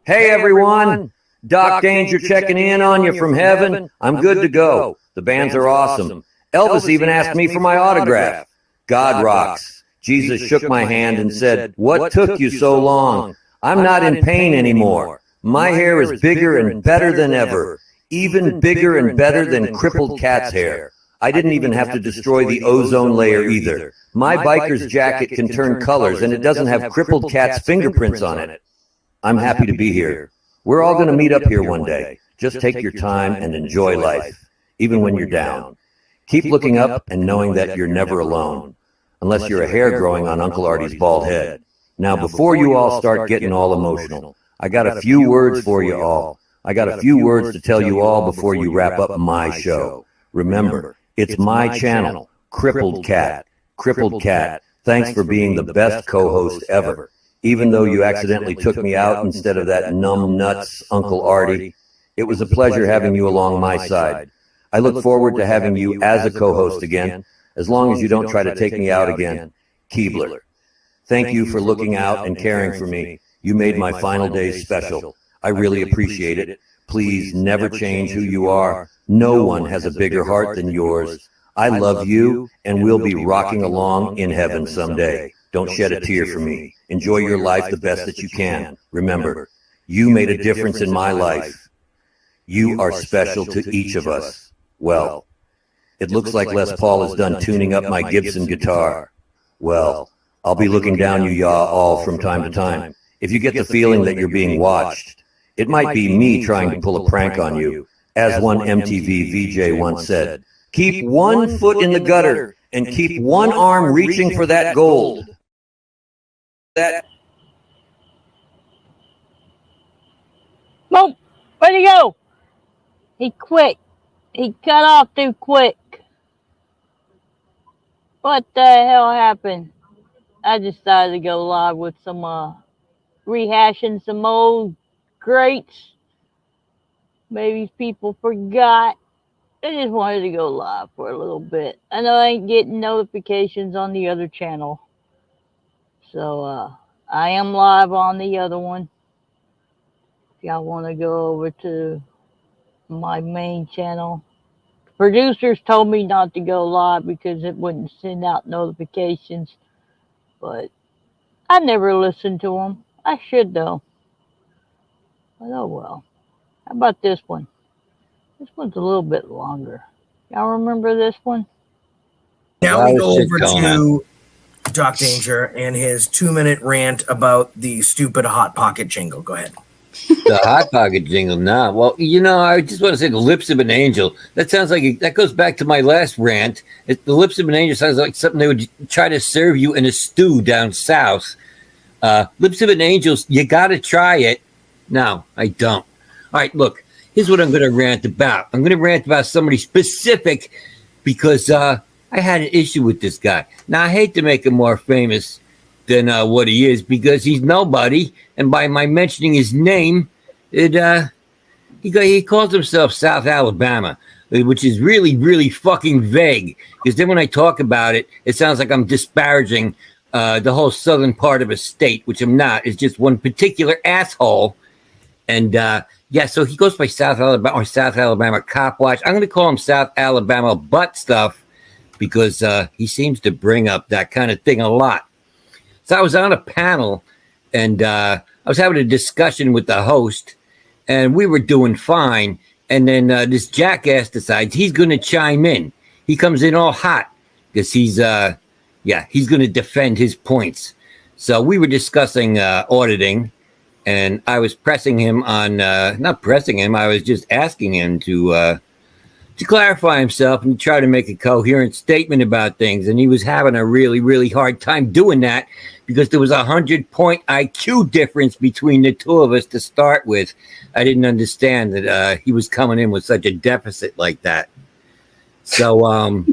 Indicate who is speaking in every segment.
Speaker 1: Hey everyone, Doc Danger checking in on you from heaven. I'm good to go. The bands are awesome. Elvis even asked me for my autograph. God rocks. Jesus shook my hand and said, "What took you so long? I'm not in pain anymore. My hair is bigger and better than ever. Even bigger and better than crippled cat's hair. I didn't even have to destroy the ozone layer either. My biker's jacket can turn colors and it doesn't have crippled cat's fingerprints on it. I'm happy to be here. We're all going to meet up here one day. Just take your time and enjoy life, even when you're down. Keep looking up and knowing that you're never alone, unless you're a hair growing on Uncle Artie's bald head. Now, before you all start getting all emotional, I got a few words for you all. I got a few words to tell you all before you wrap up my show. Remember, it's my channel, Crippled Cat. Crippled Cat, thanks for being the best co-host ever. Even though you accidentally took me out instead of that numb nuts Uncle Artie, it was a pleasure having you along my side. I look forward to having you as a co-host again, as long as you don't try to take me out again. Keebler. Thank you for looking out and caring for me. You made my final days special. I really appreciate it. Please never change who you are. No one has a bigger heart than yours. I love you, and we'll be rocking along in heaven someday. Don't shed a tear for me. Enjoy your life the best that you can. Remember, you made a difference in my life. You are special to each of us. Well, it looks like Les Paul is done tuning up my Gibson guitar. Well, I'll be looking down you y'all all from time to time. If you get the feeling that you're being watched, it might be me trying to pull a prank on you. As one MTV VJ once said, keep one foot in the gutter and keep one arm reaching for that gold.
Speaker 2: Boom! Where'd he go? He quit. He cut off too quick. What the hell happened? I decided to go live with some rehashing some old greats. Maybe people forgot. I just wanted to go live for a little bit. I know I ain't getting notifications on the other channel. So I am live on the other one. If y'all want to go over to my main channel. Producers told me not to go live because it wouldn't send out notifications. But I never listened to them. I should though. But oh well. How about this one? This one's a little bit longer. Y'all remember this one?
Speaker 3: Now we go over to Doc Danger and his 2-minute rant about the stupid Hot Pocket jingle. Go ahead.
Speaker 4: The Hot Pocket jingle. Nah. Well, you know, I just want to say the lips of an angel. That sounds like that goes back to my last rant. The lips of an angel sounds like something they would try to serve you in a stew down south. Lips of an angel, you got to try it. No, I don't. All right, look. Here's what I'm going to rant about. I'm going to rant about somebody specific because I had an issue with this guy. Now, I hate to make him more famous than what he is because he's nobody. And by my mentioning his name, he calls himself South Alabama, which is really, really fucking vague. Because then when I talk about it, it sounds like I'm disparaging the whole southern part of a state, which I'm not. It's just one particular asshole. And yeah, so he goes by South Alabama or South Alabama Cop Watch. I'm going to call him South Alabama Butt Stuff because he seems to bring up that kind of thing a lot. So I was on a panel and I was having a discussion with the host and we were doing fine. And then this jackass decides he's going to chime in. He comes in all hot because he's going to defend his points. So we were discussing auditing. And I was pressing him on, not pressing him, I was just asking him to clarify himself and try to make a coherent statement about things. And he was having a really, really hard time doing that because there was a 100-point IQ difference between the two of us to start with. I didn't understand that he was coming in with such a deficit like that. So,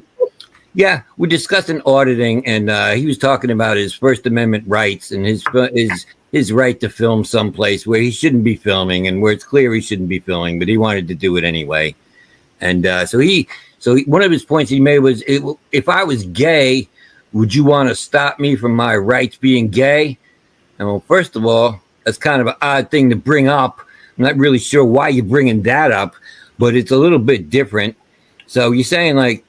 Speaker 4: yeah, we're discussing auditing, and he was talking about his First Amendment rights and his right to film someplace where he shouldn't be filming and where it's clear he shouldn't be filming, but he wanted to do it anyway. And so one of his points he made was, if I was gay, would you want to stop me from my rights being gay? And well, first of all, that's kind of an odd thing to bring up. I'm not really sure why you're bringing that up, but it's a little bit different. So you're saying like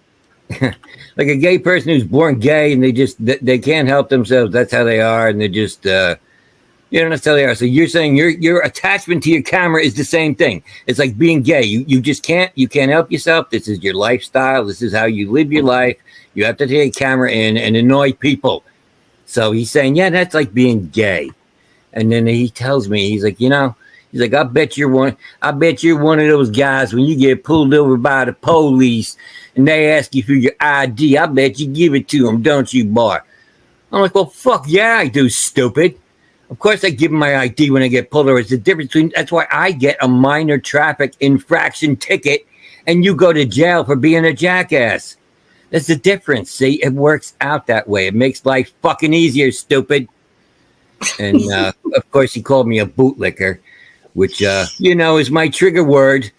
Speaker 4: like a gay person who's born gay and they can't help themselves. That's how they are, and they're just that's how they are. So you're saying your attachment to your camera is the same thing. It's like being gay. You just can't help yourself. This is your lifestyle. This is how you live your life. You have to take a camera in and annoy people. So he's saying, yeah, that's like being gay. And then he tells me, he's like, I bet you're one of those guys when you get pulled over by the police and they ask you for your ID. I bet you give it to them, don't you, boy? I'm like, well, fuck yeah, I do, stupid. Of course I give them my ID when I get pulled over. It's the difference between, that's why I get a minor traffic infraction ticket and you go to jail for being a jackass. That's the difference. See, it works out that way. It makes life fucking easier, stupid. And of course, he called me a bootlicker, which is my trigger word.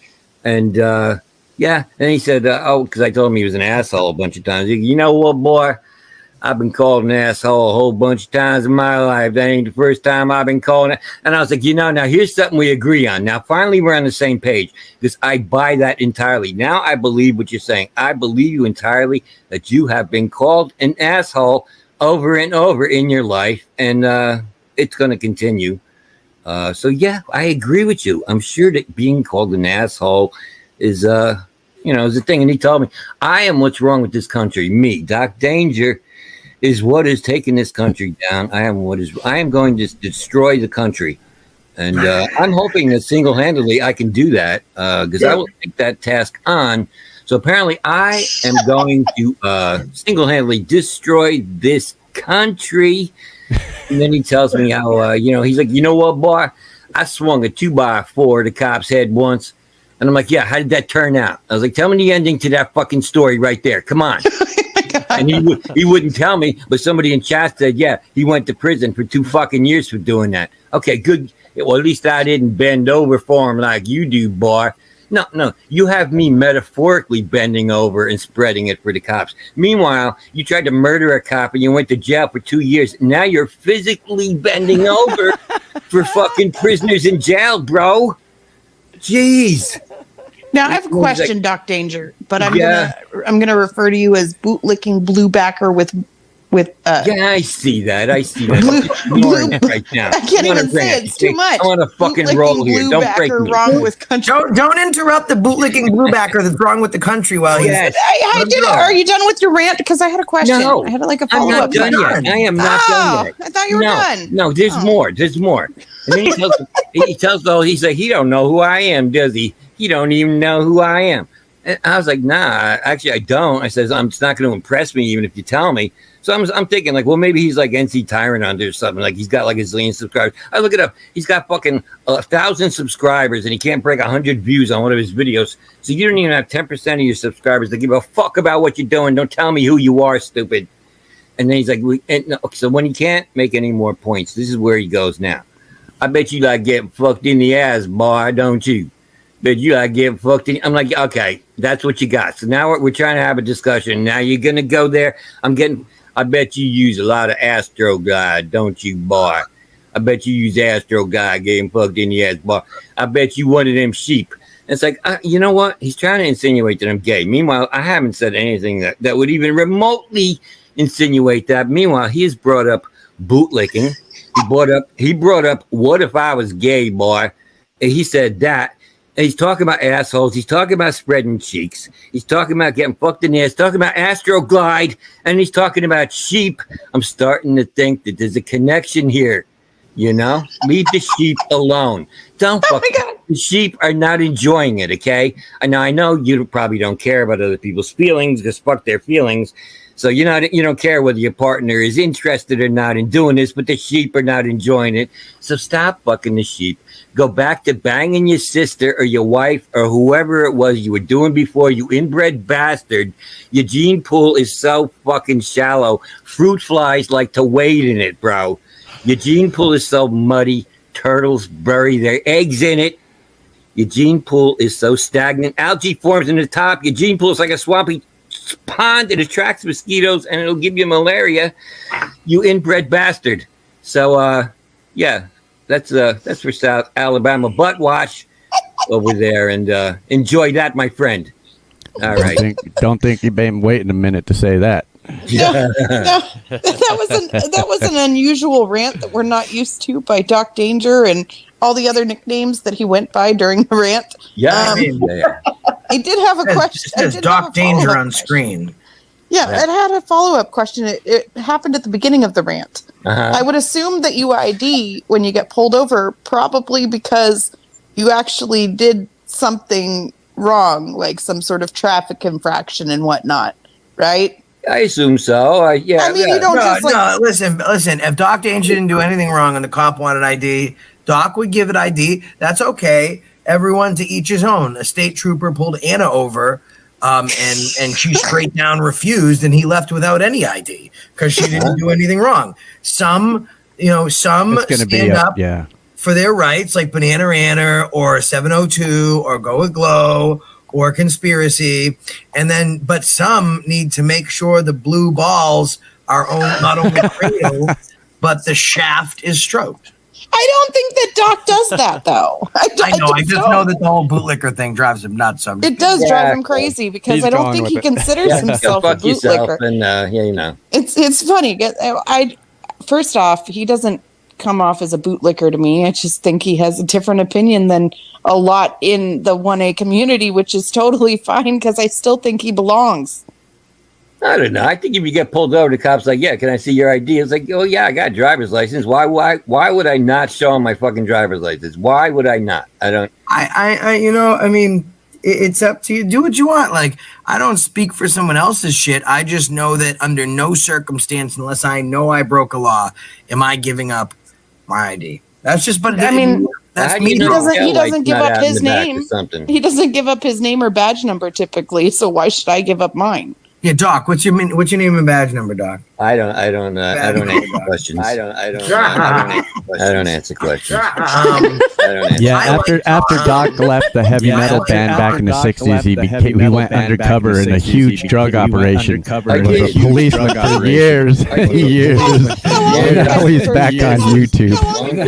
Speaker 4: And and he said, because I told him he was an asshole a bunch of times. You know what, boy? I've been called an asshole a whole bunch of times in my life. That ain't the first time I've been called it. And I was like, now here's something we agree on. Now, finally, we're on the same page because I buy that entirely. Now I believe what you're saying. I believe you entirely that you have been called an asshole over and over in your life. And it's going to continue. So, yeah, I agree with you. I'm sure that being called an asshole is, is a thing. And he told me, I am what's wrong with this country. Me, Doc Danger, is what is taking this country down. I am going to destroy the country. And I'm hoping that single-handedly I can do that because I will take that task on. So apparently I am going to single-handedly destroy this country. And then he tells me how, he's like, you know what, boy? I swung a 2x4 at the cop's head once. And I'm like, yeah, how did that turn out? I was like, tell me the ending to that fucking story right there. Come on. And he wouldn't tell me, but somebody in chat said, yeah, he went to prison for 2 fucking years for doing that. Okay, good. Well, at least I didn't bend over for him like you do, boy. No, you have me metaphorically bending over and spreading it for the cops. Meanwhile, you tried to murder a cop and you went to jail for 2 years. Now you're physically bending over for fucking prisoners in jail, bro. Jeez.
Speaker 5: Now I have a question, Doc Danger, but I'm gonna refer to you as bootlicking bluebacker with
Speaker 4: yeah, I see that.
Speaker 5: Blue,
Speaker 4: right now.
Speaker 5: I can't even say it. It's too much.
Speaker 4: I want to fucking roll here. Don't break me.
Speaker 5: Wrong with country.
Speaker 3: Don't interrupt the bootlicking bluebacker that's wrong with the country while he's.
Speaker 4: Yes.
Speaker 5: I did. Are you done with your rant? Because I had a question.
Speaker 4: No,
Speaker 5: I had a
Speaker 4: I'm
Speaker 5: follow
Speaker 4: not
Speaker 5: up.
Speaker 4: done yet. I am not done yet.
Speaker 5: I thought you were done.
Speaker 4: No, there's more. There's more. And then he tells he's like, he don't know who I am, does he? He don't even know who I am. And I was like, nah, actually, I don't. I says, it's not going to impress me even if you tell me. So I'm thinking like, well, maybe he's like NC Tyrant under or something. Like he's got like a zillion subscribers. I look it up. He's got fucking 1,000 subscribers and he can't break 100 views on one of his videos. So you don't even have 10% of your subscribers that give a fuck about what you're doing. Don't tell me who you are, stupid. And then he's like, so when he can't make any more points, this is where he goes now. I bet you like getting fucked in the ass, boy, don't you? Bet you like getting fucked in. I'm like, okay, that's what you got. So now we're trying to have a discussion. Now you're going to go there. I bet you use a lot of Astro Guide, don't you, boy? I bet you use Astro Guide getting fucked in the ass, boy. I bet you one of them sheep. It's like, you know what? He's trying to insinuate that I'm gay. Meanwhile, I haven't said anything that would even remotely insinuate that. Meanwhile, he has brought up bootlicking. He brought up what if I was gay, boy? And he said that. And he's talking about assholes. He's talking about spreading cheeks. He's talking about getting fucked in the ass. Talking about Astroglide. And he's talking about sheep. I'm starting to think that there's a connection here. Leave the sheep alone. Don't fuck. The sheep are not enjoying it, okay? I know you probably don't care about other people's feelings. Just fuck their feelings. So you don't care whether your partner is interested or not in doing this, but the sheep are not enjoying it. So stop fucking the sheep. Go back to banging your sister or your wife or whoever it was you were doing before, you inbred bastard. Your gene pool is so fucking shallow. Fruit flies like to wade in it, bro. Your gene pool is so muddy. Turtles bury their eggs in it. Your gene pool is so stagnant. Algae forms in the top. Your gene pool is like a swampy pond. It attracts mosquitoes and it'll give you malaria. You inbred bastard. So, yeah. That's for South Alabama butt wash over there, and enjoy that, my friend. All right.
Speaker 6: Don't think you've been waiting a minute to say that.
Speaker 5: No, that was an unusual rant that we're not used to by Doc Danger and all the other nicknames that he went by during the rant.
Speaker 4: Yeah,
Speaker 5: I did have a question.
Speaker 3: It says Doc Danger on screen.
Speaker 5: Yeah, it had a follow-up question. It happened at the beginning of the rant. I would assume that you ID when you get pulled over, probably because you actually did something wrong, like some sort of traffic infraction and whatnot, right?
Speaker 4: I assume so.
Speaker 5: You don't
Speaker 3: listen. If Doc Danger didn't do anything wrong and the cop wanted ID, Doc would give it ID. That's okay. Everyone to each his own. A state trooper pulled Anna over, and she straight down refused, and he left without any ID because she didn't do anything wrong. Some stand up for their rights, like Banana Anna or 702 or Go with Glow or Conspiracy, but some need to make sure the blue balls are not only real, but the shaft is stroked.
Speaker 5: I don't think that Doc does that, though. I
Speaker 3: just know that the whole bootlicker thing drives him nuts.
Speaker 5: It does drive him crazy because I don't think he considers himself a bootlicker.
Speaker 4: And
Speaker 5: it's funny. First off, he doesn't come off as a bootlicker to me. I just think he has a different opinion than a lot in the 1A community, which is totally fine because I still think he belongs.
Speaker 4: I don't know. I think if you get pulled over, the cop's like, "Yeah, can I see your ID?" It's like, "Oh yeah, I got a driver's license. Why would I not show him my fucking driver's license? Why would I not? I don't."
Speaker 3: It's up to you. Do what you want. Like, I don't speak for someone else's shit. I just know that under no circumstance, unless I know I broke a law, am I giving up my ID. That's just, but
Speaker 5: I mean,
Speaker 3: that's
Speaker 5: he doesn't give up his name. He doesn't give up his name or badge number typically. So why should I give up mine?
Speaker 3: Yeah, Doc, what's your name and badge number, Doc?
Speaker 4: I don't answer questions. I don't answer questions.
Speaker 6: After Doc left the heavy metal band back in the 60s, he went undercover in a huge drug operation. Was a policeman for years and years. Now he's back on YouTube.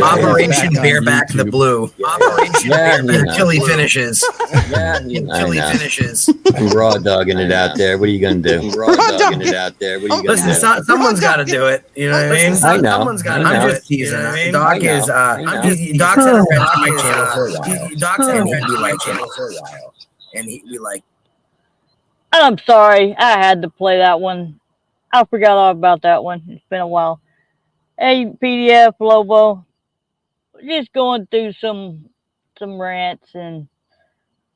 Speaker 3: Operation Bareback the Blue. Operation Bareback till he finishes. Till he finishes.
Speaker 4: I'm raw dogging it out there. What are you gonna do? Raw dogging it out there. What are you gonna do?
Speaker 3: Listen, someone's got to do it. You know what I mean?
Speaker 4: I know.
Speaker 3: Someone's got to do it. I'm just teasing. Doc is. Doc's had a friend on my channel for a while. Doc's had a friend on my channel for a while, and we like.
Speaker 2: I'm sorry, I had to play that one. I forgot all about that one. It's been a while. Hey, PDF Lobo, just going through some rants and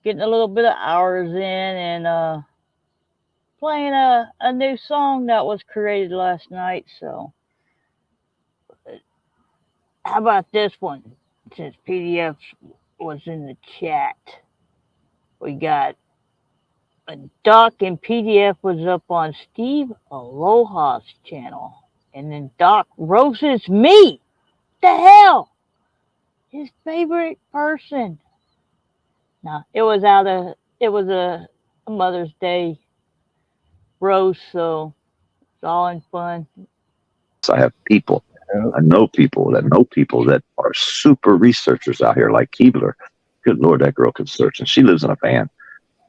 Speaker 2: getting a little bit of hours in and playing a new song that was created last night. So how about this one? Since PDF was in the chat, we got Doc and PDF was up on Steve Aloha's channel, and then Doc roasts me. The hell, his favorite person. No, it was a Mother's Day roast, so it's all in fun.
Speaker 7: I have people. I know people that are super researchers out here, like Keebler. Good Lord, that girl can search, and she lives in a van.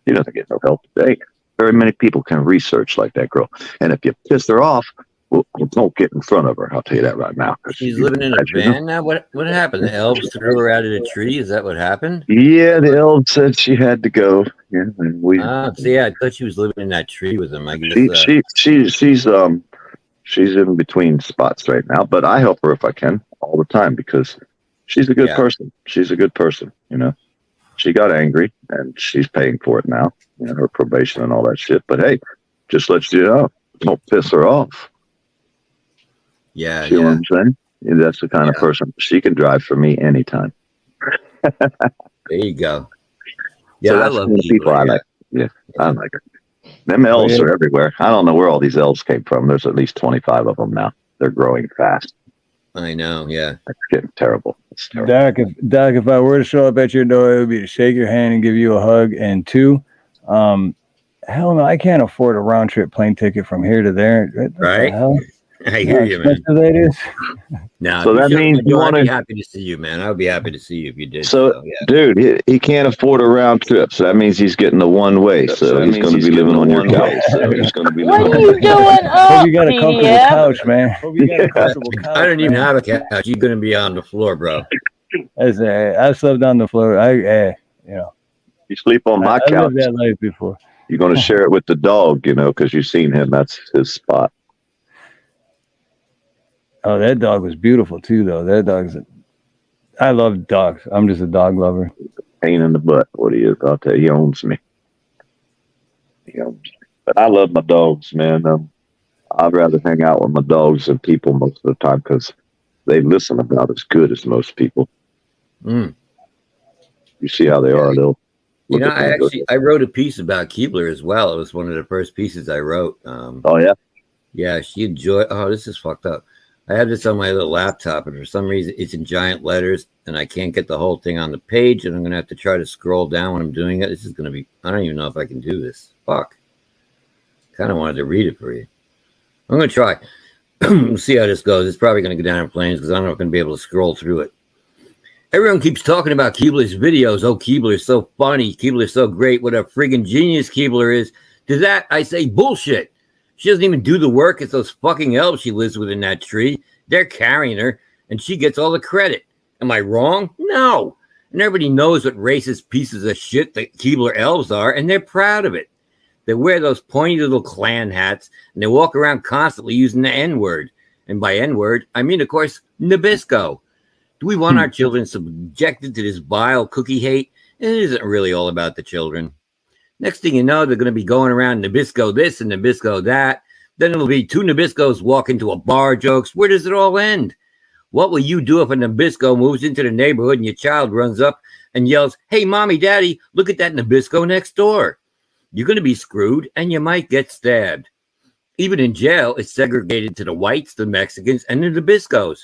Speaker 7: She doesn't get no help today. Very many people can research like that girl, and if you piss her off, well, don't get in front of her. I'll tell you that right now.
Speaker 4: She's living in a van now. What happened? The elves threw her out of the tree. Is that what happened?
Speaker 7: Yeah, the elves said she had to go. Yeah, and we.
Speaker 4: I thought she was living in that tree with them. I guess
Speaker 7: she's in between spots right now, but I help her if I can all the time because she's a good person. She's a good person, you know. She got angry and she's paying for it now, you know, her probation and all that shit. But hey, just let you know, don't piss her off.
Speaker 4: Yeah,
Speaker 7: see what I'm saying? Yeah, that's the kind of person she can drive for me anytime.
Speaker 4: There you go. Yeah,
Speaker 7: so I love the people I like. Yeah, I like her. Them elves are everywhere. I don't know where all these elves came from. There's at least 25 of them now. They're growing fast.
Speaker 4: I know, yeah.
Speaker 7: It's getting terrible. It's terrible.
Speaker 8: Doc, if I were to show up at your door, it would be to shake your hand and give you a hug. And two, hell no, I can't afford a round trip plane ticket from here to there.
Speaker 4: Right? I hear you, man.
Speaker 8: That is.
Speaker 4: No,
Speaker 7: So that means you
Speaker 4: I'd
Speaker 7: want
Speaker 4: be
Speaker 7: to.
Speaker 4: happy to see you, man. I would be happy to see you if you did.
Speaker 7: So,
Speaker 4: yeah.
Speaker 7: dude, he can't afford a round trip. So that means he's getting a one way. So he's going to be living on your couch. So he's going to be
Speaker 2: What
Speaker 7: living
Speaker 2: are
Speaker 7: on
Speaker 2: you
Speaker 7: your couch.
Speaker 2: doing up,
Speaker 8: Hope you got a comfortable
Speaker 2: PDF?
Speaker 8: couch, man. Hope you got a comfortable couch.
Speaker 4: I don't even have a couch. You're going to be on the floor, bro.
Speaker 8: I slept on the floor. You know.
Speaker 7: You sleep on my
Speaker 8: I
Speaker 7: couch.
Speaker 8: lived that life before.
Speaker 7: You're going to share it with the dog, you know, because you've seen him. That's his spot.
Speaker 8: Oh, that dog was beautiful too, though. I love dogs. I'm just a dog lover.
Speaker 7: Pain in the butt. What he is, I'll tell you, he owns me. He owns me. But I love my dogs, man. I'd rather hang out with my dogs than people most of the time because they listen about as good as most people.
Speaker 4: Mm.
Speaker 7: You see how they are. They'll.
Speaker 4: You know, I wrote a piece about Keebler as well. It was one of the first pieces I wrote.
Speaker 7: Oh yeah.
Speaker 4: Yeah, she enjoyed. Oh, this is fucked up. I have this on my little laptop, and for some reason, it's in giant letters, and I can't get the whole thing on the page, and I'm gonna have to try to scroll down when I'm doing it. This is gonna be. I don't even know if I can do this. Fuck. Kind of wanted to read it for you. I'm gonna try. We'll see how this goes. It's probably gonna go down in flames because I don't know if I'm gonna be able to scroll through it. Everyone keeps talking about Keebler's videos. Oh, Keebler's so funny. Keebler's so great. What a friggin' genius Keebler is. To that, I say bullshit. She doesn't even do the work. It's those fucking elves she lives with in that tree. They're carrying her, and she gets all the credit. Am I wrong? No. And everybody knows what racist pieces of shit the Keebler elves are, and they're proud of it. They wear those pointy little Klan hats, and they walk around constantly using the N-word. And by N-word, I mean, of course, Nabisco. Do we want our children subjected to this vile cookie hate? It isn't really all about the children. Next thing you know, they're going to be going around Nabisco this and Nabisco that. Then it'll be two Nabiscos walk into a bar jokes. Where does it all end? What will you do if a Nabisco moves into the neighborhood and your child runs up and yells, "Hey, mommy, daddy, look at that Nabisco next door"? You're going to be screwed and you might get stabbed. Even in jail, it's segregated to the whites, the Mexicans, and the Nabiscos.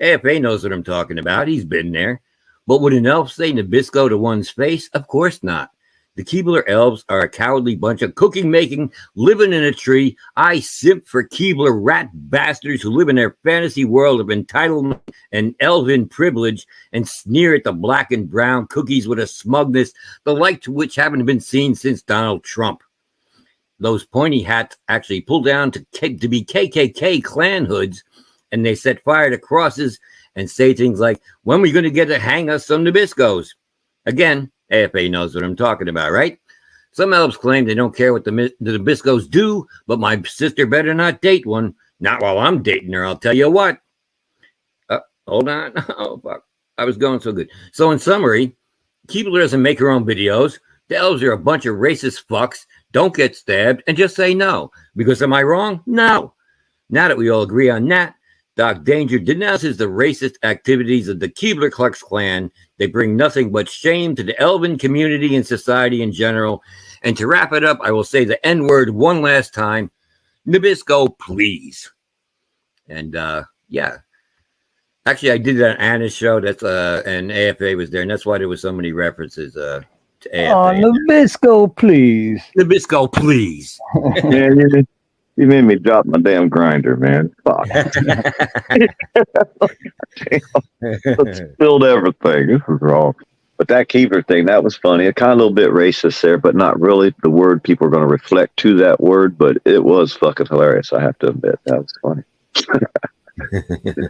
Speaker 4: AFA knows what I'm talking about. He's been there. But would an elf say Nabisco to one's face? Of course not. The Keebler elves are a cowardly bunch of cooking-making, living in a tree. I simp for Keebler rat bastards who live in their fantasy world of entitlement and elven privilege and sneer at the black and brown cookies with a smugness the like to which haven't been seen since Donald Trump. Those pointy hats actually pull down to be KKK Klan hoods, and they set fire to crosses and say things like, "When are we going to get to hang us some Nabiscos?" Again, AFA knows what I'm talking about, right? Some elves claim they don't care what the Nabiscos do, but my sister better not date one. Not while I'm dating her, I'll tell you what. Hold on. Oh, fuck. I was going so good. So in summary, Keebler doesn't make her own videos. The elves are a bunch of racist fucks. Don't get stabbed and just say no. Because am I wrong? No. Now that we all agree on that, Doc Danger denounces the racist activities of the Keebler Klux Klan. They bring nothing but shame to the elven community and society in general. And to wrap it up, I will say the N-word one last time. Nabisco, please. And yeah. Actually, I did that on Anna's show. That's and AFA was there, and that's why there was so many references to AFA.
Speaker 8: Oh, Nabisco, please.
Speaker 4: Nabisco, please.
Speaker 7: Yeah, you made me drop my damn grinder, man. Fuck. Spilled everything. This was wrong. But that Keebler thing, that was funny. It kind of a little bit racist there, but not really. The word, people are going to reflect to that word, but it was fucking hilarious. I have to admit, that was funny.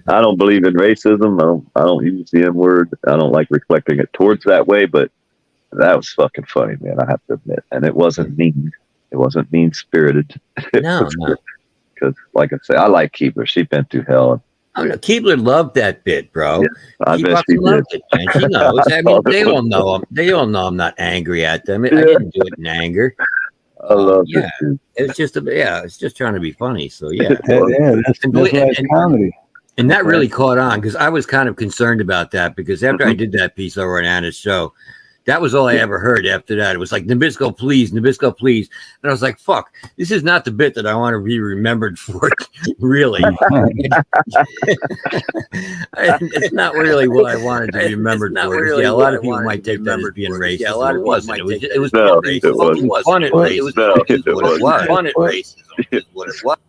Speaker 7: I don't believe in racism. I don't use the N word. I don't like reflecting it towards that way, but that was fucking funny, man. I have to admit. And it wasn't mean. It wasn't mean spirited.
Speaker 4: No.
Speaker 7: Because, like I say, I like Keebler. She's been through hell.
Speaker 4: Oh, no, Keebler loved that bit, bro.
Speaker 7: Yeah, I bet she
Speaker 4: loved
Speaker 7: did.
Speaker 4: it, man. She knows. I mean, they all know. They all know I'm not angry at them. I didn't do it in anger.
Speaker 7: I love
Speaker 4: it.
Speaker 7: Too.
Speaker 4: It's just it's just trying to be funny. So yeah,
Speaker 8: that's comedy.
Speaker 4: And that really caught on because I was kind of concerned about that because after I did that piece over on Anna's show, that was all I ever heard after that. It was like, Nabisco, please. And I was like, fuck, this is not the bit that I want to be remembered for, really. It's not really what I wanted to be remembered for. Really, a lot of people might take that as being racist. Yeah, a lot of it wasn't. It was fun at racism. It was fun at racism is what it was.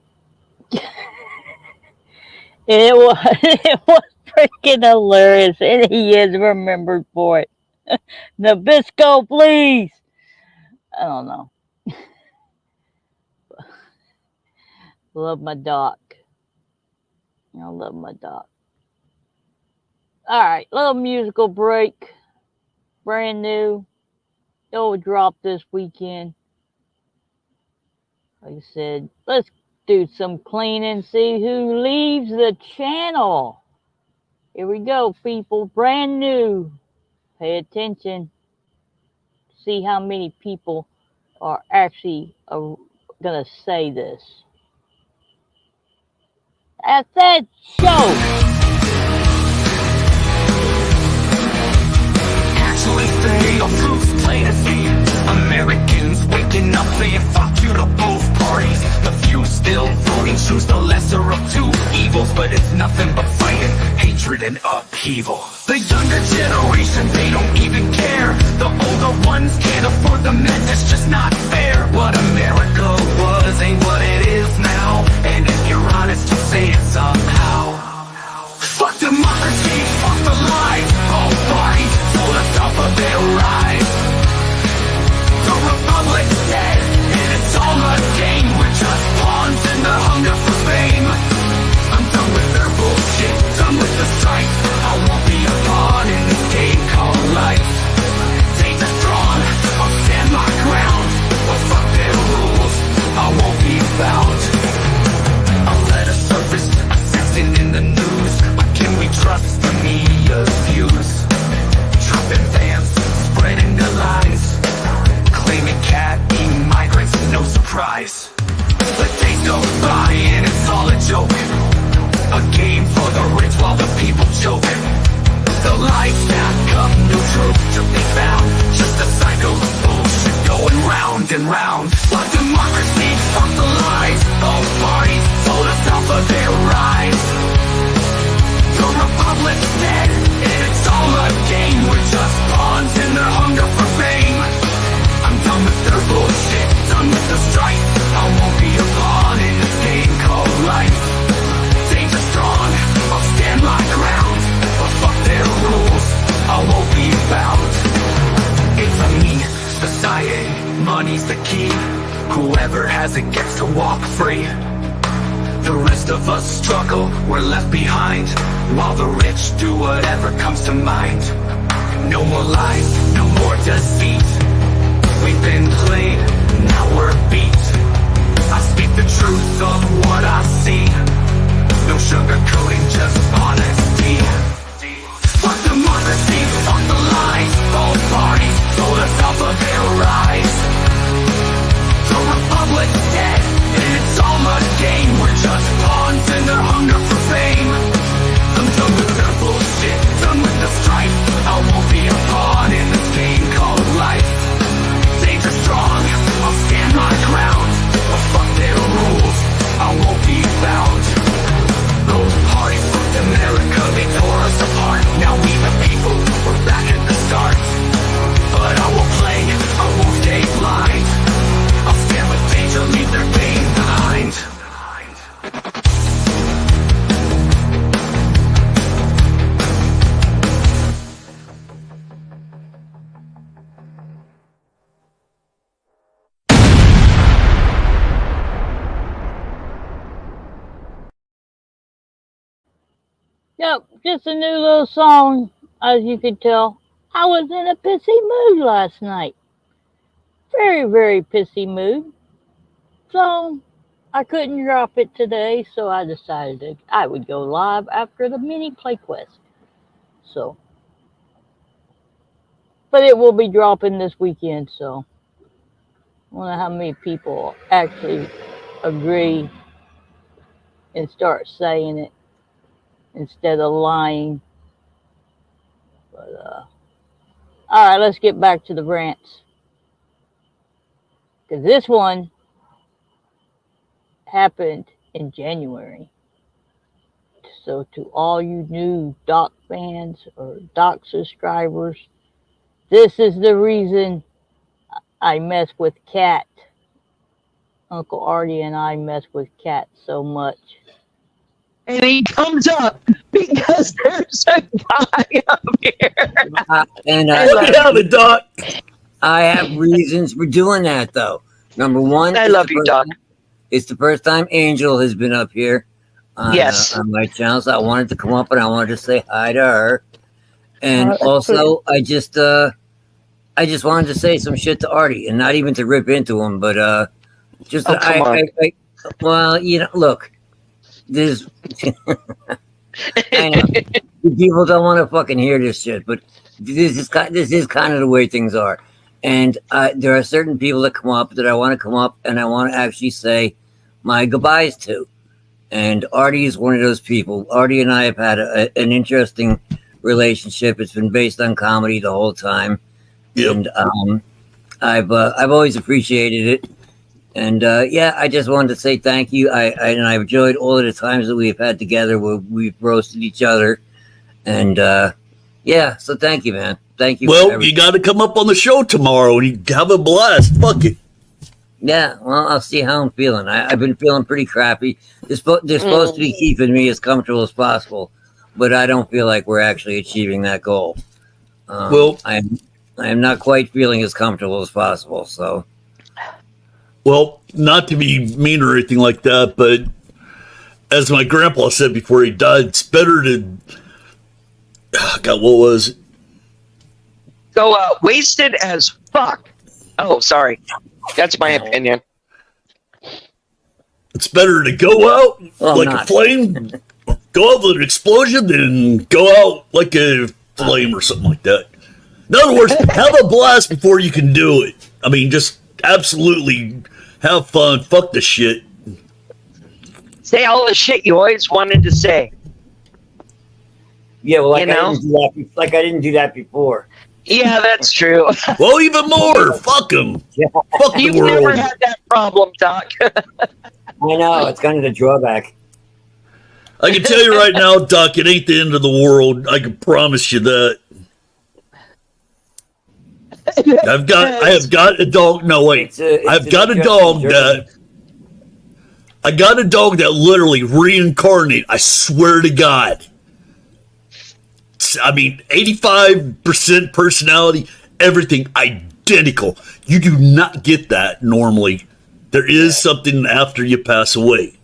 Speaker 2: It was freaking hilarious, and he is remembered for it. Nabisco, please. I don't know. Love my doc. I love my doc. All right, little musical break. Brand new. It'll drop this weekend. Like I said, let's do some cleaning, see who leaves the channel. Here we go, people. Brand new. Pay attention. See how many people are actually going to say this. That's that show.
Speaker 9: Actually, fatal proofs plain to see. Americans waking up saying fuck you to both parties. The few still voting choose the lesser of two evils, but it's nothing but fighting, hatred, and upheaval. The younger generation, they don't even care. The older ones can't afford the meds, it's just not fair. What America was ain't what it is now, and if you're honest, you say it somehow. Fuck democracy, fuck the lies. All parties told us off of their rise. The republic's dead, and it's all a game. We're just pawns in the hunger for fame. I'm done with their bullshit, done with the strife. I won't be a pawn in this game called life. Take the strong, I'll stand my ground. But fuck their rules, I won't be bound. I'll let a surface assassin in the news. But can we trust the media's views? Dropping vans, spreading the lies, claiming cat eating migrants, no surprise. The days go by and it's all a joke, a game for the rich while the people choke. The lies stack up, no truth to be found, just a cycle of bullshit going round and round. Fuck democracy, fuck the lies. All parties told us off of their rise. The republic's dead, and it's all a game. We're just pawns in their hunger for fame. I'm done with their bullshit, done with the strife. I won't be a pawn in this game called life. Danger strong, I'll stand my ground. But fuck their rules, I won't be bound. It's a me, society, money's the key. Whoever has it gets to walk free. The rest of us struggle, we're left behind, while the rich do whatever comes to mind. No more lies, no more deceit. We've been played, now we're beat. I speak the truth of what I see. No sugarcoating, just honesty. Fuck democracy, fuck the lies. Both parties told us off of their rise. The republic's dead, and it's all a game. We're just pawns in their hunger for fame. I'm done with their bullshit, done with the strife. I won't be a pawn in this game called life. Danger strong, I'll stand my ground. But fuck their rules, I won't be bound. Those parties fucked America, they tore us apart. Now we the people, we're back at the start. But I will play, I won't stay blind. I'll stand with danger, leave their pain behind.
Speaker 2: Yep, just a new little song, as you can tell. I was in a pissy mood last night. Very, very pissy mood. So, I couldn't drop it today, so I decided I would go live after the mini play quest. So, but it will be dropping this weekend, so I wonder how many people actually agree and start saying it instead of lying. But all right, let's get back to the rants, because this one happened in January. So to all you new Doc fans or Doc subscribers, this is the reason I mess with Cat. Uncle Artie and I mess with Cat so much.
Speaker 10: and he comes up because there's a guy up here.
Speaker 4: Look at it, Doc. I have reasons for doing that, though. Number one,
Speaker 10: I love you, Doc.
Speaker 4: It's the first time Angel has been up here on my channel, so I wanted to come up and I wanted to say hi to her. And also, I just wanted to say some shit to Artie, and not even to rip into him, but well, you know, look, there's I know people don't want to fucking hear this shit, but this is kind of the way things are. And there are certain people that come up that I want to come up and I want to actually say my goodbyes to. And Artie is one of those people. Artie and I have had an interesting relationship. It's been based on comedy the whole time. Yep. And I've always appreciated it. And yeah, I just wanted to say thank you. I've enjoyed all of the times that we've had together where we've roasted each other. And yeah, so thank you, man. Thank you.
Speaker 11: Well, you got to come up on the show tomorrow and you have a blast. Fuck it.
Speaker 4: Yeah, well, I'll see how I'm feeling. I've been feeling pretty crappy. They're supposed to be keeping me as comfortable as possible, but I don't feel like we're actually achieving that goal. Well, I am not quite feeling as comfortable as possible. So,
Speaker 11: well, not to be mean or anything like that, but as my grandpa said before he died, it's better to God, what was it?
Speaker 10: Go wasted as fuck. Oh, sorry. That's my opinion.
Speaker 11: It's better to go out like a flame, go out with an explosion, than go out like a flame or something like that. In other words, have a blast before you can do it. I mean, just absolutely have fun. Fuck the shit.
Speaker 10: Say all the shit you always wanted to say.
Speaker 4: Yeah, well, like, I didn't do that before.
Speaker 10: Yeah, that's true.
Speaker 11: Well, even more. Fuck them.
Speaker 4: Yeah.
Speaker 11: Fuck the
Speaker 10: You've
Speaker 11: world.
Speaker 10: never had that problem, Doc.
Speaker 4: I know. It's kind of the drawback.
Speaker 11: I can tell you right now, Doc, it ain't the end of the world. I can promise you that. I have got a dog. No, wait. I've got a dog that. I got a dog that literally reincarnated. I swear to God. I mean, 85% personality, everything identical. You do not get that normally. There is something after you pass away.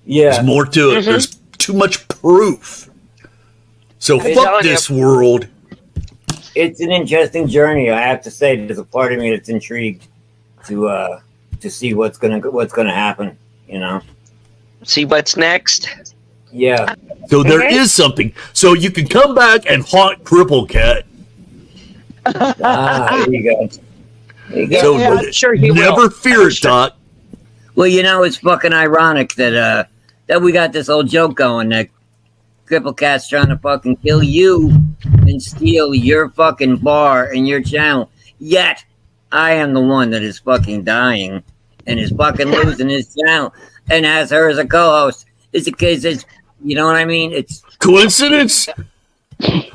Speaker 4: Yeah.
Speaker 11: There's more to it. There's too much proof. So fuck this world.
Speaker 4: It's an interesting journey, I have to say. There's a part of me that's intrigued to see what's gonna happen. You know,
Speaker 10: see what's next.
Speaker 4: Yeah.
Speaker 11: So there is something. So you can come back and haunt Cripple Cat.
Speaker 4: There you go. There you go.
Speaker 11: So
Speaker 10: I'm sure he
Speaker 11: never
Speaker 10: will.
Speaker 11: fear it, Doc.
Speaker 4: Well, you know, it's fucking ironic that we got this old joke going that Cripple Cat's trying to fucking kill you and steal your fucking bar and your channel. Yet, I am the one that is fucking dying and is fucking losing his channel and has her as a co-host. It's a case. It's, you know what I mean? It's
Speaker 11: coincidence.
Speaker 4: It's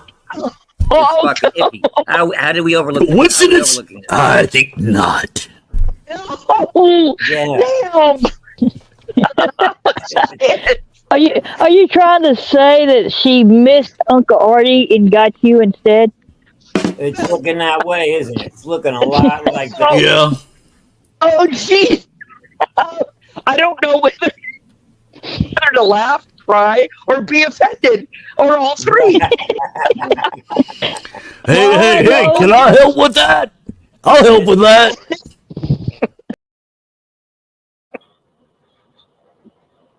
Speaker 4: fucking iffy. How did we overlook
Speaker 11: coincidence? I think not.
Speaker 10: Oh,
Speaker 4: yeah.
Speaker 10: Damn.
Speaker 2: Are you trying to say that she missed Uncle Artie and got you instead?
Speaker 4: It's looking that way, isn't it? It's looking a lot like that.
Speaker 11: Yeah.
Speaker 10: Oh, geez. I don't know whether to laugh, cry, or be offended, or all three.
Speaker 11: Hey, can I help with that? I'll help with that.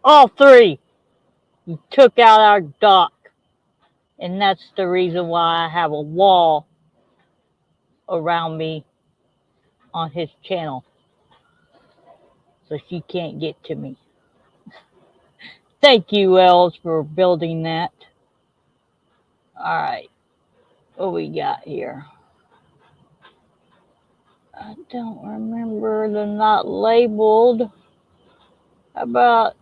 Speaker 2: All three. You took out our Doc. And that's the reason why I have a wall around me on his channel. So she can't get to me. Thank you, Els, for building that. All right. What we got here? I don't remember the not labeled. How about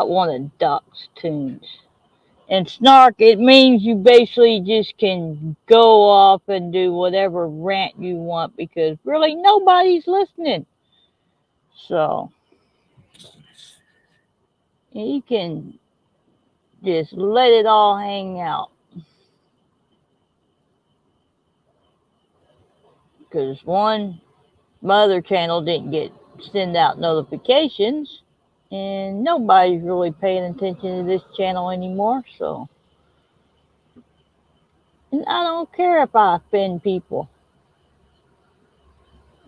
Speaker 2: one of Doc's tunes? And Snark, it means you basically just can go off and do whatever rant you want because really nobody's listening. So, And you can just let it all hang out. Because one, my other channel didn't send out notifications, and nobody's really paying attention to this channel anymore, so. And I don't care if I offend people.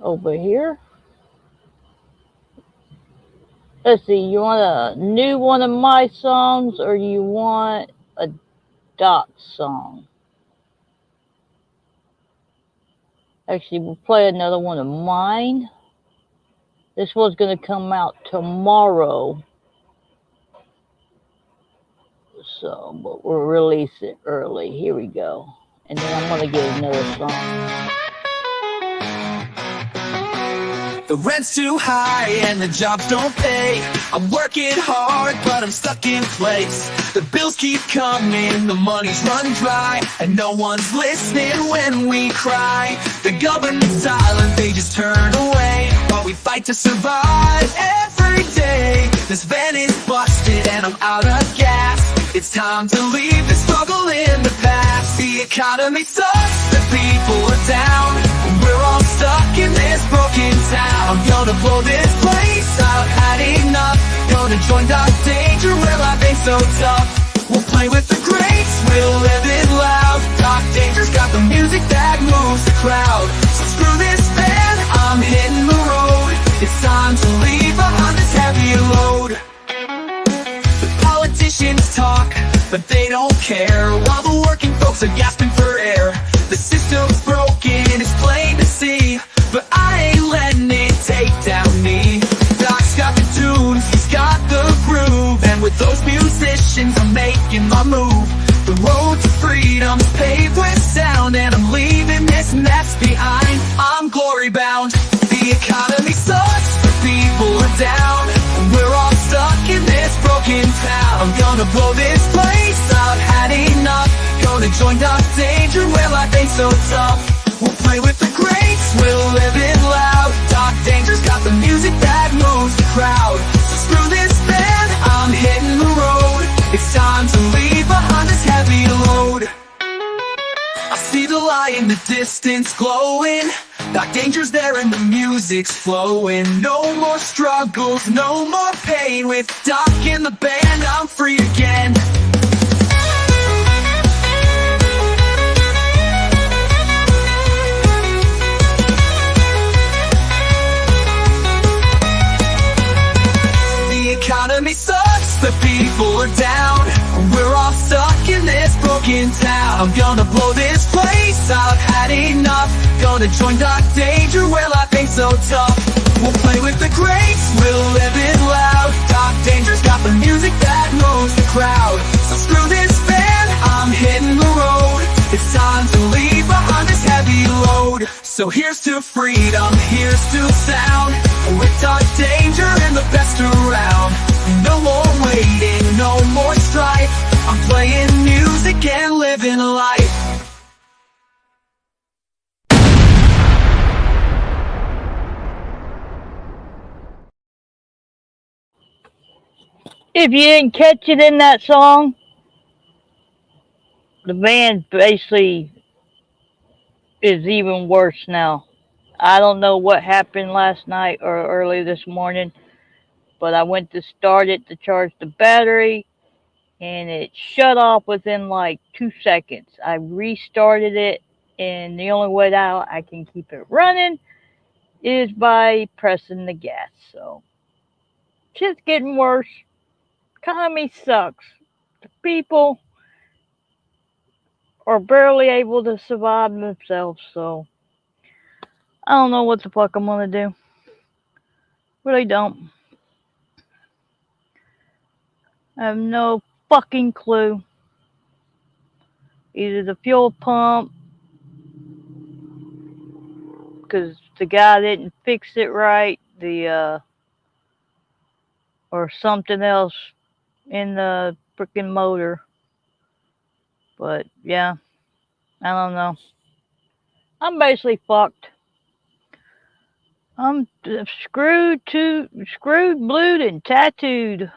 Speaker 2: Over here. Let's see, you want a new one of my songs, or you want a Doc song? Actually, we'll play another one of mine. This one's going to come out tomorrow. So, but we'll release it early. Here we go. And then I'm going to get another song.
Speaker 9: The rent's too high and the jobs don't pay. I'm working hard, but I'm stuck in place. The bills keep coming, the money's run dry, and no one's listening when we cry. The government's silent, they just turn away, while we fight to survive every day. This van is busted and I'm out of gas. It's time to leave the struggle in the past. The economy sucks, the people are down, and we're all stuck in this broken town. I'm gonna blow this place out, had enough. Gonna join Dark Danger where life ain't so tough. We'll play with the greats, we'll live it loud. Dark Danger's got the music that moves the crowd. So screw this band, I'm hitting the road. It's time to leave behind this heavy load. The politicians talk, but they don't care, while the working folks are gasping for air. The system's broken, it's plain to see, but I ain't letting it take down me. Doc's got the tunes, he's got the groove, and with those musicians I'm making my move. The road to freedom's paved with sound, and I'm leaving this mess behind. I'm glory bound. The economy sucks, the people are down, and we're all stuck in this broken town. I'm gonna blow this place out, had enough. Gonna join Dark Danger where life ain't so tough. We'll play with the greats, we'll live it loud. Dark Danger's got the music that moves the crowd. So screw this band, I'm hitting the road. It's time to leave behind this heavy load. I see the light in the distance glowing. Dark Danger's there and the music's flowing. No more struggles, no more pain. With Doc in the band, I'm free again. Economy sucks, the people are down, we're all stuck in this broken town. I'm gonna blow this place out, had enough. Gonna join Dark Danger where life ain't so tough. We'll play with the greats, we'll live it loud. Dark Danger's got the music that moves the crowd. So screw this band, I'm hitting the road. It's time to leave behind this heavy load. So here's to freedom, here's to sound, with Dark Danger and the best around. No more waiting, no more strife. I'm playing music and living life.
Speaker 2: If you didn't catch it in that song, the band basically is even worse now. I don't know what happened last night or early this morning, but I went to start it to charge the battery, and it shut off within like 2 seconds. I restarted it, and the only way that I can keep it running is by pressing the gas. So, shit's getting worse. Economy sucks. The people are barely able to survive themselves, so I don't know what the fuck I'm gonna do. Really don't. I have no fucking clue. Either the fuel pump, because the guy didn't fix it right, or something else in the freaking motor. But yeah, I don't know. I'm basically fucked. I'm screwed, blued, and tattooed.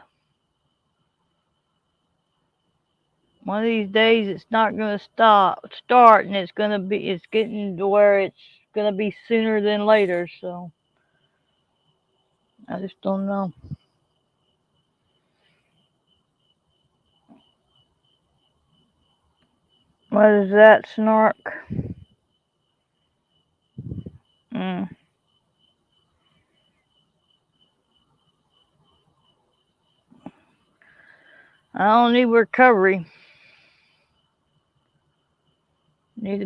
Speaker 2: One of these days, it's not going to start, and it's getting to where it's going to be sooner than later. So I just don't know. What is that, Snark? I don't need recovery. I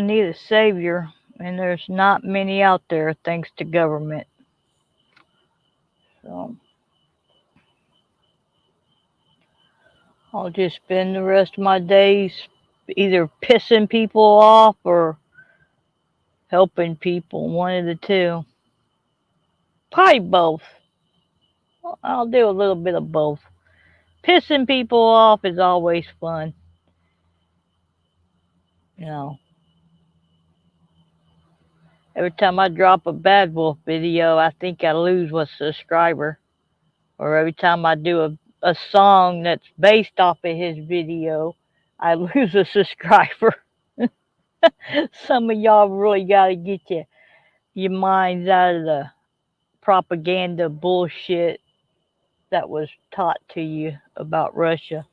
Speaker 2: need a savior, and there's not many out there thanks to government. So I'll just spend the rest of my days either pissing people off or helping people, one of the two. Probably both. I'll do a little bit of both. Pissing people off is always fun. You know. Every time I drop a Bad Wolf video, I think I lose a subscriber. Or every time I do a song that's based off of his video, I lose a subscriber. Some of y'all really got to get your minds out of the propaganda bullshit that was taught to you about Russia.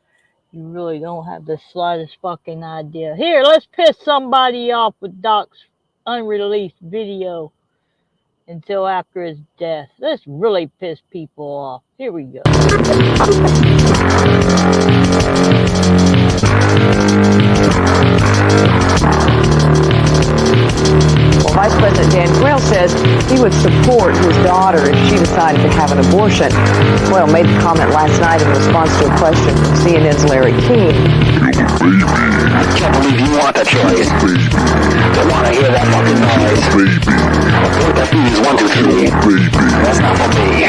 Speaker 2: You really don't have the slightest fucking idea. Here, let's piss somebody off with Doc's unreleased video until after his death. Let's really piss people off. Here we go.
Speaker 12: Well, Vice President Dan Quayle says he would support his daughter if she decided to have an abortion. Quayle made the comment last night in response to a question from CNN's Larry King.
Speaker 13: I can't believe you want that choice. Don't want to hear that fucking noise. What that beat is 1, 2, 3. That's not for me.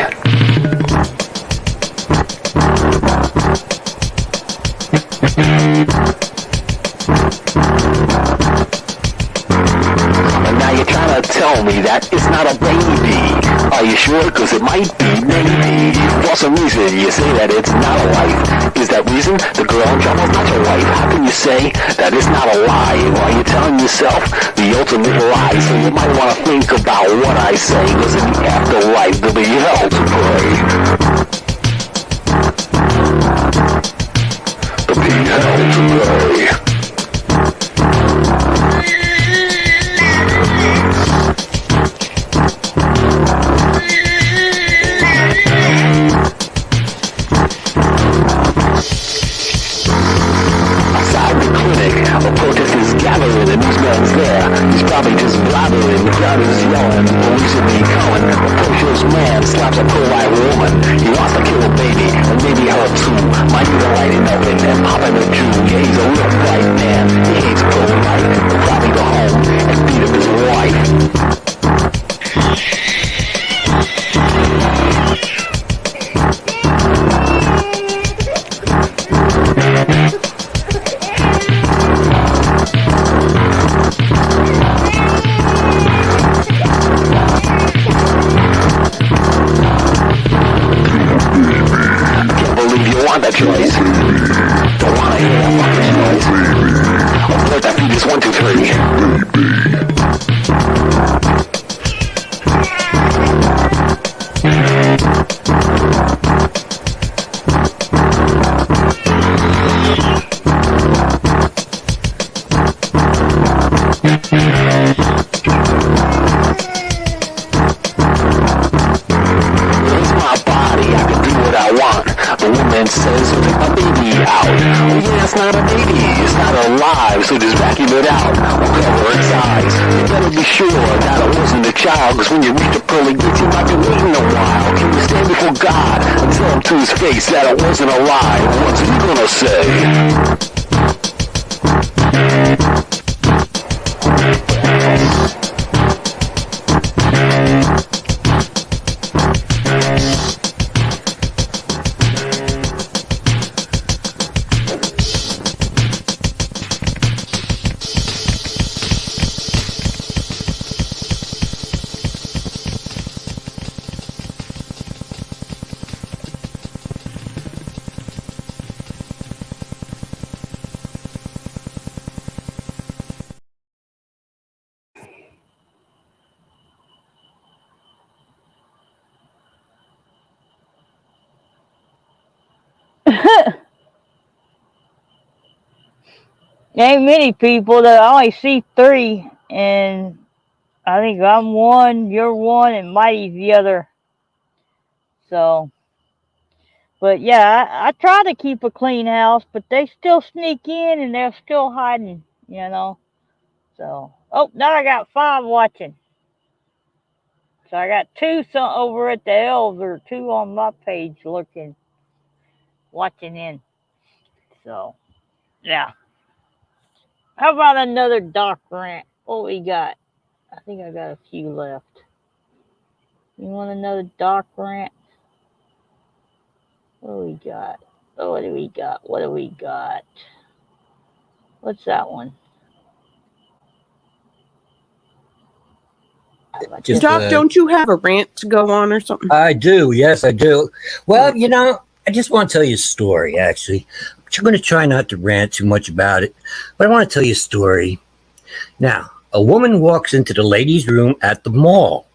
Speaker 13: And now you're trying to tell me that it's not a baby. Are you sure? Because it might be, maybe. For some reason, you say that it's not a life. Is that reason the girl in trouble's not your wife? How can you say that it's not a lie? While you're telling yourself the ultimate lie. So you might want to think about what I say. Because in the afterlife, there'll be hell to pray. There'll be hell to pray. Gathering, the newsman's there. He's probably just blabbering. The crowd is yelling. Police are being calling. A pro-choice man slaps a pro-life woman. He wants to kill a baby, and maybe her too. Might even light it open and pop in a Jew. Yeah, he's a real bright man. He hates pro-life. He'll probably go home and beat up his wife. That choice. Don't wanna hear that fucking noise. Avoid that fetus 1, 2, 3. It's my body, I can do what I want. The woman says, take my baby out. Oh yeah, it's not a baby, it's not alive, so just vacuum it out or cover its eyes. You better be sure that it wasn't a child, cause when you reach the pearly gates, you might be waiting a while. Can you stand before God and tell him to his face that it wasn't a lie? What's he gonna say?
Speaker 2: Ain't many people that I only see 3, and I think I'm one, you're one, and Mighty's the other. So, but yeah, I try to keep a clean house, but they still sneak in and they're still hiding, you know. So, oh, now I got 5 watching. So I got 2 over at the elves, or 2 on my page watching in. So, yeah. How about another Doc rant? What we got? I think I got a few left. You want another Doc rant? What do we got? What do we got? What do we got? What's that one?
Speaker 14: Doc, don't you have a rant to go on or something?
Speaker 4: I do. Yes, I do. Well, you know, I just want to tell you a story, actually. I'm going to try not to rant too much about it, but I want to tell you a story. Now, a woman walks into the ladies' room at the mall.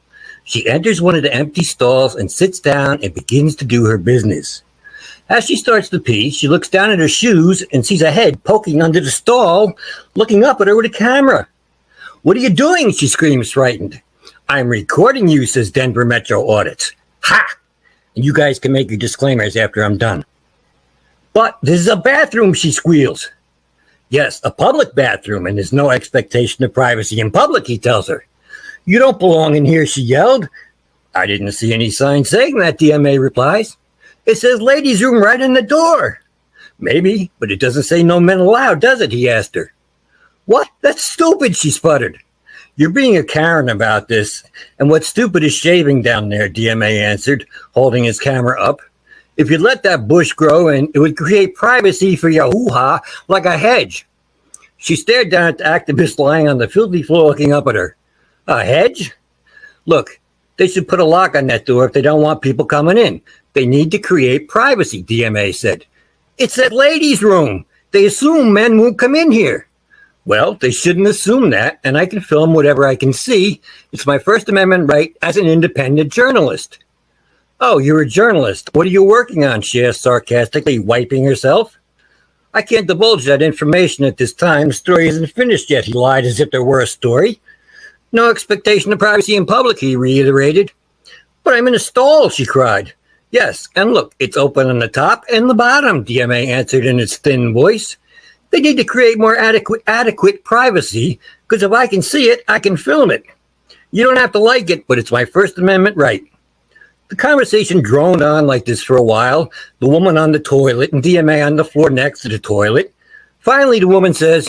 Speaker 4: She enters one of the empty stalls and sits down and begins to do her business. As she starts to pee, she looks down at her shoes and sees a head poking under the stall, looking up at her with a camera. "What are you doing?" she screams, frightened. "I'm recording you," says Denver Metro Audits. Ha! And you guys can make your disclaimers after I'm done. "But this is a bathroom," she squeals. "Yes, a public bathroom, and there's no expectation of privacy in public," he tells her. "You don't belong in here," she yelled. "I didn't see any sign saying that," DMA replies. "It says ladies' room right in the door." "Maybe, but it doesn't say no men allowed, does it?" he asked her. "What? That's stupid," she sputtered. "You're being a Karen about this, and what's stupid is shaving down there," DMA answered, holding his camera up. "If you'd let that bush grow in, it would create privacy for your hoo-ha like a hedge." She stared down at the activist lying on the filthy floor looking up at her. "A hedge? Look, they should put a lock on that door if they don't want people coming in. They need to create privacy," DMA said. "It's that ladies' room. They assume men won't come in here." "Well, they shouldn't assume that, and I can film whatever I can see. It's my First Amendment right as an independent journalist." "Oh, you're a journalist. What are you working on?" she asked sarcastically, wiping herself. "I can't divulge that information at this time. The story isn't finished yet," he lied as if there were a story. "No expectation of privacy in public," he reiterated. "But I'm in a stall," she cried. "Yes, and look, it's open on the top and the bottom," DMA answered in his thin voice. "They need to create more adequate privacy, because if I can see it, I can film it. You don't have to like it, but it's my First Amendment right." The conversation droned on like this for a while, the woman on the toilet and DMA on the floor next to the toilet. Finally, the woman says,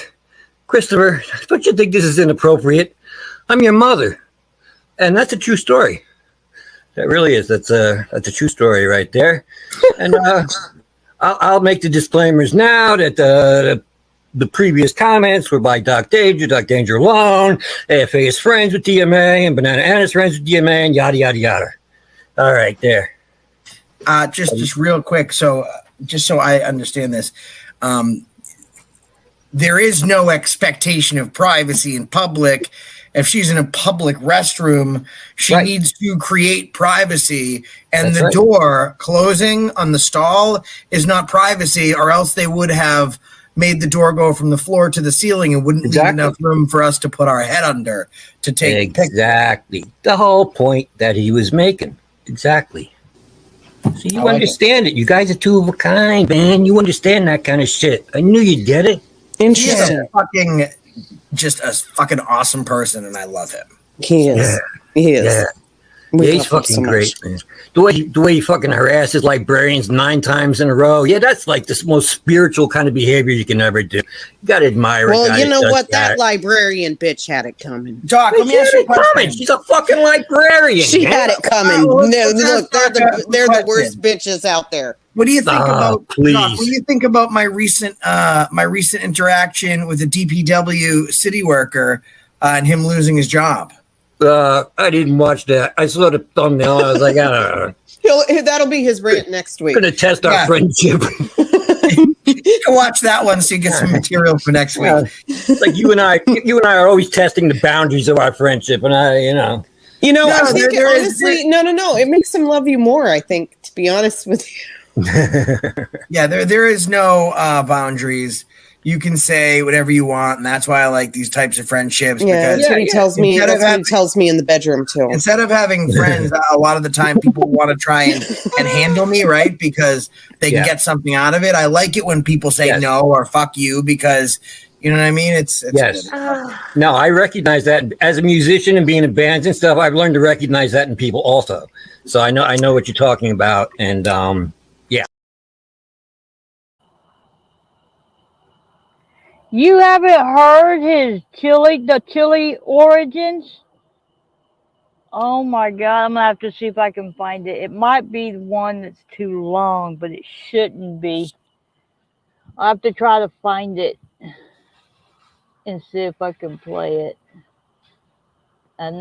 Speaker 4: "Christopher, don't you think this is inappropriate? I'm your mother." And that's a true story. That really is. That's a true story right there. And I'll make the disclaimers now that the previous comments were by Doc Danger alone. AFA is friends with DMA, and Banana Anna's friends with DMA, and yada, yada, yada. All right, there.
Speaker 3: Just real quick, so just so I understand this, there is no expectation of privacy in public. If she's in a public restroom, she needs to create privacy, and the door closing on the stall is not privacy, or else they would have made the door go from the floor to the ceiling and wouldn't leave enough room for us to put our head under to take
Speaker 4: exactly the whole point that he was making. Exactly. So you understand it. You guys are two of a kind, man. You understand that kind of shit. I knew you'd get it.
Speaker 3: Interesting. Just a fucking awesome person, and I love him.
Speaker 14: He is.
Speaker 4: Yeah.
Speaker 14: He is.
Speaker 4: Yeah. Yeah, he's fucking great, man. The way he fucking harasses librarians 9 times in a row. Yeah, that's like the most spiritual kind of behavior you can ever do. You gotta admire it.
Speaker 14: Well, you know what? That librarian bitch had it coming.
Speaker 3: Doc, let me ask you a question.
Speaker 4: She's a fucking librarian.
Speaker 14: She had it coming. No, look, they're the worst bitches out there.
Speaker 3: What do you think about?
Speaker 4: Please.
Speaker 3: Doc, what do you think about my recent interaction with a DPW city worker and him losing his job?
Speaker 4: I didn't watch that. I saw the thumbnail. I was like, I don't know.
Speaker 14: That'll be his rant next week.
Speaker 4: Gonna test our friendship.
Speaker 3: You can watch that one so you get some material for next week.
Speaker 4: It's like you and I are always testing the boundaries of our friendship, and I
Speaker 14: I think honestly, no. It makes him love you more. I think, to be honest with you.
Speaker 3: Yeah, there is no boundaries. you can say whatever you want, and that's why I like these types of friendships.
Speaker 14: Yeah, that's what he tells me. That's what he tells me in the bedroom too.
Speaker 3: Instead of having friends, a lot of the time people want to try and handle me, right? Because they can get something out of it. I like it when people say no or fuck you, because you know what I mean? It's
Speaker 4: yes. No, I recognize that as a musician and being in bands and stuff. I've learned to recognize that in people also. So I know what you're talking about, and yeah.
Speaker 2: You haven't heard the chili origins? Oh my God, I'm gonna have to see if I can find it. It might be the one that's too long, but it shouldn't be. I'll have to try to find it and see if I can play it. I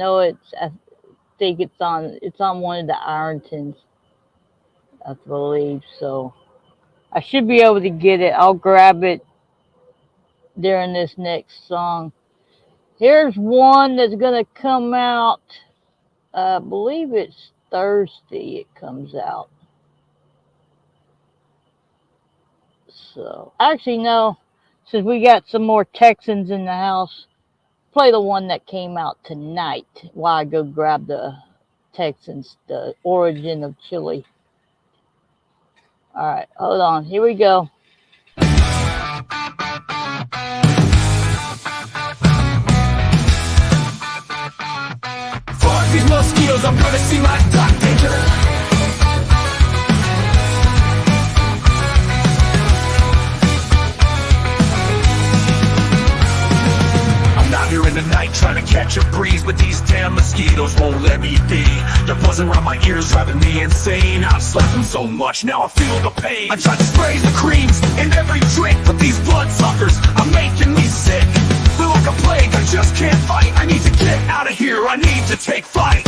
Speaker 2: think it's on one of the Irontons, I believe. So I should be able to get it. I'll grab it during this next song. Here's one that's gonna come out. I believe it's Thursday. It comes out. So actually, no. Since we got some more Texans in the house, play the one that came out tonight while I go grab the Texans, the origin of chili. All right, hold on. Here we go.
Speaker 9: Fuck these mosquitoes, I'm gonna see my doctor. Out here in the night trying to catch a breeze, but these damn mosquitoes won't let me be. They're buzzing around my ears, driving me insane. I've slapped them so much, now I feel the pain. I tried to spray the creams in every drink, but these bloodsuckers are making me sick. They're like a plague, I just can't fight. I need to get out of here, I need to take flight.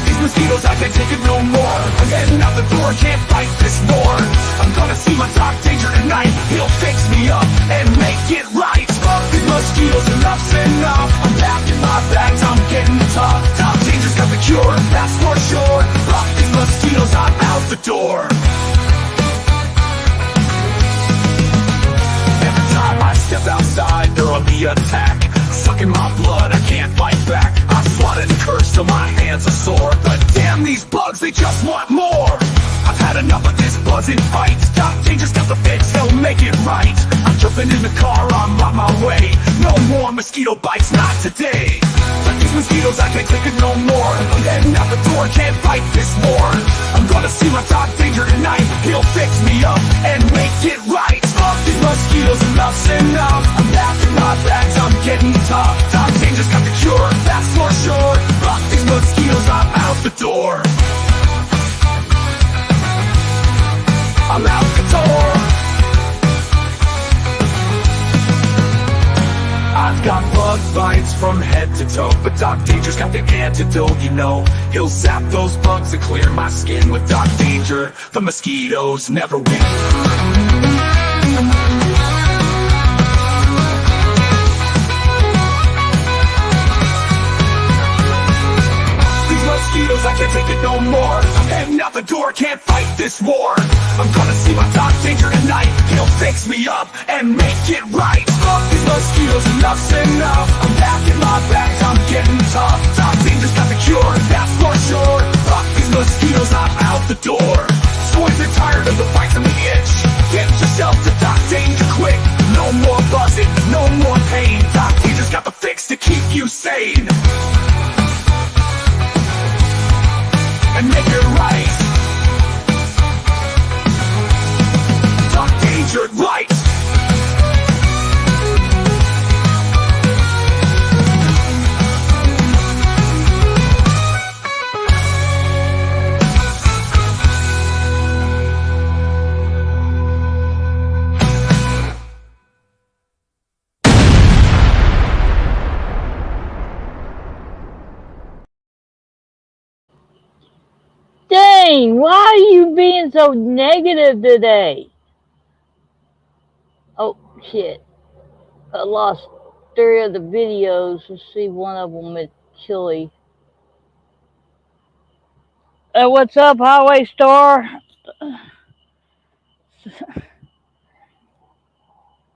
Speaker 9: These mosquitoes, I can't take it no more. I'm heading out the door, can't fight this war. I'm gonna see my Doc Danger tonight. He'll fix me up and make it right. Fuck these mosquitoes, enough's enough. I'm packing my bags, I'm getting tough. Doc Danger's got the cure, that's for sure. Fuck these mosquitoes, I'm out the door. Every time I step outside, there'll be attack. Sucking my blood, I can't fight back. I swatted and cursed till my hands are sore. But damn these bugs, they just want more. I've had enough of this buzzing fight. Doc Danger's got the fix, he'll make it right. I'm jumping in the car, I'm on my way. No more mosquito bites, not today. But these mosquitoes, I can't take it no more. I'm heading out the door, can't fight this war. I'm gonna see my Doc Danger tonight. He'll fix me up and make it right. Fuck these mosquitoes, enough's enough. I'm packing my bags, I'm getting tough. Doc Danger's got the cure, that's for sure. Fuck these mosquitoes, I'm out the door. I'm out the door. I've got bug bites from head to toe, but Doc Danger's got the antidote, you know. He'll zap those bugs and clear my skin. With Doc Danger, the mosquitoes never win. Mosquitoes, I can't take it no more. I'm heading out the door, can't fight this war. I'm gonna see my Doc Danger tonight. He'll fix me up and make it right. Fuck these mosquitoes, enough's enough. I'm packing my bags, I'm getting tough. Doc Danger's got the cure, that's for sure. Fuck these mosquitoes, I'm out the door. So if you're tired of the bites and the itch, get yourself to Doc Danger quick. No more buzzing, no more pain. Doc Danger's got the fix to keep you sane. And make it right. Doc Danger right.
Speaker 2: Dang, why are you being so negative today? Oh, shit. I lost 3 of the videos. Let's see, one of them with chili. What's up, Highway Star?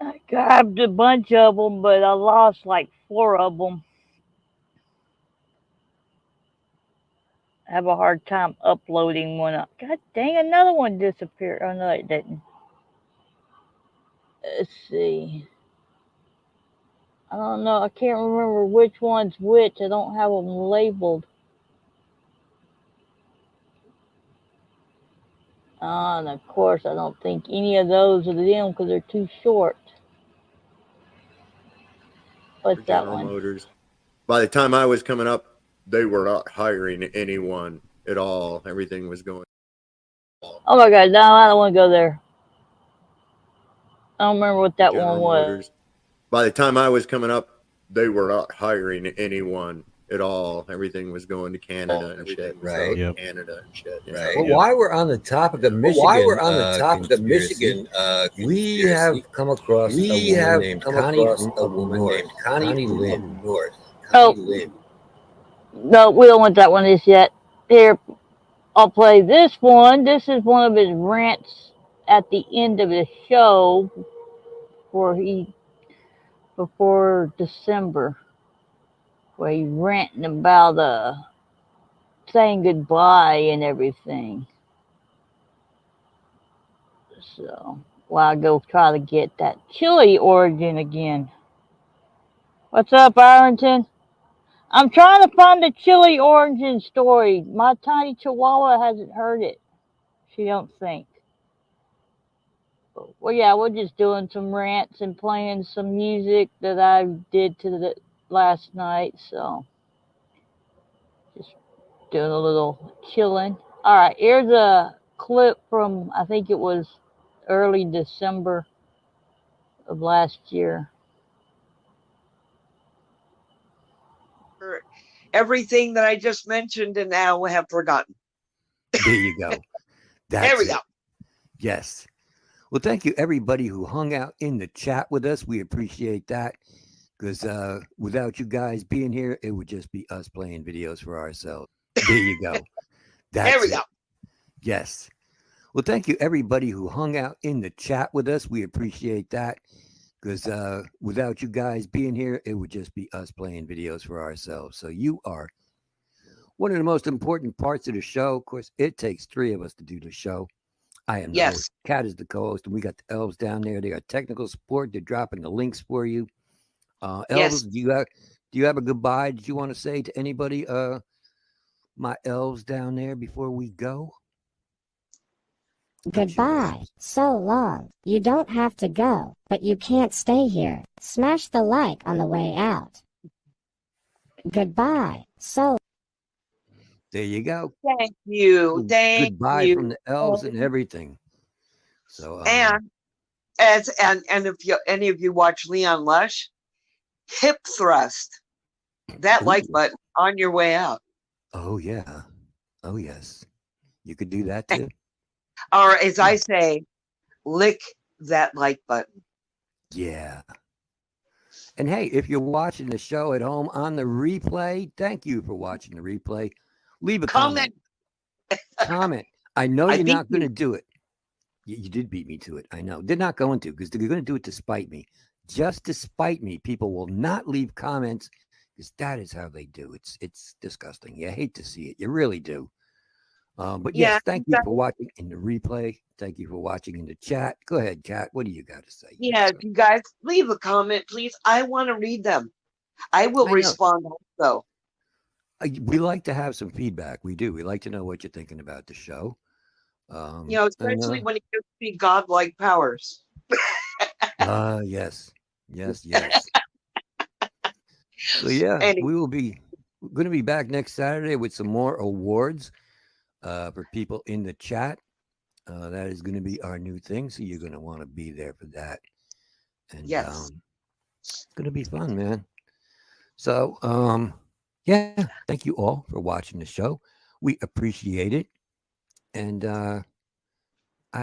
Speaker 2: I grabbed a bunch of them, but I lost like 4 of them. I have a hard time uploading one up. God dang, another one disappeared. Oh, no, it didn't. Let's see. I don't know. I can't remember which one's which. I don't have them labeled. And of course, I don't think any of those are them because they're too short. What's that one?
Speaker 15: Motors. By the time I was coming up, they were not hiring anyone at all. Everything was going.
Speaker 2: Oh my God! No, I don't want to go there. I don't remember what that one was.
Speaker 15: Motors. By the time I was coming up, they were not hiring anyone at all. Everything was going to Canada and shit.
Speaker 4: Right.
Speaker 15: Yep. Canada and shit.
Speaker 4: Right. Well, while we're on the topic of Michigan, we have come across a woman named Connie Lynn.
Speaker 2: No, we don't want that one just yet. Here, I'll play this one. This is one of his rants at the end of the show before December, where he's ranting about saying goodbye and everything. So, while I go try to get that chili origin again. What's up, Arlington? I'm trying to find the chili origin story. My tiny chihuahua hasn't heard it. She don't think. Well, yeah, we're just doing some rants and playing some music that I did last night. So, just doing a little chilling. All right, here's a clip from, I think it was early December of last year.
Speaker 16: Everything that I just mentioned and now have forgotten.
Speaker 1: There you go.
Speaker 16: There we go.
Speaker 1: Yes. Well, thank you, everybody who hung out in the chat with us. We appreciate that because without you guys being here, it would just be us playing videos for ourselves. There you go.
Speaker 16: There we go.
Speaker 1: Yes. Well, thank you, everybody who hung out in the chat with us. We appreciate that because without you guys being here, it would just be us playing videos for ourselves. So you are one of the most important parts of the show. Of course, it takes 3 of us to do the show. I am the host. Kat is the co-host, and we got the elves down there. They got technical support. They're dropping the links for you. Elves, do you have a goodbye? Did you want to say to anybody, my elves down there, before we go?
Speaker 17: Goodbye. So long. You don't have to go, but you can't stay here. Smash the like on the way out. Goodbye. So.
Speaker 1: There you go.
Speaker 16: Thank you. Thank
Speaker 1: Goodbye
Speaker 16: you.
Speaker 1: from the elves and everything. So
Speaker 16: and if any of you watch Leon Lush, hip thrust, that like button on your way out.
Speaker 1: Oh yeah. Oh yes. You could do that too.
Speaker 16: Or as I say, lick that like button.
Speaker 1: Yeah. And hey, if you're watching the show at home on the replay, thank you for watching the replay. Leave a comment. Comment. I know you're not going to do it. You did beat me to it. I know. They're not going to because they're going to do it to spite me. Just to spite me, people will not leave comments because that is how they do. It's disgusting. You hate to see it. You really do. But yes, thank you for watching in the replay. Thank you for watching in the chat. Go ahead, Kat. What do you got to say?
Speaker 16: Yeah, if you guys leave a comment, please. I want to read them. I will respond also.
Speaker 1: We like to have some feedback. We do. We like to know what you're thinking about the show.
Speaker 16: Especially when it gives me godlike powers.
Speaker 1: Yes. So yeah, we will be going to be back next Saturday with some more awards for people in the chat. That is going to be our new thing. So you're going to want to be there for that. And it's going to be fun, man. So, yeah, thank you all for watching the show. We appreciate it. And I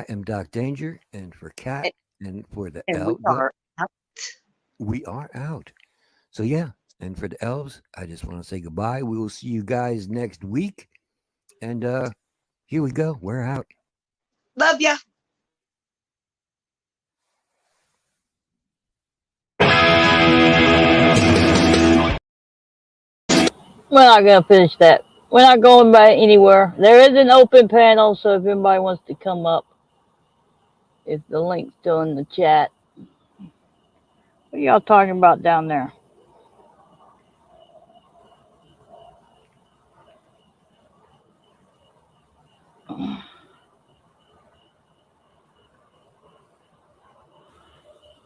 Speaker 1: am Doc Danger, and for Kat and for the elves, we are out. So yeah, and for the elves, I just want to say goodbye. We will see you guys next week. And here we go. We're out.
Speaker 16: Love ya.
Speaker 2: We're not gonna finish that. We're not going by anywhere. There is an open panel, so if anybody wants to come up, if the link's still in the chat. What are y'all talking about down there?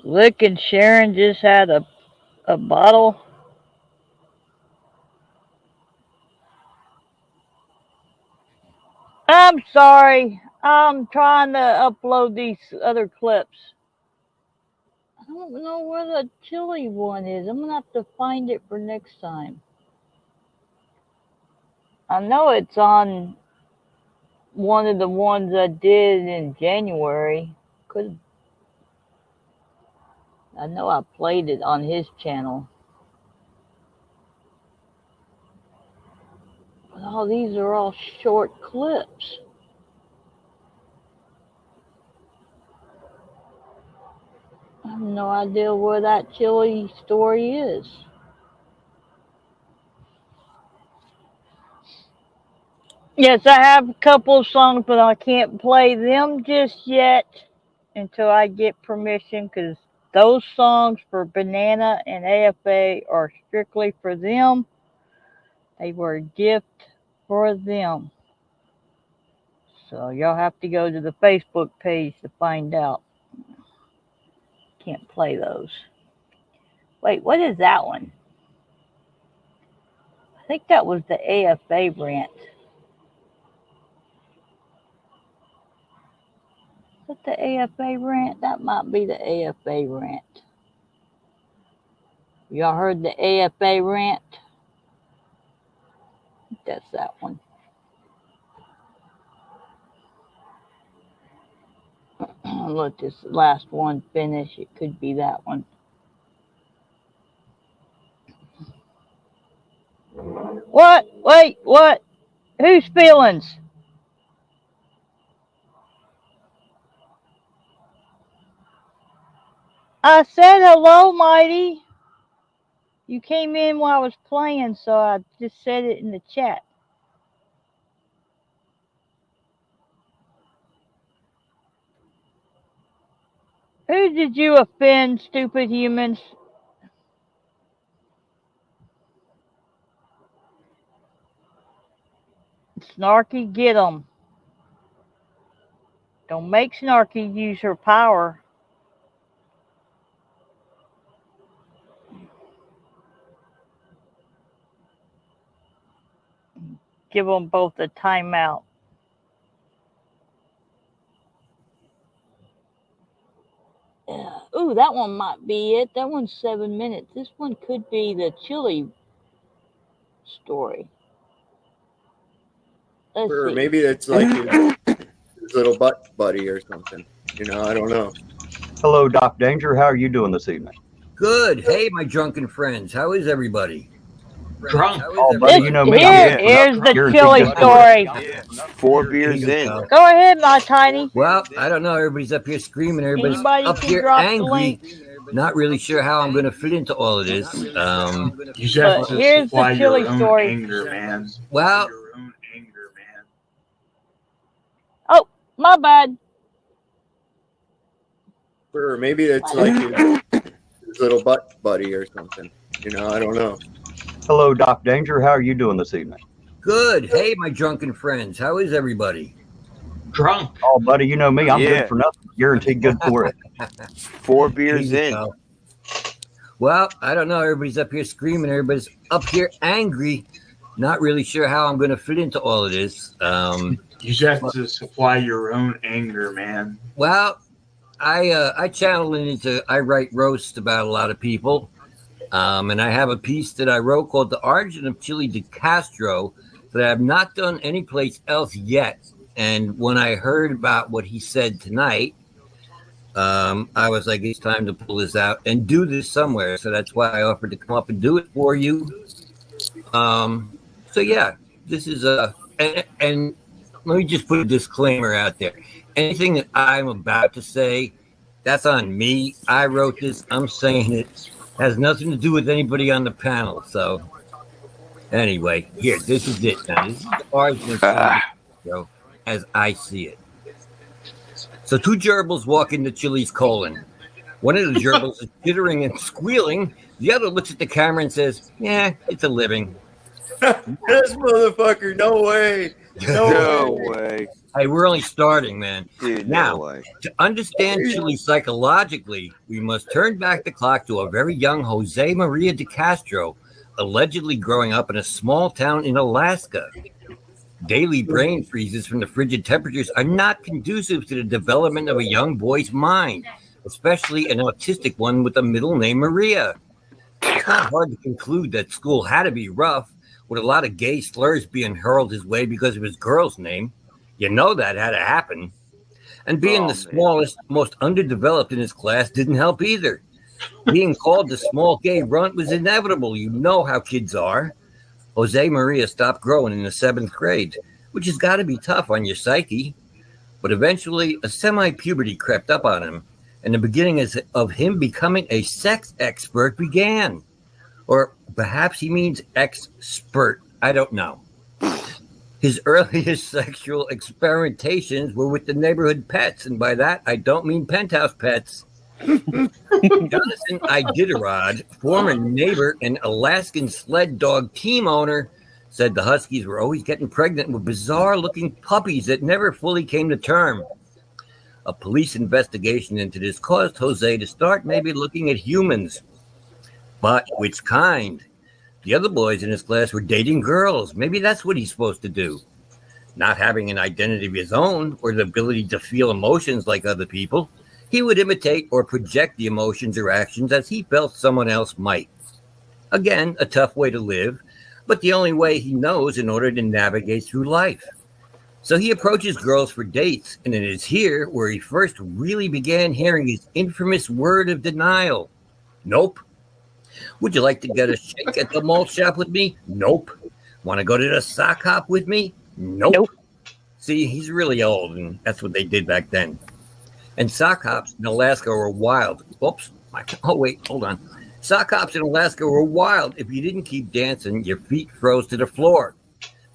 Speaker 2: Lick and Sharon just had a bottle. I'm sorry. I'm trying to upload these other clips. I don't know where the chili one is. I'm going to have to find it for next time. I know it's on one of the ones I did in January. I know I played it on his channel. But all these are all short clips. I have no idea where that chili story is. Yes, I have a couple of songs, but I can't play them just yet until I get permission, because those songs for Banana and AFA are strictly for them. They were a gift for them. So y'all have to go to the Facebook page to find out. Can't play those. Wait, what is that one? I think that was the AFA rant. Is that the AFA rant? That might be the AFA rant. Y'all heard the AFA rant? That's that one. Let this last one finish. It could be that one. What? Wait, what? Whose feelings? I said hello, Mighty. You came in while I was playing, so I just said it in the chat. Who did you offend, stupid humans? Snarky, get 'em. Don't make Snarky use her power. Give them both a timeout. Ooh, that one might be it. That one's 7 minutes. This one could be the chili story.
Speaker 15: Or maybe it's like his little butt buddy or something. You know, I don't know.
Speaker 18: Hello, Doc Danger. How are you doing this evening?
Speaker 4: Good. Hey, my drunken friends. How is everybody?
Speaker 18: Drunk. Oh, buddy, you know me.
Speaker 2: Here's the chili story.
Speaker 19: 4 beers in.
Speaker 2: Go ahead, my tiny.
Speaker 4: Well, I don't know. Everybody's up here screaming. Everybody's
Speaker 2: Anybody
Speaker 4: up
Speaker 2: can
Speaker 4: here
Speaker 2: drop the
Speaker 4: angry.
Speaker 2: link.
Speaker 4: Not really sure how I'm going to fit into all of this.
Speaker 20: You just have to
Speaker 2: here's
Speaker 20: supply
Speaker 2: the chili
Speaker 20: your own
Speaker 2: story.
Speaker 20: anger, man.
Speaker 4: Well,
Speaker 2: oh, my bad.
Speaker 15: Or maybe it's like his little butt buddy or something. You know, I don't know.
Speaker 18: Hello, Doc Danger. How are you doing this evening?
Speaker 4: Good. Hey, my drunken friends. How is everybody?
Speaker 20: Drunk.
Speaker 18: Oh, buddy, you know me. I'm good for nothing. Guaranteed good for it.
Speaker 19: 4 beers in.
Speaker 4: Well, I don't know. Everybody's up here screaming. Everybody's up here angry. Not really sure how I'm going to fit into all of this.
Speaker 20: You just have to supply your own anger, man.
Speaker 4: Well, I channel into I write roasts about a lot of people. And I have a piece that I wrote called The Origin of Chili de Castro that I have not done anyplace else yet. And when I heard about what he said tonight, I was like, it's time to pull this out and do this somewhere. So that's why I offered to come up and do it for you. So yeah, this is and let me just put a disclaimer out there. Anything that I'm about to say, that's on me. I wrote this. I'm saying it. Has nothing to do with anybody on the panel. So Anyway, here, this is it. Now, this is Argent show as I see it. So two gerbils walk into Chili's colon. One of the gerbils is jittering and squealing. The other looks at the camera and says, "Yeah, it's a living."
Speaker 15: This motherfucker, no way.
Speaker 19: No way.
Speaker 4: Hey, we're only starting, man.
Speaker 19: Dude,
Speaker 4: now,
Speaker 19: no way.
Speaker 4: to understand Chile psychologically, we must turn back the clock to a very young Jose Maria de Castro, allegedly growing up in a small town in Alaska. Daily brain freezes from the frigid temperatures are not conducive to the development of a young boy's mind, especially an autistic one with a middle name Maria. It's not hard to conclude that school had to be rough, with a lot of gay slurs being hurled his way because of his girl's name. You know that had to happen. And being the smallest, most underdeveloped in his class didn't help either. Being called the small gay runt was inevitable. You know how kids are. Jose Maria stopped growing in the 7th grade, which has got to be tough on your psyche. But eventually, a semi-puberty crept up on him, and the beginning of him becoming a sex expert began. Or perhaps he means expert. I don't know. His earliest sexual experimentations were with the neighborhood pets, and by that, I don't mean penthouse pets. Jonathan Iditarod, former neighbor and Alaskan sled dog team owner, said the Huskies were always getting pregnant with bizarre-looking puppies that never fully came to term. A police investigation into this caused Jose to start maybe looking at humans. But which kind? The other boys in his class were dating girls. Maybe that's what he's supposed to do. Not having an identity of his own or the ability to feel emotions like other people, he would imitate or project the emotions or actions as he felt someone else might. Again, a tough way to live, but the only way he knows in order to navigate through life. So he approaches girls for dates, and it is here where he first really began hearing his infamous word of denial. Nope. Would you like to get a shake at the malt shop with me? Nope. Want to go to the sock hop with me? Nope. See, he's really old, and that's what they did back then. And sock hops in Alaska were wild. Oops. Oh, wait, hold on. Sock hops in Alaska were wild. If you didn't keep dancing, your feet froze to the floor.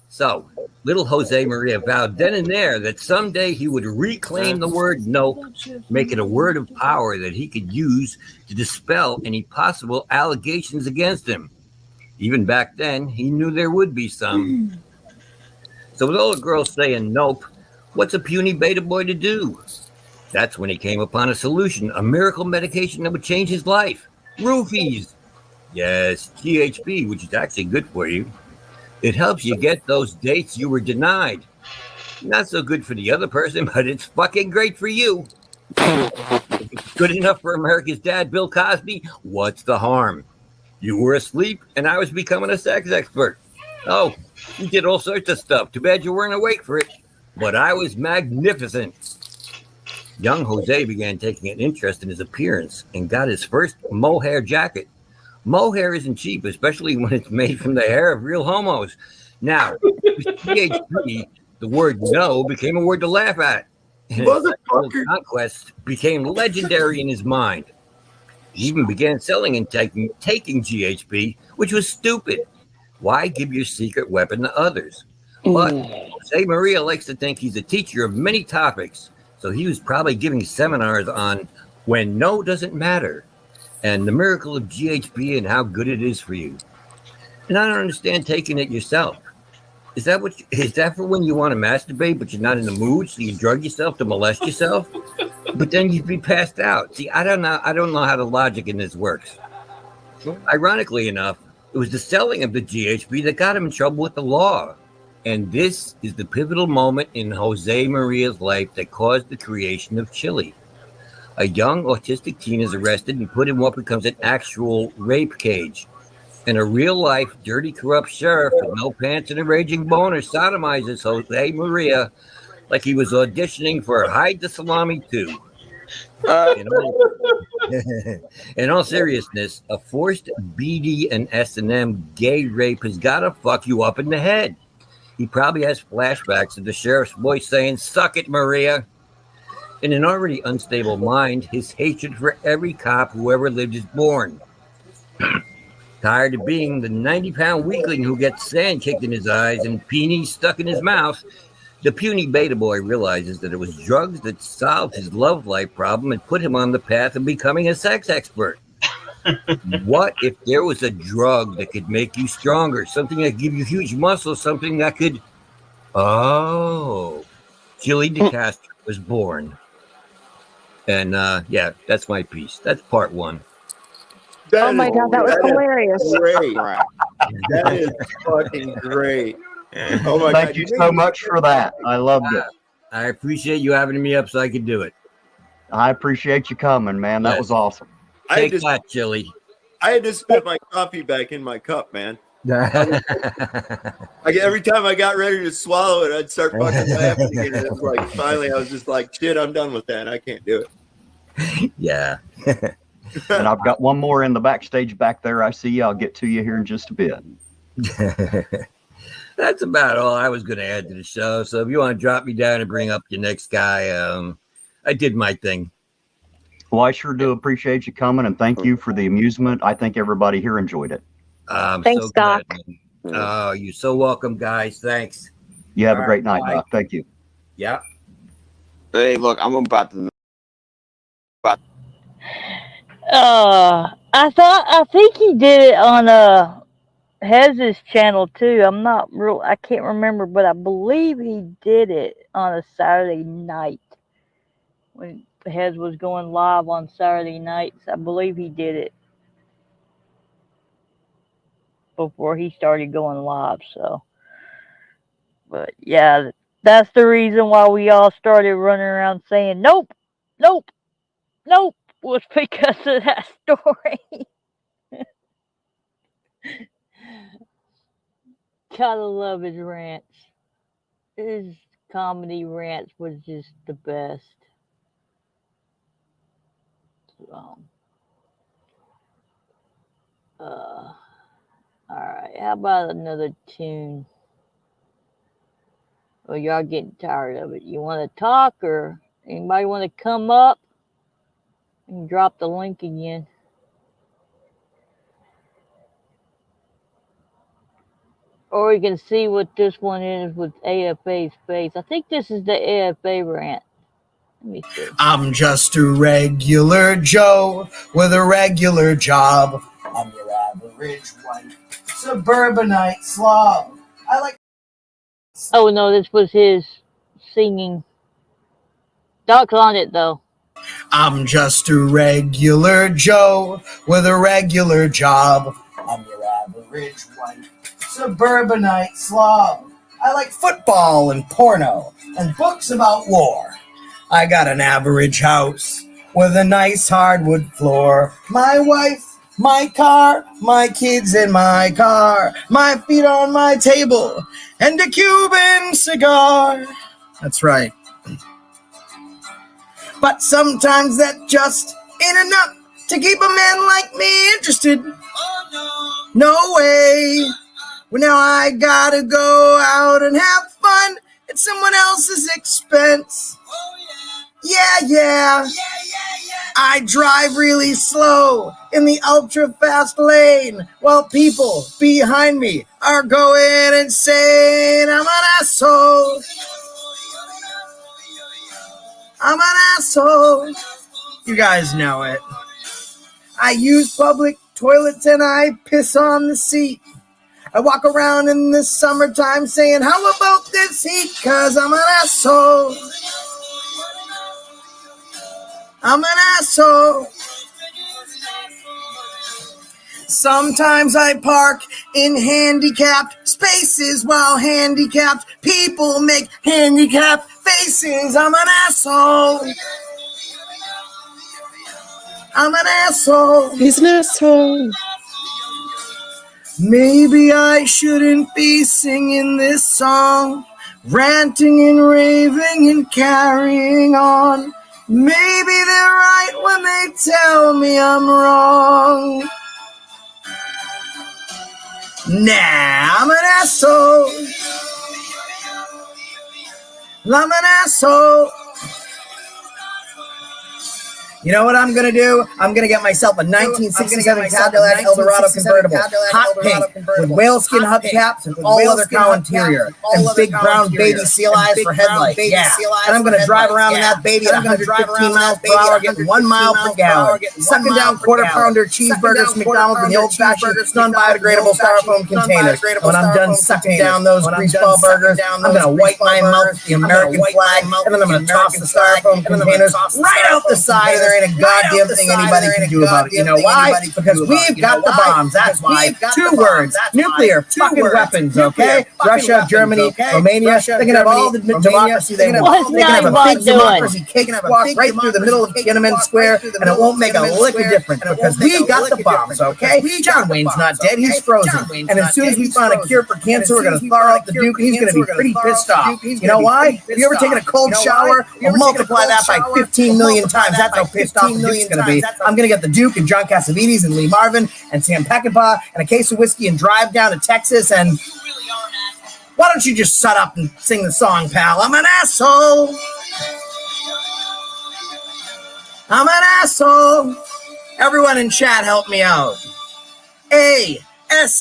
Speaker 4: So, little Jose Maria vowed then and there that someday he would reclaim the word nope, make it a word of power that he could use to dispel any possible allegations against him. Even back then, he knew there would be some. So with all the girls saying nope, what's a puny beta boy to do? That's when he came upon a solution, a miracle medication that would change his life. Roofies. Yes, GHB, which is actually good for you. It helps you get those dates you were denied. Not so good for the other person, but it's fucking great for you. If it's good enough for America's dad, Bill Cosby, what's the harm? You were asleep, and I was becoming a sex expert. Oh, you did all sorts of stuff. Too bad you weren't awake for it. But I was magnificent. Young Jose began taking an interest in his appearance and got his first mohair jacket. Mohair isn't cheap, especially when it's made from the hair of real homos. Now, with PhD, the word no became a word to laugh at. And his conquest became legendary in his mind. He even began selling and taking GHB, which was stupid. Why give your secret weapon to others? But Jose Maria likes to think he's a teacher of many topics, so he was probably giving seminars on when no doesn't matter, and the miracle of GHB and how good it is for you. And I don't understand taking it yourself. Is that for when you want to masturbate, but you're not in the mood, so you drug yourself to molest yourself? But then you'd be passed out. See, I don't know how the logic in this works. Ironically enough, it was the selling of the GHB that got him in trouble with the law. And this is the pivotal moment in Jose Maria's life that caused the creation of Chile. A young autistic teen is arrested and put in what becomes an actual rape cage. And a real-life, dirty, corrupt sheriff with no pants and a raging boner sodomizes Jose Maria like he was auditioning for Hide the Salami 2. In all seriousness, a forced BD and S&M gay rape has got to fuck you up in the head. He probably has flashbacks of the sheriff's voice saying, "Suck it, Maria." In an already unstable mind, his hatred for every cop who ever lived is born. Tired of being the 90-pound weakling who gets sand kicked in his eyes and peonies stuck in his mouth, the puny beta boy realizes that it was drugs that solved his love life problem and put him on the path of becoming a sex expert. What if there was a drug that could make you stronger, something that could give you huge muscles, something that could... Oh, Jilly DeCastro was born. And yeah, that's my piece. That's part one.
Speaker 12: Oh my God, that was hilarious.
Speaker 15: Great. That is fucking great. Oh my
Speaker 18: Thank
Speaker 15: God.
Speaker 18: you so much for that. I loved it.
Speaker 4: I appreciate you having me up so I could do it.
Speaker 18: I appreciate you coming, man. That
Speaker 4: Yes.
Speaker 18: was awesome.
Speaker 4: Take that, Chili.
Speaker 15: I had to spit my coffee back in my cup, man. Every time I got ready to swallow it, I'd start fucking laughing again. And it's like finally I was just like, shit, I'm done with that. I can't do it.
Speaker 4: Yeah.
Speaker 18: And I've got one more in the backstage back there. I see you. I'll get to you here in just a bit.
Speaker 4: That's about all I was going to add to the show. So if you want to drop me down and bring up your next guy, I did my thing.
Speaker 18: Well, I sure do appreciate you coming, and thank you for the amusement. I think everybody here enjoyed it.
Speaker 12: Thanks,
Speaker 4: so
Speaker 12: Doc.
Speaker 4: glad, oh, you're so welcome, guys. Thanks.
Speaker 18: You have a great night, Doc. Thank you.
Speaker 4: Yeah.
Speaker 19: Hey, look, I'm about to.
Speaker 2: I think he did it on Hez's channel too. I can't remember, but I believe he did it on a Saturday night when Hez was going live on Saturday nights. I believe he did it before he started going live. So, but yeah, that's the reason why we all started running around saying nope, nope, nope, was because of that story. Gotta love his rants. His comedy rants was just the best. Alright, how about another tune? Well, y'all getting tired of it. You want to talk, or anybody want to come up and drop the link again? Or we can see what this one is with AFA's face. I think this is the AFA rant. Let me see.
Speaker 3: I'm just a regular Joe with a regular job. I'm your average white suburbanite slob. I like.
Speaker 2: Oh no, this was his singing. Doc's on it though.
Speaker 3: I'm just a regular Joe with a regular job. I'm your average white suburbanite slob. I like football and porno and books about war. I got an average house with a nice hardwood floor. My wife, my car, my kids in my car, my feet on my table, and a Cuban cigar. That's right. But sometimes that just ain't enough to keep a man like me interested. No way. Well, now I gotta go out and have fun at someone else's expense. Yeah. I drive really slow in the ultra fast lane while people behind me are going insane. I'm an asshole. I'm an asshole. You guys know it. I use public toilets and I piss on the seat. I walk around in the summertime saying, how about this heat? 'Cause I'm an asshole. I'm an asshole. Sometimes I park in handicapped spaces while handicapped people make handicapped faces. I'm an asshole. I'm an asshole.
Speaker 14: He's an asshole.
Speaker 3: Maybe I shouldn't be singing this song, ranting and raving and carrying on. Maybe they're right when they tell me I'm wrong. Nah, I'm an asshole. I'm an asshole. You know what I'm going to do? I'm going to get myself a 1967 Cadillac Eldorado convertible, hot pink, with whaleskin hubcaps and all other cow interior, and big brown baby seal eyes for headlights. Yeah, and I'm going to drive around in that baby at 115 miles per hour, getting 1 mile per gallon, sucking down quarter-pounder cheeseburgers from McDonald's in the old-fashioned non-biodegradable styrofoam containers. And when I'm done sucking down those greaseball burgers, I'm going to wipe my mouth with the American flag, and then I'm going to toss the styrofoam containers right out the side, and there ain't a goddamn thing anybody can do about it. You know why? Because we've got the bombs. That's why. 2 words. Nuclear fucking weapons, okay? Russia, Germany, Romania, they can have all the democracy they want. They can have a big democracy cakewalk right through the middle of Tiananmen Square, and it won't make a lick of difference because we got the bombs, okay? John Wayne's not dead. He's frozen. And as soon as we find a cure for cancer, we're going to thaw out the Duke, and he's going to be pretty pissed off. You know why? Have you ever taken a cold shower? We'll multiply that by 15 million times. That's how pissed off the Duke's going to be. I'm going to get the Duke and John Cassavetes and Lee Marvin and Sam Peckinpah and a case of whiskey and drive down to Texas. And why don't you just shut up and sing the song, pal? I'm an asshole. I'm an asshole. Everyone in chat, help me out. ASSHOLE.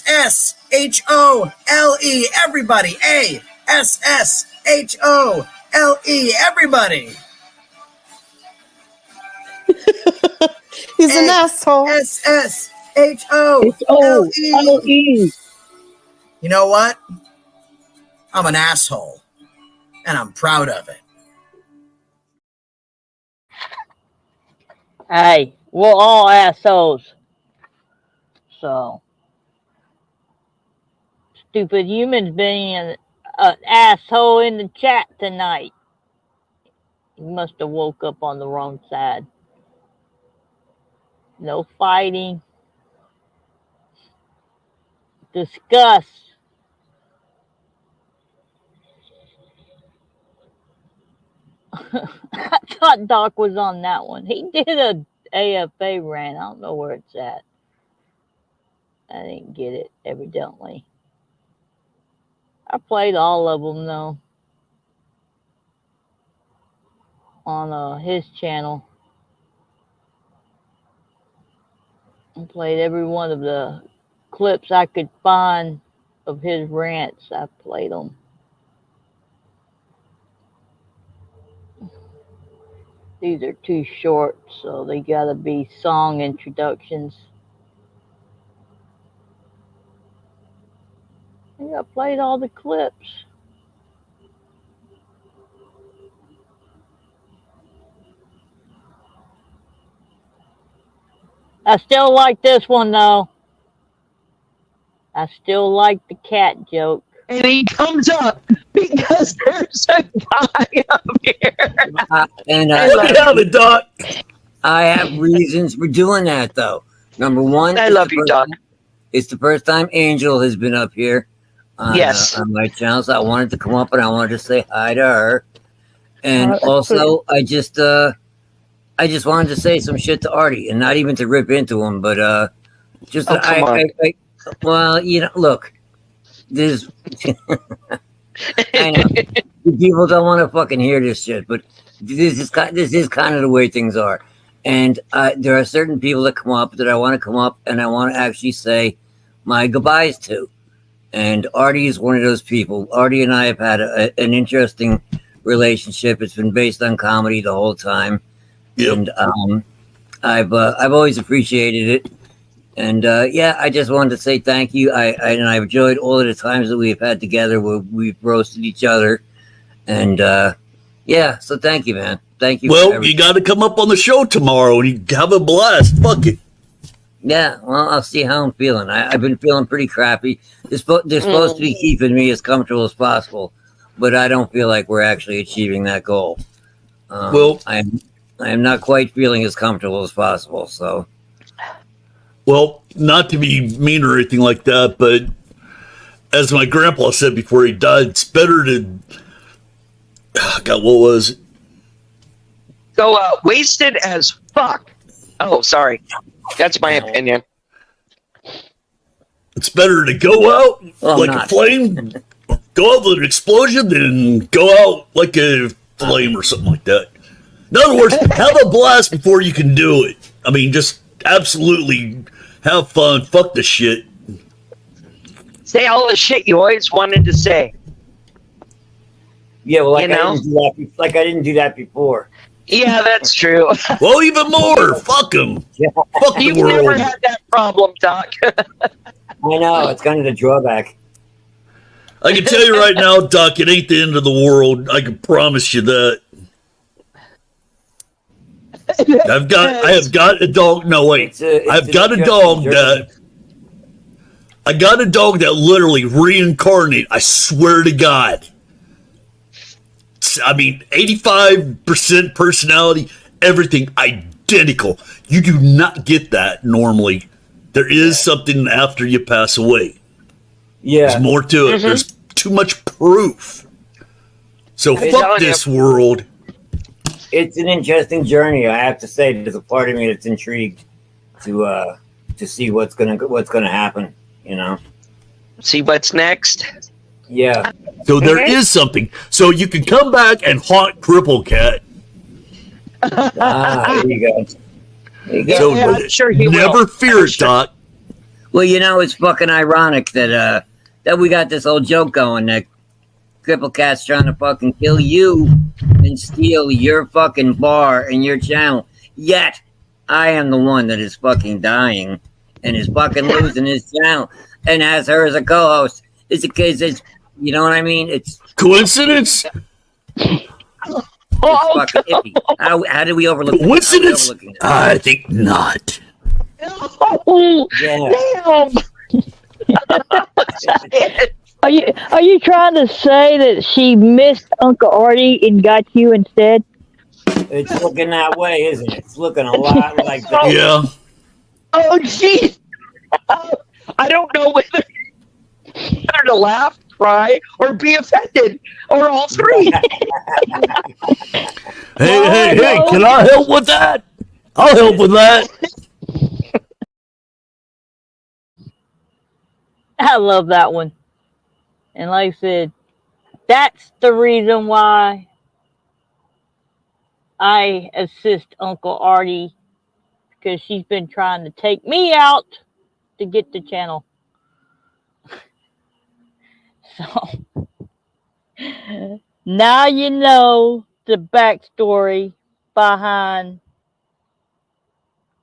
Speaker 3: Everybody. ASSHOLE. Everybody.
Speaker 5: He's an asshole.
Speaker 3: ASSHOLE. You know what? I'm an asshole, and I'm proud of it.
Speaker 2: Hey, we're all assholes. So, stupid humans being an asshole in the chat tonight. You must have woke up on the wrong side. No fighting. Discuss. I thought Doc was on that one. He did a AFA rant. I don't know where it's at. I didn't get it, evidently. I played all of them, though, on his channel. I played every one of the clips I could find of his rants. I played them. These are too short, so they gotta be song introductions. Yeah, I played all the clips. I still like this one, though. I still like the cat joke.
Speaker 10: And he comes up because there's a guy up here.
Speaker 4: Look at it, Doc. I have reasons for doing that, though. Number one,
Speaker 10: I love you, Doc.
Speaker 4: It's the first time Angel has been up here on my channel, so I wanted to come up and I wanted to say hi to her. And also, I just wanted to say some shit to Artie, and not even to rip into him, but just well, you know, look, there's I know people don't want to fucking hear this shit, but this is kind of the way things are. And there are certain people that come up that I want to come up and I want to actually say my goodbyes to. And Artie is one of those people. Artie and I have had an interesting relationship. It's been based on comedy the whole time. Yep. And I've always appreciated it. And yeah, I just wanted to say thank you. I've enjoyed all of the times that we've had together where we've roasted each other. And yeah, so thank you, man. Thank you.
Speaker 11: Well, you got to come up on the show tomorrow and you have a blast. Fuck it.
Speaker 4: Yeah, well, I'll see how I'm feeling. I've been feeling pretty crappy. They're supposed to be keeping me as comfortable as possible, but I don't feel like we're actually achieving that goal. Well, I am not quite feeling as comfortable as possible. So,
Speaker 11: well, not to be mean or anything like that, but as my grandpa said before he died, it's better to God, what was it?
Speaker 10: Go wasted as fuck. Oh, sorry. That's my opinion.
Speaker 11: It's better to go out like a flame, go out with an explosion, than go out like a flame or something like that. In other words, have a blast before you can do it. I mean, just absolutely have fun. Fuck the shit.
Speaker 10: Say all the shit you always wanted to say.
Speaker 4: Yeah, well, like
Speaker 10: You know?
Speaker 4: I didn't do that before.
Speaker 10: Yeah, that's true.
Speaker 11: Well, even more. Fuck them. Fuck the
Speaker 10: You've
Speaker 11: world.
Speaker 10: never had that problem, Doc.
Speaker 4: I know, it's kind of the drawback.
Speaker 11: I can tell you right now, Doc, it ain't the end of the world. I can promise you that. I have got a dog. No, wait. I've got a dog that. I got a dog that literally reincarnated. I swear to God. I mean, 85% personality, everything identical. You do not get that normally. There is something after you pass away.
Speaker 4: Yeah.
Speaker 11: There's more to it. There's too much proof. So fuck this world.
Speaker 4: It's an interesting journey, I have to say. There's a part of me that's intrigued to see what's gonna happen. You know,
Speaker 10: see what's next.
Speaker 4: Yeah.
Speaker 11: So there is something. So you can come back and haunt Cripple Cat.
Speaker 4: There you go. There you go.
Speaker 11: So I'm sure he never fear it, Doc.
Speaker 4: Well, you know, it's fucking ironic that we got this old joke going that Cripple Cat's trying to fucking kill you and steal your fucking bar and your channel. Yet, I am the one that is fucking dying and is fucking losing his channel and has her as a co-host. It's you know what I mean? It's
Speaker 11: coincidence.
Speaker 4: Fucking iffy. How did we overlook this?
Speaker 11: Coincidence? I think not.
Speaker 10: Oh,
Speaker 2: Damn. Are you trying to say that she missed Uncle Artie and got you instead?
Speaker 4: It's looking that way, isn't it? It's looking a lot like that.
Speaker 11: Yeah.
Speaker 10: Oh, jeez. I don't know whether to laugh, cry, or be offended, or all three.
Speaker 11: Hey, can I help with that? I'll help with that.
Speaker 2: I love that one. And like I said, that's the reason why I assist Uncle Artie, because she's been trying to take me out to get the channel. So now you know the backstory behind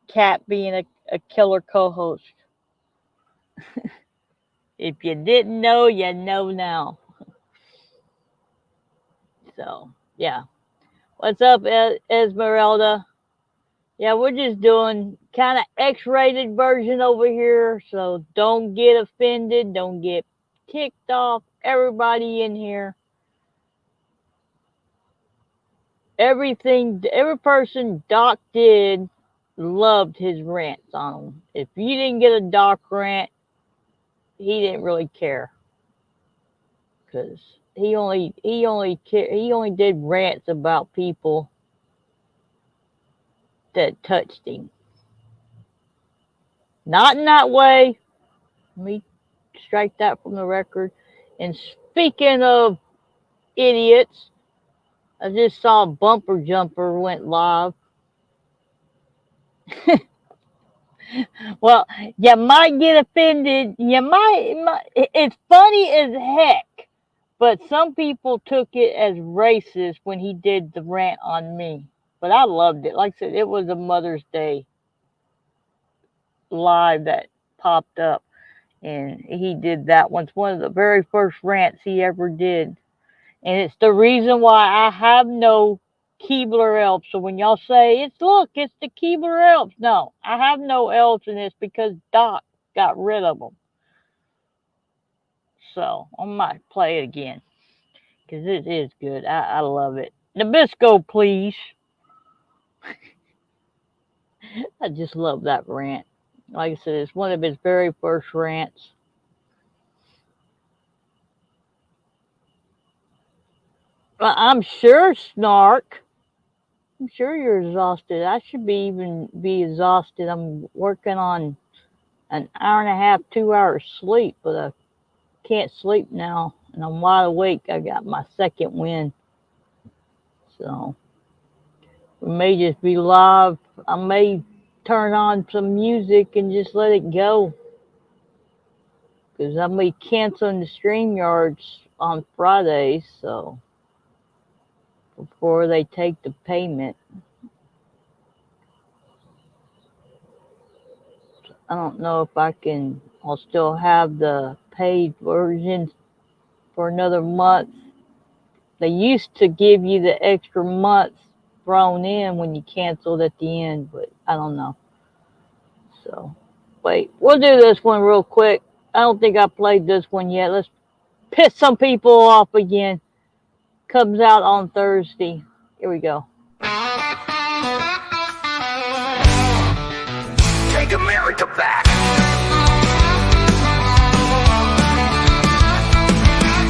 Speaker 2: Kat being a killer co-host. If you didn't know, you know now. So, yeah. What's up, Esmeralda? Yeah, we're just doing kind of X-rated version over here, so don't get offended, don't get ticked off. Everybody in here, every person Doc did loved his rants on them. If you didn't get a Doc rant, he didn't really care, because he only did rants about people that touched him. Not in that way. Let me strike that from the record. And speaking of idiots, I just saw Bumper Jumper went live. Well, you might get offended. You might. It's funny as heck, but some people took it as racist when he did the rant on me. But I loved it. Like I said, it was a Mother's Day live that popped up, and he did that one. It's one of the very first rants he ever did, and it's the reason why I have no Keebler elves. So when y'all say it's the Keebler elves, no, I have no elves in this because Doc got rid of them. So I might play it again because it is good. I love it. Nabisco, please. I just love that rant. Like I said, it's one of his very first rants. I'm sure, Snark. I'm sure you're exhausted. I should be exhausted. I'm working on an hour and a half, 2 hours sleep, but I can't sleep now, and I'm wide awake. I got my second win. So, We may just be live. I may turn on some music and just let it go. Because I may cancel the StreamYards on Fridays, so before they take the payment. I don't know if I'll still have the paid version for another month. They used to give you the extra month thrown in when you canceled at the end, but I don't know. So, wait, we'll do this one real quick. I don't think I played this one yet. Let's piss some people off again. Comes out on Thursday. Here we go.
Speaker 9: Take America back.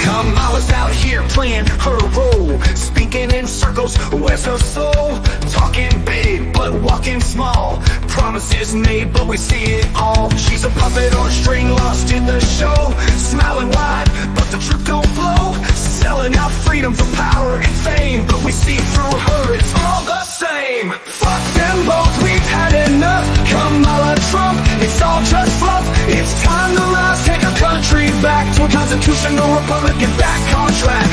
Speaker 9: Kamala's out here playing her role, speaking in circles, where's her soul? Talking big, but walking small. Promises made, but we see it all. She's a puppet on a string, lost in the show. Smiling wide, but the truth don't flow. Selling out freedom for power and fame, but we see through her, it's all the same. Fuck them both, we've had enough. Kamala, Trump, it's all just fluff. It's time to rise, take our country back to a constitutional republic, get back on track.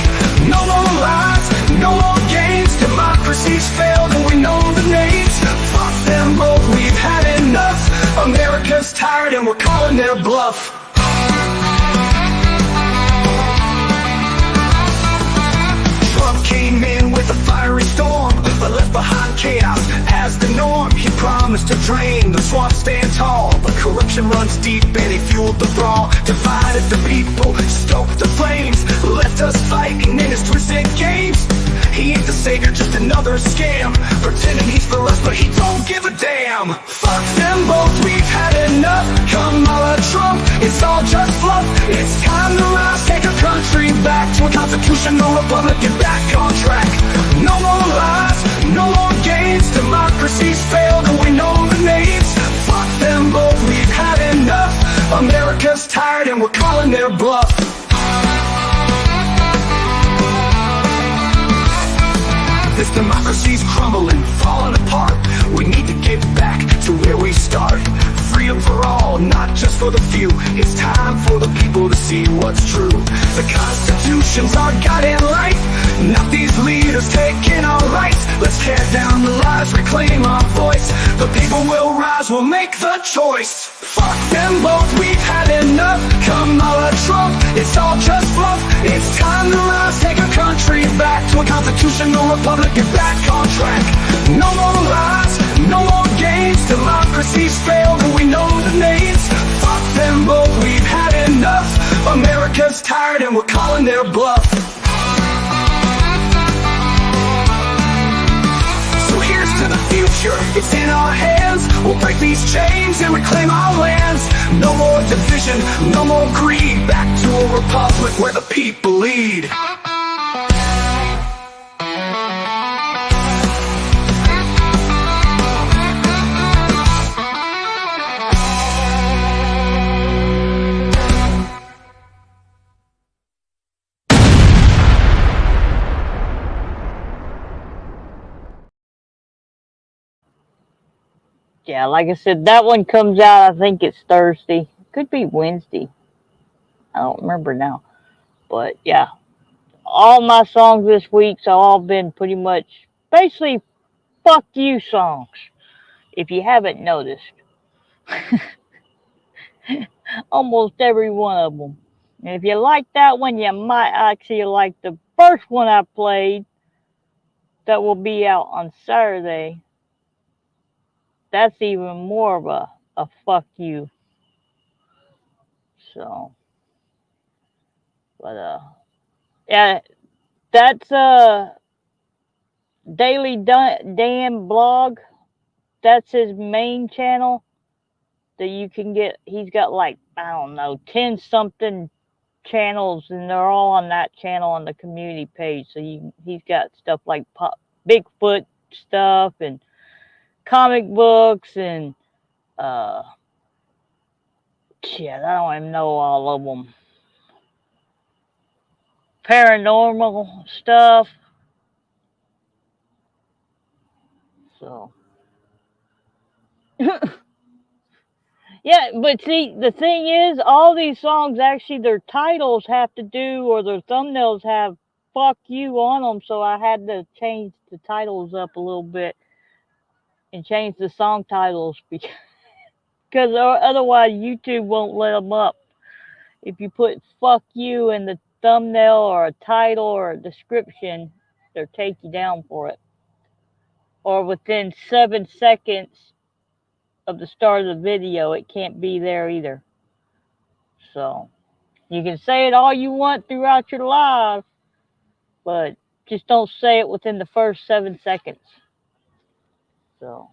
Speaker 9: No more lies, no more games. Democracy's failed and we know the names. Fuck them both, we've had enough. America's tired and we're calling their bluff. Trump came in with a fiery storm, but left behind chaos as the norm. He promised to drain the swamp, stand tall, but corruption runs deep and he fueled the brawl. Divided the people, stoked the flames, left us fighting in his twisted games. He ain't the savior, just another scam, pretending he's for us, but he don't give a damn. Fuck them both, we've had enough. Kamala, Trump, it's all just fluff. It's time to rise, take our country back to a constitutional republic, get back on track. No more lies, no more games. Democracy's failed and we know the names. Fuck them both, we've had enough. America's tired and we're calling their bluff. This democracy's crumbling, falling apart. We need to get back to where we start. Freedom for all, not just for the few. It's time for the people to see what's true. The Constitution's our guiding light, not these leaders taking our rights. Let's tear down the lies, reclaim our voice. The people will rise, we'll make the choice. Fuck them both, we've had enough. Kamala, Trump, it's all just fluff. It's time to rise, take our country back to a constitutional republic, get back on track. No more lies, no more games. Democracy's failed and we know the names. Fuck them both, we've had enough. America's tired and we're calling their bluff. So here's to the future, it's in our hands. We'll break these chains and reclaim our lands. No more division, no more greed. Back to a republic where the people lead.
Speaker 2: Yeah, like I said, that one comes out, I think it's Thursday. Could be Wednesday. I don't remember now. But yeah, all my songs this week's all been pretty much basically fuck you songs, if you haven't noticed. Almost every one of them. And if you like that one, you might actually like the first one I played that will be out on Saturday. That's even more of a fuck you. So, but yeah, that's Daily Dan blog. That's his main channel that you can get. He's got like, I don't know, 10 something channels, and they're all on that channel on the community page. So he's got stuff like Bigfoot stuff and comic books and shit, I don't even know all of them. Paranormal stuff. So. Yeah, but see, the thing is, all these songs actually, their titles have to do, or their thumbnails have "fuck you" on them, so I had to change the titles up a little bit and change the song titles because otherwise YouTube won't let them up. If you put "fuck you" in the thumbnail or a title or a description, they'll take you down for it. Or within 7 seconds of the start of the video, it can't be there either. So you can say it all you want throughout your live, but just don't say it within the first 7 seconds. So,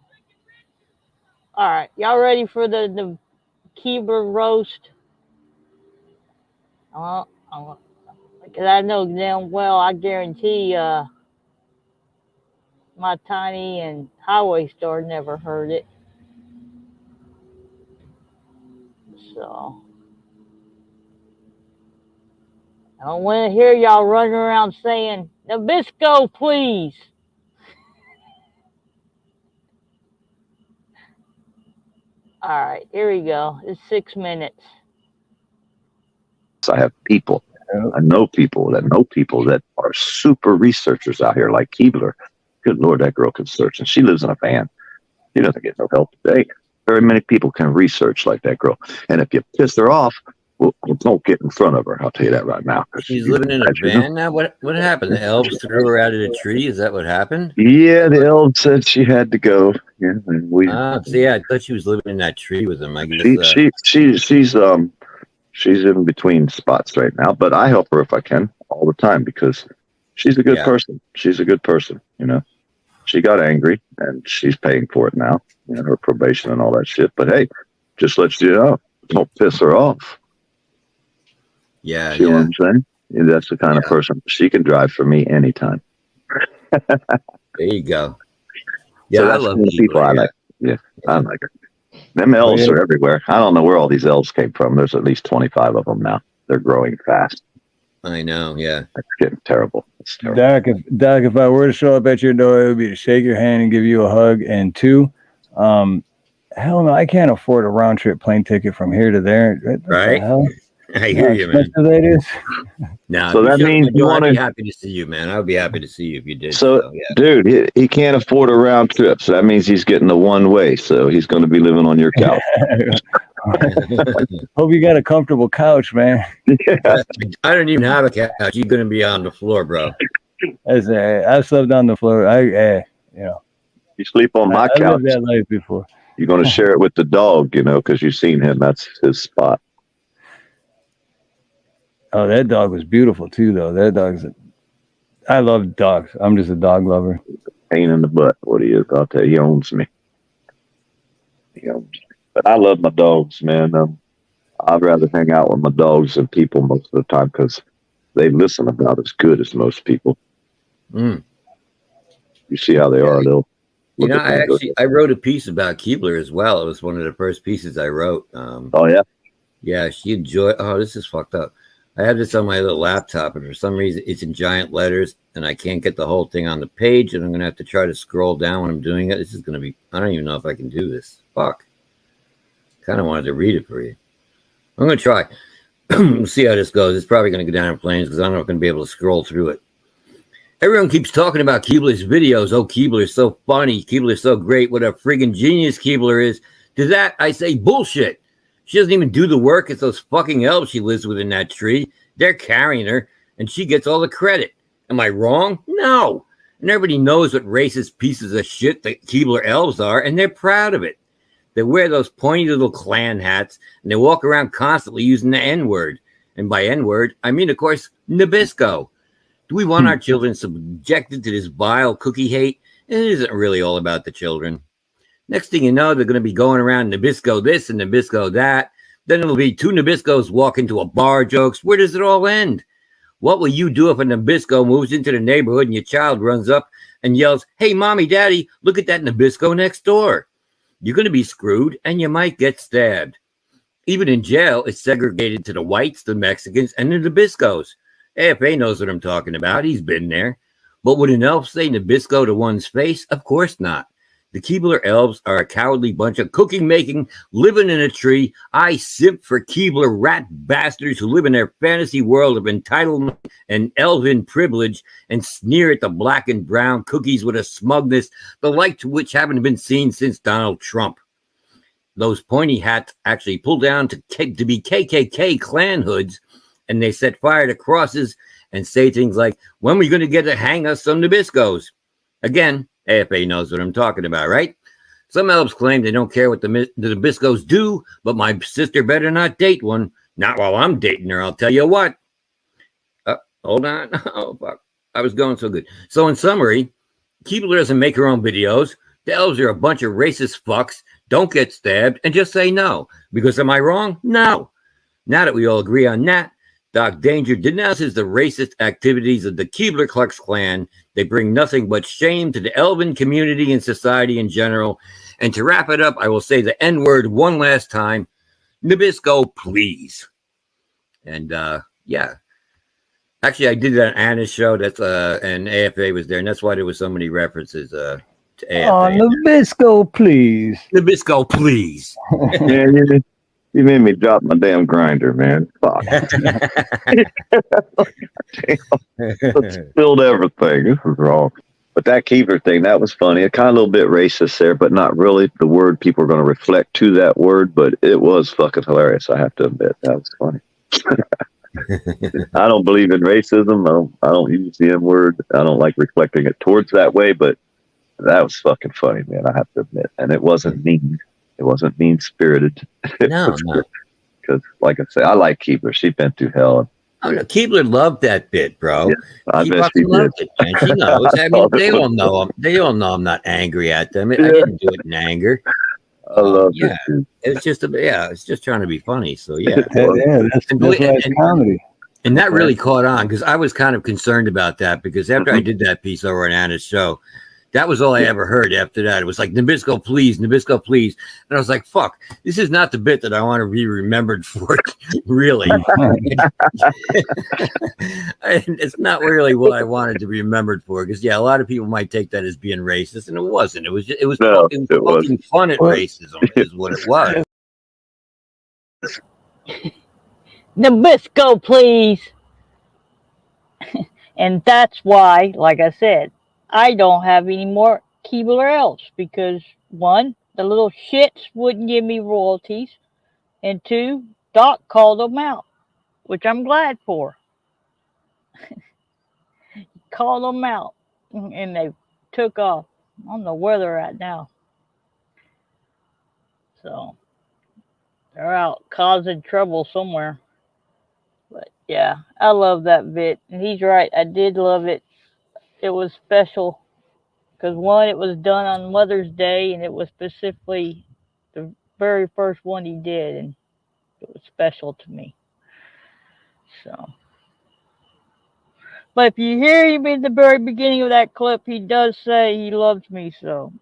Speaker 2: all right, y'all ready for the Keebler roast? Because I know damn well, I guarantee my Tiny and Highway Star never heard it. So I don't want to hear y'all running around saying, Nabisco, please. All right, here we go. It's 6 minutes.
Speaker 7: I have people. I know people that are super researchers out here, like Keebler. Good Lord, that girl can search, and she lives in a van. She doesn't get no help today. Very many people can research like that girl. And if you piss her off, well, don't get in front of her. I'll tell you that right now.
Speaker 4: She's living in a van now? What happened? The elves threw her out of the tree? Is that what happened?
Speaker 7: Yeah, the elves said she had to go. Yeah, and we.
Speaker 4: See, I thought she was living in that tree with him. I guess.
Speaker 7: She's in between spots right now, but I help her if I can all the time because she's a good person. She's a good person, you know. She got angry and she's paying for it now, you know, her probation and all that shit. But hey, just let you know, don't piss her off.
Speaker 4: Yeah,
Speaker 7: see what I'm saying? Yeah, that's the kind of person she can drive for me anytime.
Speaker 4: There you go. Yeah,
Speaker 7: so that's
Speaker 4: I love
Speaker 7: the people I like. Yeah, I like her. Them elves are everywhere. I don't know where all these elves came from. There's at least 25 of them now. They're growing fast.
Speaker 4: I know, yeah.
Speaker 7: It's getting terrible. It's terrible.
Speaker 8: Doc, if I were to show up at your door, it would be to shake your hand and give you a hug. And two, hell no, I can't afford a round trip plane ticket from here to there. What
Speaker 4: right?
Speaker 8: The hell?
Speaker 4: I hear you, man.
Speaker 8: That is.
Speaker 4: No,
Speaker 7: so that means you want
Speaker 4: to. I'd be happy to see you, man. I would be happy to see you if you did.
Speaker 7: So
Speaker 4: yeah.
Speaker 7: Dude, he can't afford a round trip, so that means he's getting the one way. So he's going to be living on your couch.
Speaker 8: Hope you got a comfortable couch, man.
Speaker 7: Yeah.
Speaker 4: I don't even have a couch. You're going to be on the floor, bro.
Speaker 8: I've slept on the floor.
Speaker 7: You sleep on my couch.
Speaker 8: I lived that life before.
Speaker 7: You're going to share it with the dog, you know, because you've seen him. That's his spot.
Speaker 8: Oh, that dog was beautiful too, though. I love dogs. I'm just a dog lover.
Speaker 7: Pain in the butt. What he is, I'll tell you, he owns me. He owns me. But I love my dogs, man. I'd rather hang out with my dogs than people most of the time because they listen about as good as most people.
Speaker 4: Mm.
Speaker 7: You see how they are, they'll.
Speaker 4: You know, I wrote a piece about Keebler as well. It was one of the first pieces I wrote.
Speaker 7: Oh yeah.
Speaker 4: Yeah, she enjoyed. Oh, this is fucked up. I have this on my little laptop, and for some reason, it's in giant letters, and I can't get the whole thing on the page, and I'm going to have to try to scroll down when I'm doing it. This is going to be, I don't even know if I can do this. Fuck. Kind of wanted to read it for you. I'm going to try. We'll see how this goes. It's probably going to go down in flames because I'm not going to be able to scroll through it. Everyone keeps talking about Keebler's videos. Oh, Keebler is so funny. Keebler is so great. What a friggin' genius Keebler is. To that, I say bullshit. She doesn't even do the work. It's those fucking elves she lives with in that tree. They're carrying her, and she gets all the credit. Am I wrong? No. And everybody knows what racist pieces of shit the Keebler elves are, and they're proud of it. They wear those pointy little Klan hats, and they walk around constantly using the N-word. And by N-word, I mean, of course, Nabisco. Do we want our children subjected to this vile cookie hate? It isn't really all about the children. Next thing you know, they're going to be going around Nabisco this and Nabisco that. Then it'll be two Nabiscos walk into a bar jokes. Where does it all end? What will you do if a Nabisco moves into the neighborhood and your child runs up and yells, "Hey, mommy, daddy, look at that Nabisco next door"? You're going to be screwed and you might get stabbed. Even in jail, it's segregated to the whites, the Mexicans, and the Nabiscos. AFA knows what I'm talking about. He's been there. But would an elf say Nabisco to one's face? Of course not. The Keebler elves are a cowardly bunch of cooking-making, living in a tree. I simp for Keebler rat bastards who live in their fantasy world of entitlement and elven privilege and sneer at the black and brown cookies with a smugness the like to which haven't been seen since Donald Trump. Those pointy hats actually pull down to be KKK Klan hoods, and they set fire to crosses and say things like, when are we going to get to hang us some Nabiscos? Again, AFA knows what I'm talking about, right? Some elves claim they don't care what the Nabiscos do, but my sister better not date one. Not while I'm dating her, I'll tell you what. Hold on. Oh, fuck. I was going so good. So in summary, Keebler doesn't make her own videos. The elves are a bunch of racist fucks. Don't get stabbed and just say no. Because am I wrong? No. Now that we all agree on that, Doc Danger denounces the racist activities of the Keebler Klux Klan. They bring nothing but shame to the elven community and society in general. And to wrap it up, I will say the N-word one last time. Nabisco, please. And yeah. Actually, I did that on Anna's show. That's and AFA was there, and that's why there was so many references to AFA.
Speaker 8: Oh, Nabisco, please.
Speaker 4: Nabisco, please.
Speaker 7: Yeah, you made me drop my damn grinder, man. Fuck. Spilled everything. This was wrong. But that Keebler thing, that was funny. It kind of a little bit racist there, but not really. The word, people are going to reflect to that word, but it was fucking hilarious, I have to admit. That was funny. I don't believe in racism. I don't use the N word. I don't like reflecting it towards that way, but that was fucking funny, man. I have to admit. And it wasn't mean. It wasn't mean spirited.
Speaker 4: No.
Speaker 7: Because, like I say, I like Keebler. She's been through hell.
Speaker 4: Oh, no, Keebler loved that bit, bro.
Speaker 7: Yeah, I bet she
Speaker 4: loved
Speaker 7: did.
Speaker 4: it, man. She knows. I mean, they all know. They all know I'm not angry at them. I didn't do it in anger.
Speaker 7: I love
Speaker 4: it. It's just it's just trying to be funny. So yeah,
Speaker 8: that's comedy.
Speaker 4: And that really caught on because I was kind of concerned about that because after I did that piece over on Anna's show, that was all I ever heard after that. It was like, Nabisco, please. And I was like, fuck, this is not the bit that I want to be remembered for, really. It's not really what I wanted to be remembered for because, yeah, a lot of people might take that as being racist, and it wasn't. It was poking fun at racism is what it was.
Speaker 2: Nabisco, please. And that's why, like I said, I don't have any more Keebler elves because, one, the little shits wouldn't give me royalties, and two, Doc called them out, which I'm glad for. He called them out, and they took off. I don't know where they're at now. So, they're out causing trouble somewhere. But, yeah, I love that bit, and he's right. I did love it. It was special because, one, it was done on Mother's Day, and it was specifically the very first one he did, and it was special to me. So, but if you hear him in the very beginning of that clip, he does say he loves me so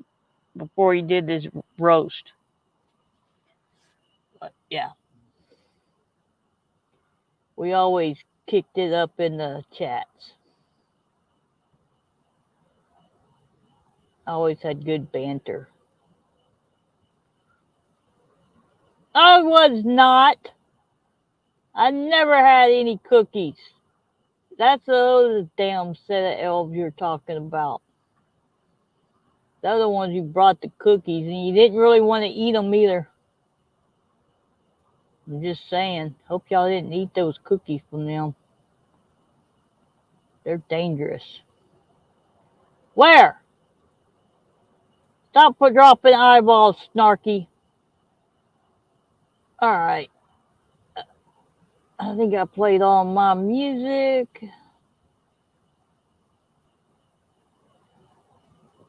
Speaker 2: before he did this roast. But, yeah. We always kicked it up in the chats. Always had good banter. I was not. I never had any cookies. That's those damn set of elves you're talking about. They're the ones who brought the cookies, and you didn't really want to eat them either. I'm just saying. Hope y'all didn't eat those cookies from them. They're dangerous. Where? Stop for dropping eyeballs, Snarky. All right. I think I played all my music.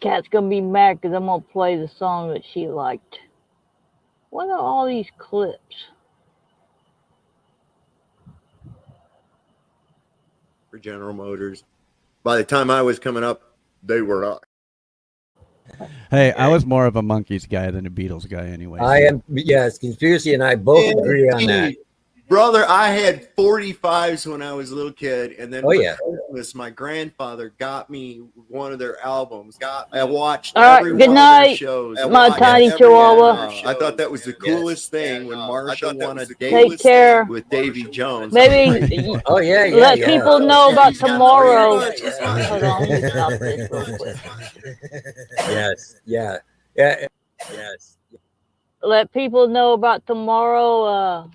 Speaker 2: Kat's gonna be mad because I'm gonna play the song that she liked. What are all these clips?
Speaker 15: For General Motors. By the time I was coming up, they were up.
Speaker 6: Hey, I was more of a Monkees guy than a Beatles guy anyway.
Speaker 4: I am, yes, Conspiracy and I both agree on that.
Speaker 15: Brother, I had 45s when I was a little kid, and then Christmas, my grandfather got me one of their albums. I watched
Speaker 2: All right,
Speaker 15: every
Speaker 2: good
Speaker 15: one of their
Speaker 2: night,
Speaker 15: shows.
Speaker 2: my tiny chihuahua.
Speaker 15: I thought that was the coolest thing when Marsha won a
Speaker 2: Take
Speaker 15: date
Speaker 2: care.
Speaker 15: with Davy Jones.
Speaker 2: Maybe let people know about tomorrow. Hold on, let me stop this real quick.
Speaker 4: Yes. Yeah. Yes.
Speaker 2: Let people know about tomorrow.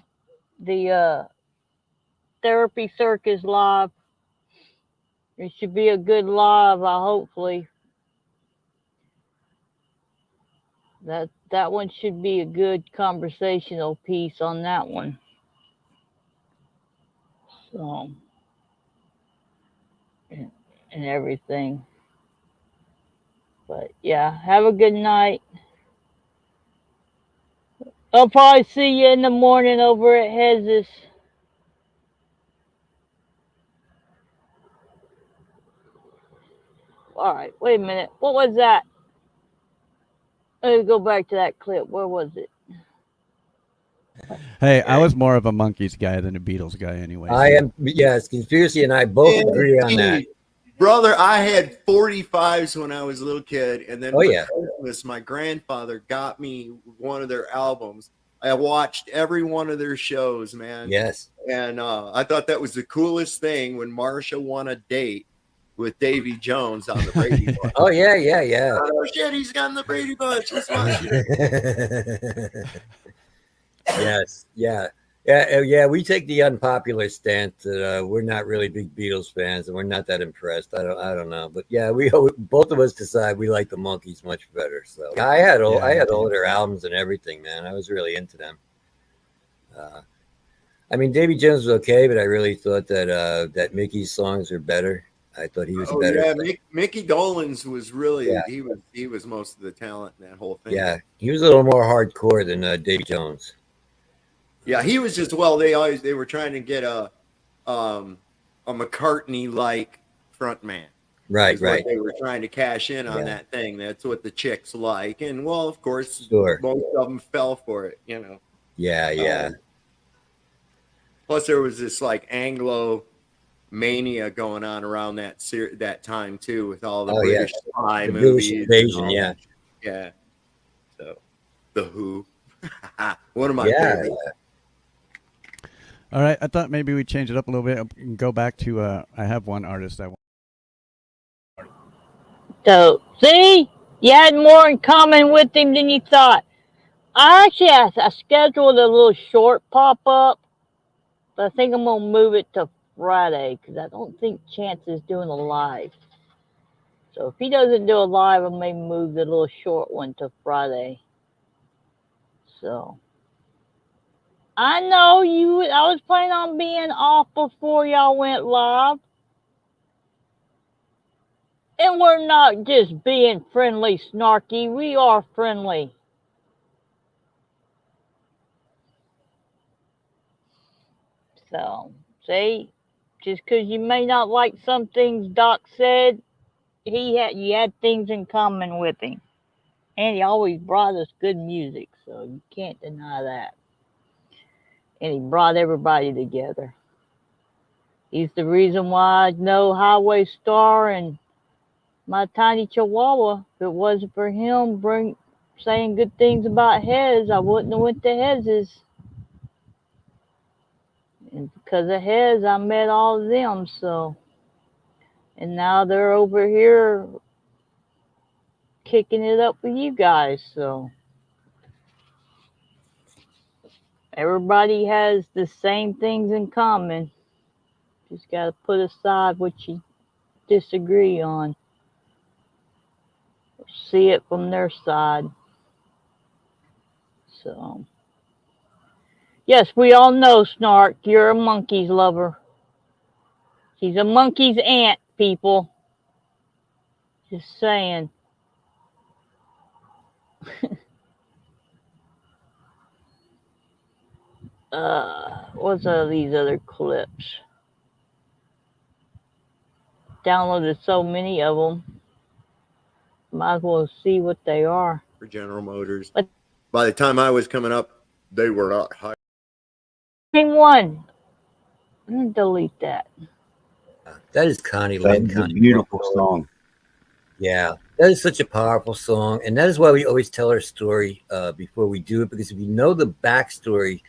Speaker 2: The therapy circus live. It should be a good live. Hopefully that one should be a good conversational piece on that one. So and everything. But yeah, have a good night. I'll probably see you in the morning over at Hez's. All right, wait a minute. What was that? Let me go back to that clip. Where was it?
Speaker 6: Hey, I was more of a Monkees guy than a Beatles guy anyway.
Speaker 4: I am. Yes, Conspiracy and I both agree on that.
Speaker 15: Brother, I had 45s when I was a little kid, and then
Speaker 4: Oh,
Speaker 15: for
Speaker 4: yeah.
Speaker 15: Christmas, my grandfather got me one of their albums. I watched every one of their shows, man.
Speaker 4: Yes.
Speaker 15: And I thought that was the coolest thing when Marsha won a date with Davy Jones on the Brady Bunch.
Speaker 4: Oh, yeah.
Speaker 15: Oh, shit, he's got the Brady Bunch. Let's watch it.
Speaker 4: Yes, yeah. We take the unpopular stance that we're not really big Beatles fans, and we're not that impressed. I don't know, but yeah, we both of us decide we like the Monkees much better. So I had all their albums and everything, man. I was really into them. I mean, Davy Jones was okay, but I really thought that Mickey's songs are better. I thought he was better.
Speaker 15: Yeah, Mickey Dolenz was really he was most of the talent in that whole thing.
Speaker 4: Yeah, he was a little more hardcore than Davy Jones.
Speaker 15: Yeah, he was just they were trying to get a McCartney like frontman.
Speaker 4: Right.
Speaker 15: They were trying to cash in on that thing. That's what the chicks like, and well, of course,
Speaker 4: Sure.
Speaker 15: most of them fell for it.
Speaker 4: Yeah.
Speaker 15: Plus, there was this like Anglo mania going on around that time too, with all the British spy movies,
Speaker 4: invasion,
Speaker 15: yeah. So, the Who, one of my favorites.
Speaker 6: Yeah. All right, I thought maybe we'd change it up a little bit and go back to I have one artist I want.
Speaker 2: So, see? You had more in common with him than you thought. I scheduled a little short pop-up, but I think I'm going to move it to Friday because I don't think Chance is doing a live. So if he doesn't do a live, I may move the little short one to Friday. So I know I was planning on being off before y'all went live. And we're not just being friendly, snarky. We are friendly. So, see, just because you may not like some things Doc said, you had things in common with him. And he always brought us good music, so you can't deny that. And he brought everybody together. He's the reason why I know Highway Star and my tiny chihuahua. If it wasn't for him saying good things about Hez, I wouldn't have went to Hez's. And because of Hez, I met all of them. So, and now they're over here kicking it up with you guys. So everybody has the same things in common. Just got to put aside what you disagree on. See it from their side. So, yes, we all know, Snark, you're a Monkees lover. She's a Monkees aunt, people. Just saying. What's all these other clips? Downloaded so many of them. Might as well see what they are.
Speaker 15: For General Motors. By the time I was coming up, they were not high.
Speaker 2: One. I'm gonna delete that.
Speaker 4: That is Connie
Speaker 18: That's
Speaker 4: Lynn.
Speaker 18: a beautiful song.
Speaker 4: Yeah, that is such a powerful song, and that is why we always tell our story before we do it, because if you know the backstory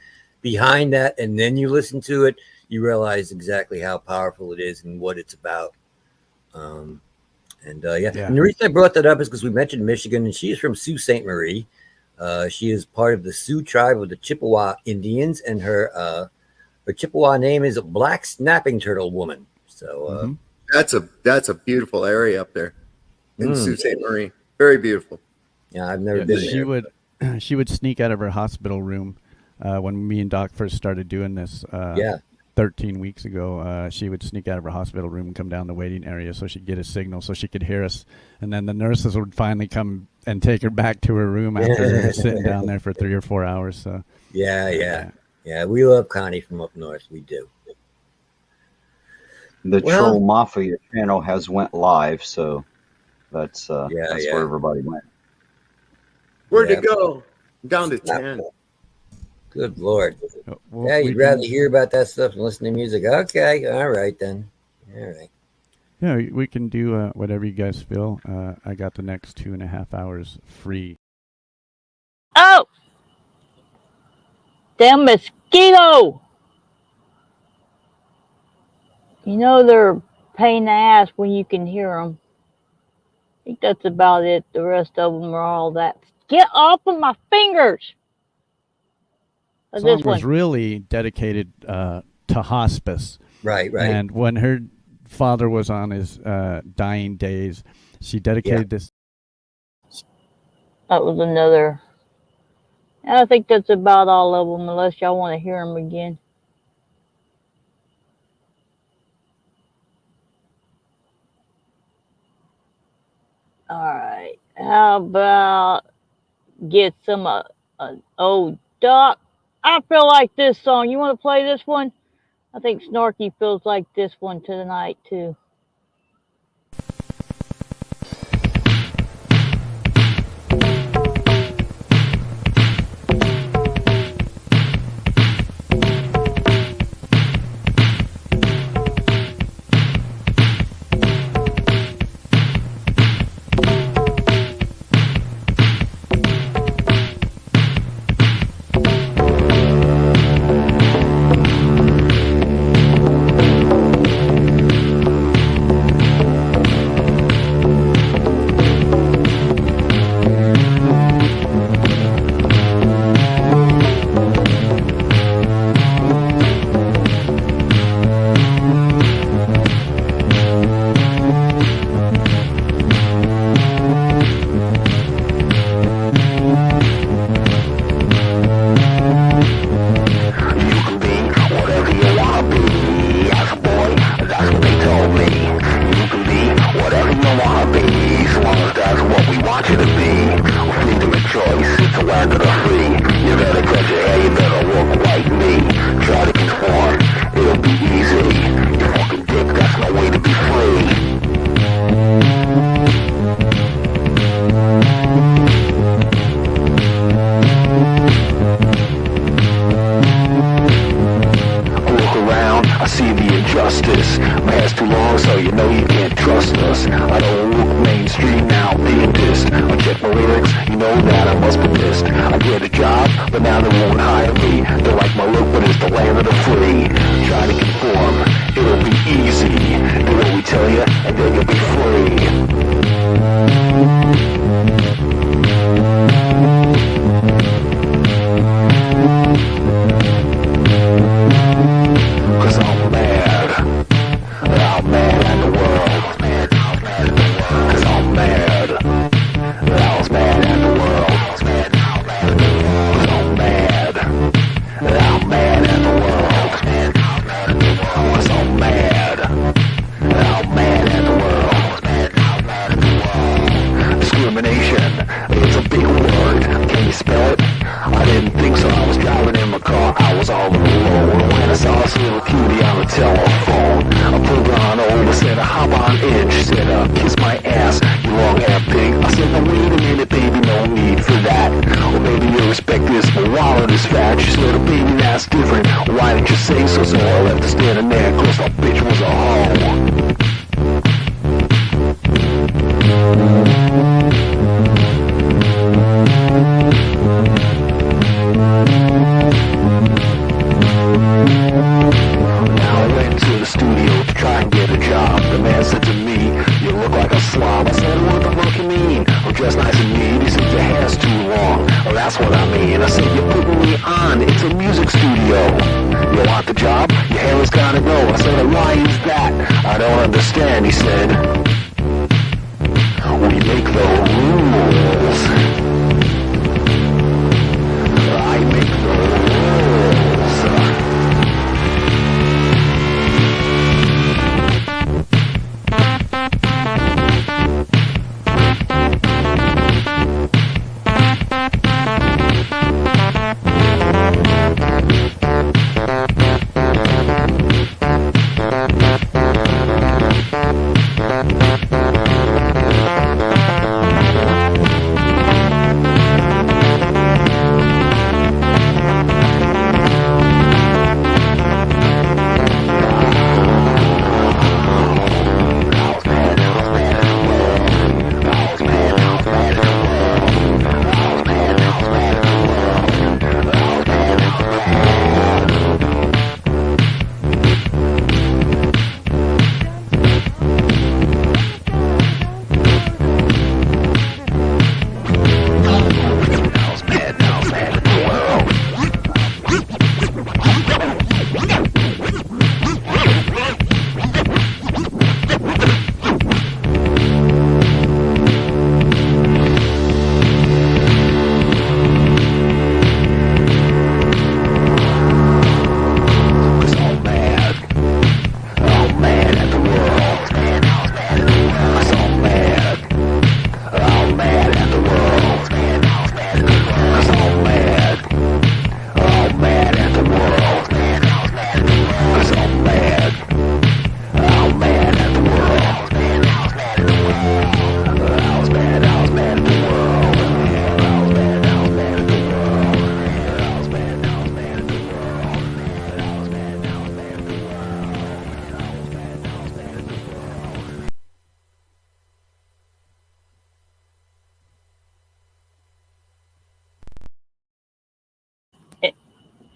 Speaker 4: behind that, and then you listen to it, you realize exactly how powerful it is and what it's about. And the reason I brought that up is because we mentioned Michigan, and she is from Sault Ste. Marie. She is part of the Sioux tribe of the Chippewa Indians, and her Chippewa name is Black Snapping Turtle Woman. So
Speaker 15: that's a beautiful area up there in Sault Ste. Marie. Very beautiful.
Speaker 4: Yeah, I've never been there.
Speaker 6: She would sneak out of her hospital room when me and Doc first started doing this. 13 weeks ago, she would sneak out of her hospital room and come down the waiting area so she'd get a signal so she could hear us. And then the nurses would finally come and take her back to her room after sitting down there for 3 or 4 hours. So
Speaker 4: Yeah. We love Connie from up north. We do.
Speaker 18: The Troll Mafia channel has went live, so that's where everybody went.
Speaker 15: Where'd it go? Down to 10.
Speaker 4: Good Lord. You'd rather hear about that stuff than listen to music. Okay, all right then. All right.
Speaker 6: Yeah, we can do whatever you guys feel. I got the next 2.5 hours free.
Speaker 2: Oh! Damn mosquito! You know they're a pain in the ass when you can hear them. I think that's about it. The rest of them are all that. Get off of my fingers!
Speaker 6: The song was really dedicated to hospice.
Speaker 4: Right.
Speaker 6: And when her father was on his dying days, she dedicated this.
Speaker 2: That was another. I think that's about all of them, unless y'all want to hear them again. All right. How about get some old Doc? I feel like this song. You want to play this one? I think Snarky feels like this one tonight, too.
Speaker 13: Why didn't you say so? So I left her standing there, cause the bitch was a hoe. dressed nice and neat. He said, your hair's too long. Oh, that's what I mean. I said, you're putting me on. It's a music studio. You want the job? Your hair has gotta go. I said, why is that? I don't understand. He said, we make the rules. I make the rules.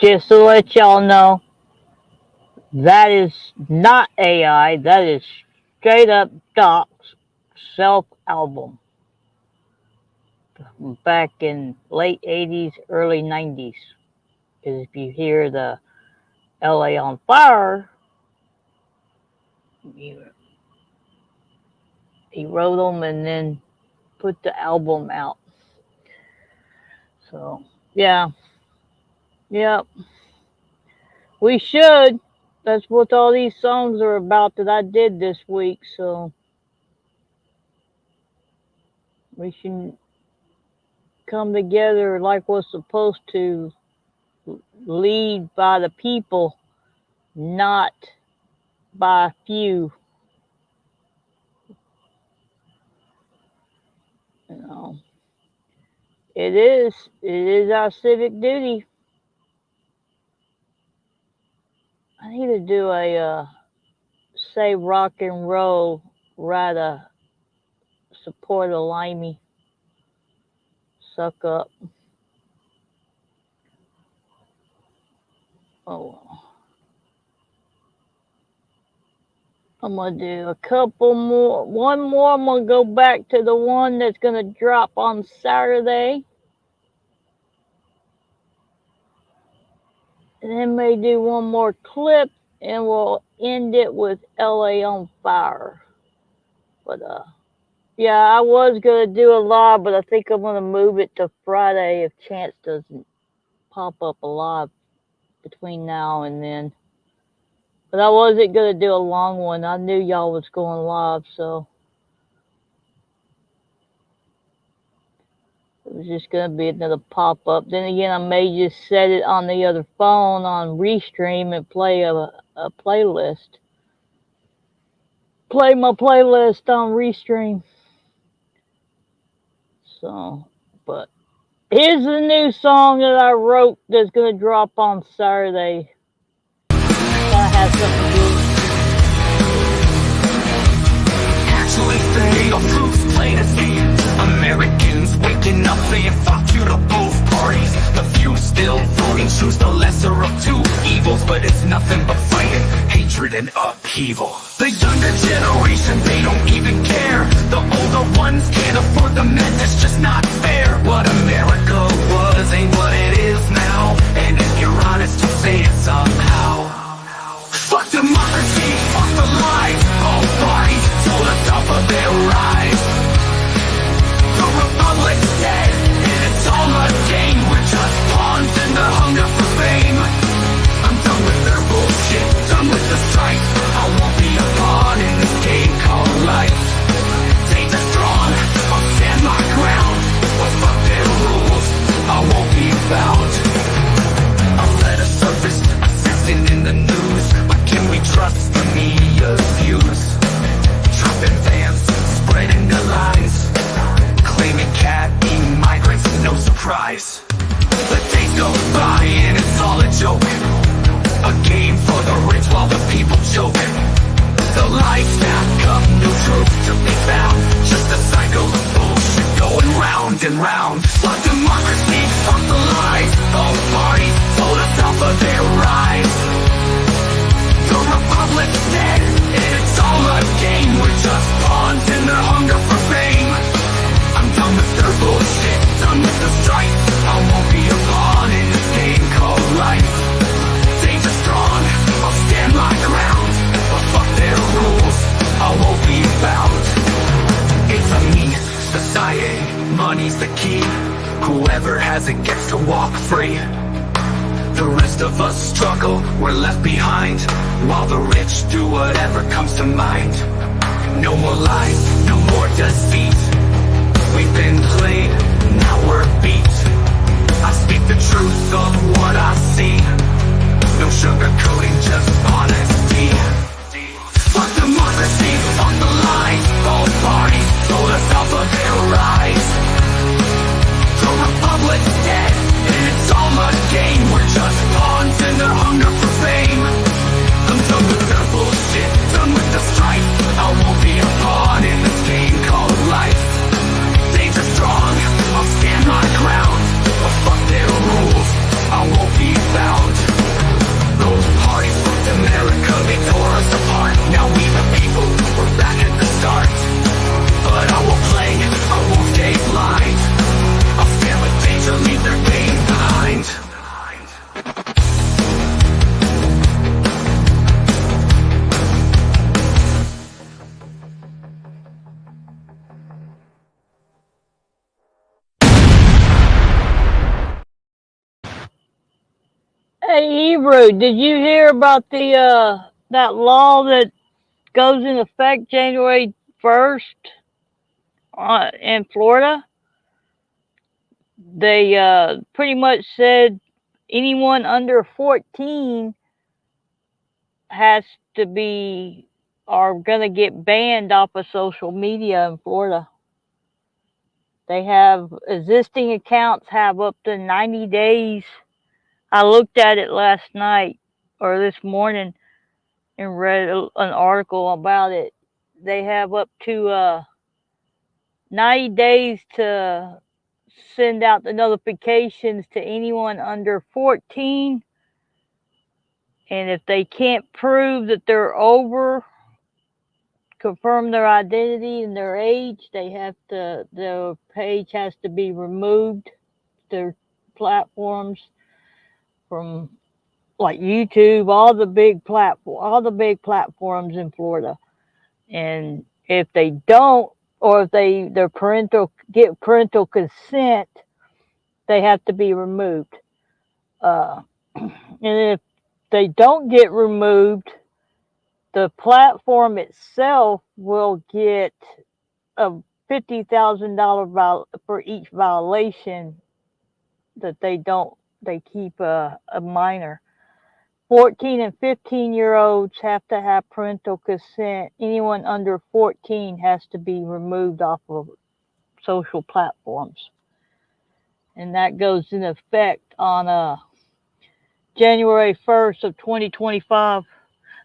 Speaker 2: Just to let y'all know, that is not AI. That is straight up Doc's self-album back in late 80s, early 90s. Because if you hear the LA on Fire, he wrote them and then put the album out. So, yeah. Yep. We should. That's what all these songs are about that I did this week. So we should come together like we're supposed to, lead by the people, not by a few. You know, it is our civic duty. I need to do a say rock and roll, rather support a limey. Suck up. Oh, I'm gonna do a couple more. One more. I'm gonna go back to the one that's gonna drop on Saturday. And then may do one more clip, and we'll end it with LA on Fire. But yeah, I was gonna do a live, but I think I'm gonna move it to Friday if Chance doesn't pop up a live between now and then. But I wasn't gonna do a long one. I knew y'all was going live, so it was just gonna be another pop up. Then again, I may just set it on the other phone on Restream and play a playlist. Play my playlist on Restream. So, but here's the new song that I wrote that's gonna drop on Saturday. Gotta have something to do.
Speaker 9: Actually, they are proofs plain as see. Americans waking up saying fuck you to both parties. The few still voting choose the lesser of two evils, but it's nothing but fighting, hatred, and upheaval. The younger generation, they don't even care. The older ones can't afford the the men, that's just not fair. What America was ain't what it is now. And if you're honest, you say it somehow. Fuck democracy, fuck the lies. Both parties told us off of their rise. The republic's dead, and it's all a game. We're just pawns in the hunger for fame. I'm done with their bullshit, done with the strife. I won't be a pawn in this game called life. Take the strong, I'll stand my ground. But fuck their rules, I won't be bound. A letter surfaced, assisting in the news. But can we trust the media's views? Dropping vans, spreading the lies. Claiming cat-eating migrants, no surprise. The days go by and it's all a joke. A game for the rich while the people choke. The lies stack up, no truth to be found. Just a cycle of bullshit going round and round. Fuck democracy, fuck the lies. Both parties told us off of their rise. The republic's dead, and it's all a game. We're just pawns in their hunger for fame. I'm done with their bullshit, done with the strife. I won't be a pawn in this game called life. Danger strong, I'll stand my ground. But fuck their rules, I won't be bound. It's a me society, money's the key. Whoever has it gets to walk free. The rest of us struggle, we're left behind. While the rich do whatever comes to mind. No more lies, no more deceit. We've been played, now we're beat. I speak the truth of what I see. No sugarcoating, just honesty. Fuck democracy, fuck the lies. Both parties told us off of their rise. The republic's dead, and it's all a game. We're just pawns in their hunger for fame. I'm done with their bullshit, done with the strife. I won't be a pawn in this game called life. Danger strong, I'll stand my ground. But fuck their rules, I won't be bound. Those parties fucked America, they tore us apart. Now we the people, we're back at the start. But I will play, I won't stay blind. I'll stand with danger, leave their pain behind.
Speaker 2: Hey, Ebro, did you hear about the that law that goes in effect January 1st in Florida? They pretty much said anyone under 14 has to be are gonna get banned off of social media in Florida. They have existing accounts have up to 90 days. I looked at it last night or this morning and read an article about it. They have up to 90 days to send out the notifications to anyone under 14. And if they can't prove that they're over, confirm their identity and their age, the page has to be removed. Their platforms from like YouTube, all the big platforms in Florida. And if they don't, or if their get parental consent, they have to be removed. And if they don't get removed, the platform itself will get a $50,000 for each violation that they keep a minor. 14 and 15-year-olds have to have parental consent. Anyone under 14 has to be removed off of social platforms. And that goes in effect on January 1st of 2025.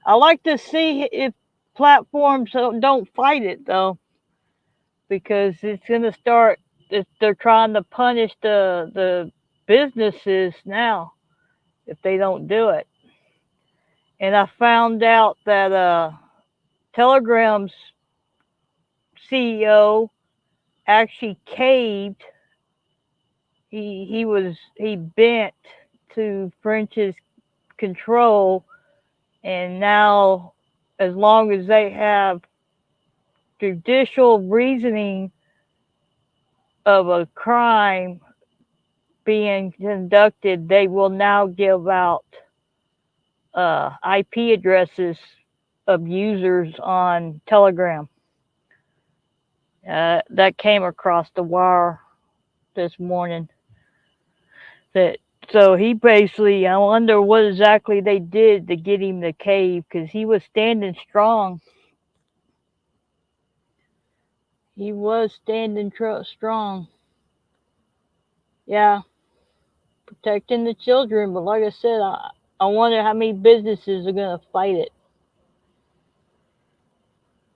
Speaker 2: I like to see if platforms don't fight it, though, because it's going to start, they're trying to punish the businesses now if they don't do it. And I found out that Telegram's CEO actually caved. He bent to French's control, and now, as long as they have judicial reasoning of a crime being conducted, they will now give out IP addresses of users on Telegram. That came across the wire this morning. So he basically, I wonder what exactly they did to get him to cave, because he was standing strong. He was standing strong. Yeah, protecting the children. But like I said, I wonder how many businesses are going to fight it.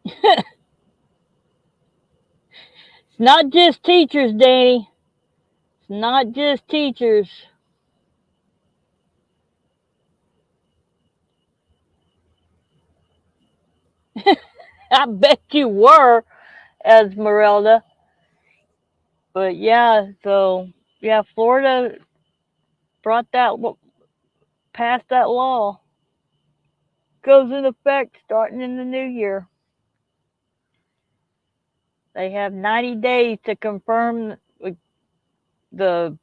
Speaker 2: It's not just teachers, Danny. It's not just teachers. I bet you were, Esmeralda. But yeah, so yeah, Florida passed that law. Goes in effect starting in the new year. They have 90 days to confirm. The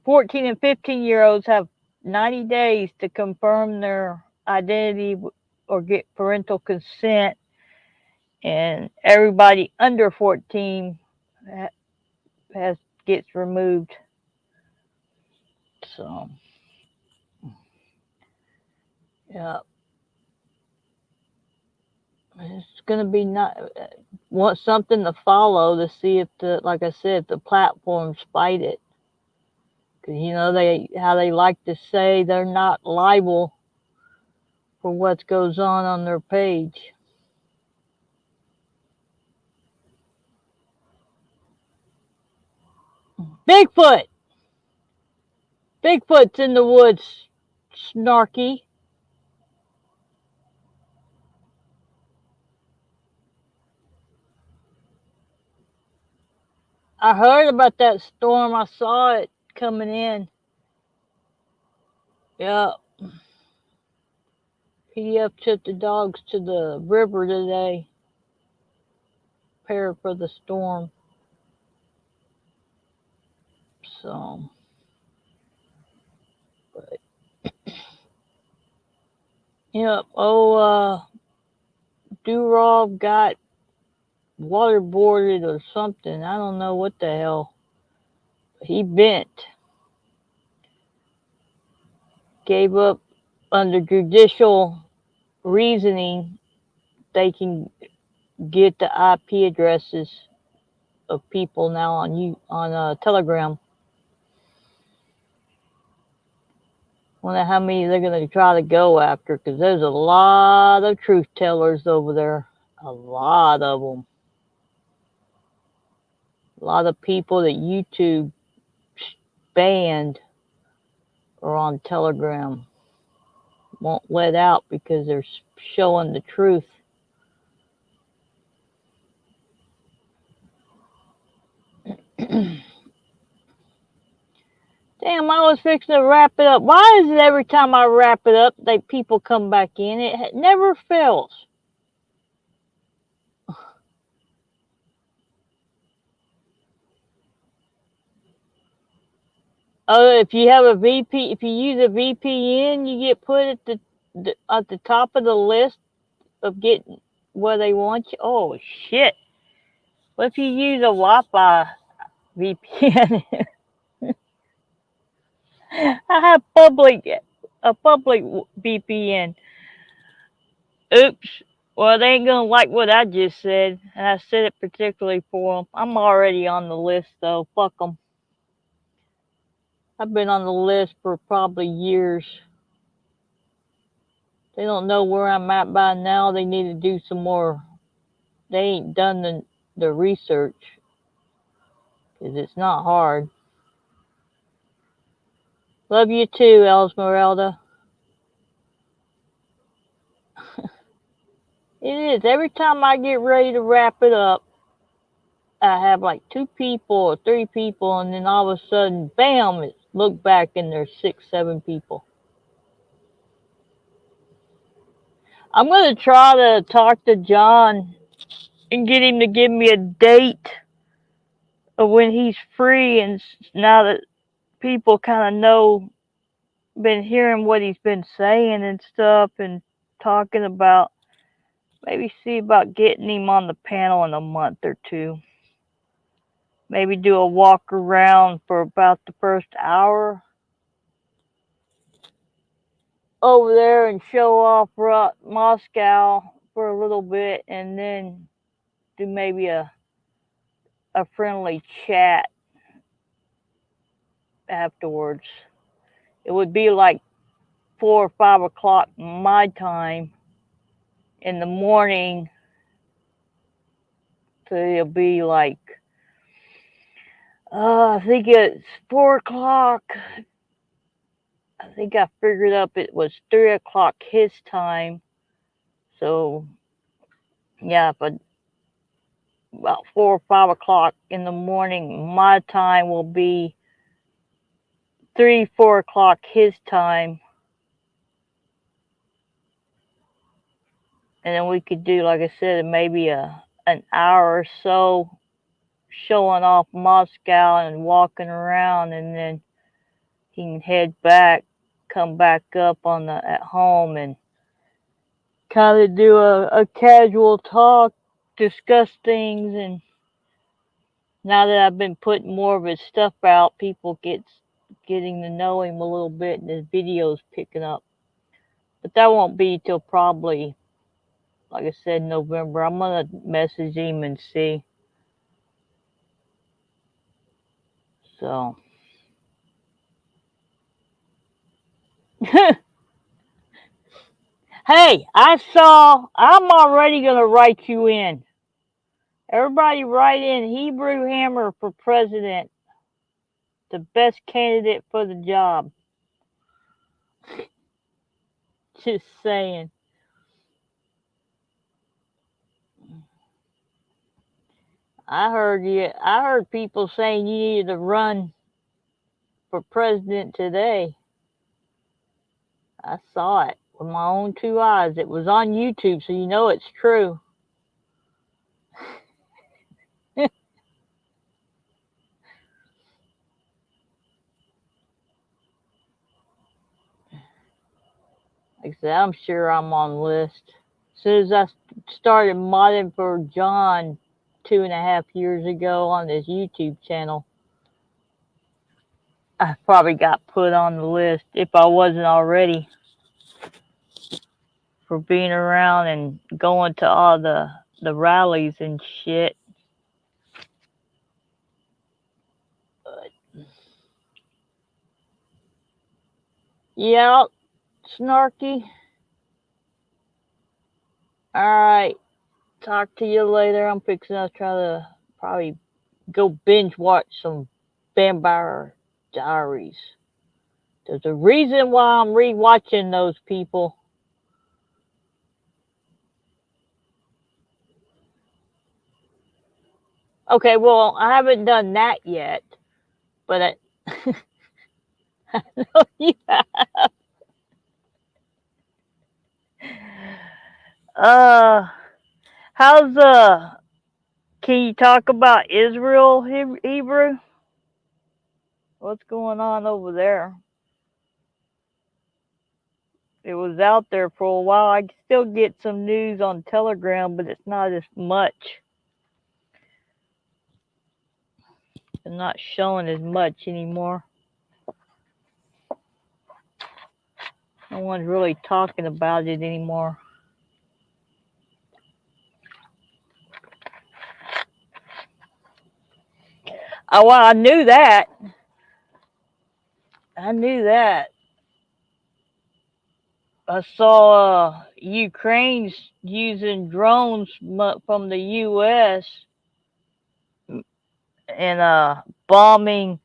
Speaker 2: 14 and 15-year-olds have 90 days to confirm their identity or get parental consent, and everybody under 14 gets removed. So yeah, it's going to be want something to follow to see if like I said, if the platforms fight it. Because how they like to say they're not liable for what goes on their page. Bigfoot's in the woods, Snarky. I heard about that storm. I saw it coming in. Yeah. PDF took the dogs to the river today. Prepare for the storm. So, but, yep. Durov got waterboarded or something. I don't know what the hell. He bent. Gave up under judicial reasoning. They can get the IP addresses of people now on Telegram. Wonder how many they're going to try to go after, because there's a lot of truth tellers over there. A lot of them. A lot of people that YouTube banned are on Telegram. Won't let out because they're showing the truth. Damn, I was fixing to wrap it up. Why is it every time I wrap it up, people come back in? It never fails. Oh, if you have if you use a VPN, you get put at the top of the list of getting where they want you. Oh shit! What if you use a Wi-Fi VPN? I have a public VPN. Oops. Well, they ain't gonna like what I just said, and I said it particularly for them. I'm already on the list, though. Fuck them. I've been on the list for probably years. They don't know where I'm at by now. They need to do some more. They ain't done the research, because it's not hard. Love you too, Esmeralda. It is. Every time I get ready to wrap it up, I have like 2 people or 3 people, and then all of a sudden, bam! Look back, and there's 6, 7 people. I'm gonna try to talk to John and get him to give me a date of when he's free, and now that people kind of know, been hearing what he's been saying and stuff, and talking about, maybe see about getting him on the panel in a month or 2. Maybe do a walk around for about the first hour over there and show off Moscow for a little bit, and then do maybe a friendly chat afterwards. It would be like 4 or 5 o'clock my time in the morning, so it'll be like, I think it's 4 o'clock. I think I figured up it was 3 o'clock his time. So, yeah, but about 4 or 5 o'clock in the morning my time will be 3, 4 o'clock his time. And then we could do, like I said, maybe an hour or so showing off Moscow and walking around, and then he can head back, come back up at home, and kind of do a casual talk, discuss things. And now that I've been putting more of his stuff out, people getting to know him a little bit, and his videos picking up. But that won't be till probably, like I said, November. I'm gonna message him and see. So. Hey, I'm already going to write you in. Everybody write in Hebrew Hammer for president. The best candidate for the job. Just saying. I heard people saying you needed to run for president today. I saw it with my own 2 eyes. It was on YouTube, so you know it's true. Like I said, I'm sure I'm on the list. As soon as I started modding for John 2.5 years ago on his YouTube channel, I probably got put on the list if I wasn't already, for being around and going to all the rallies and shit. But, yeah, Snarky. Alright, talk to you later. I'm fixing to try to probably go binge watch some Vampire Diaries. There's a reason why I'm rewatching those, people. Okay, well, I haven't done that yet, but I know you have. How's can you talk about Israel, Hebrew? What's going on over there? It was out there for a while. I still get some news on Telegram, but it's not as much. It's not showing as much anymore. No one's really talking about it anymore. Oh, well, I knew that. I saw Ukraine's using drones from the U.S. and bombing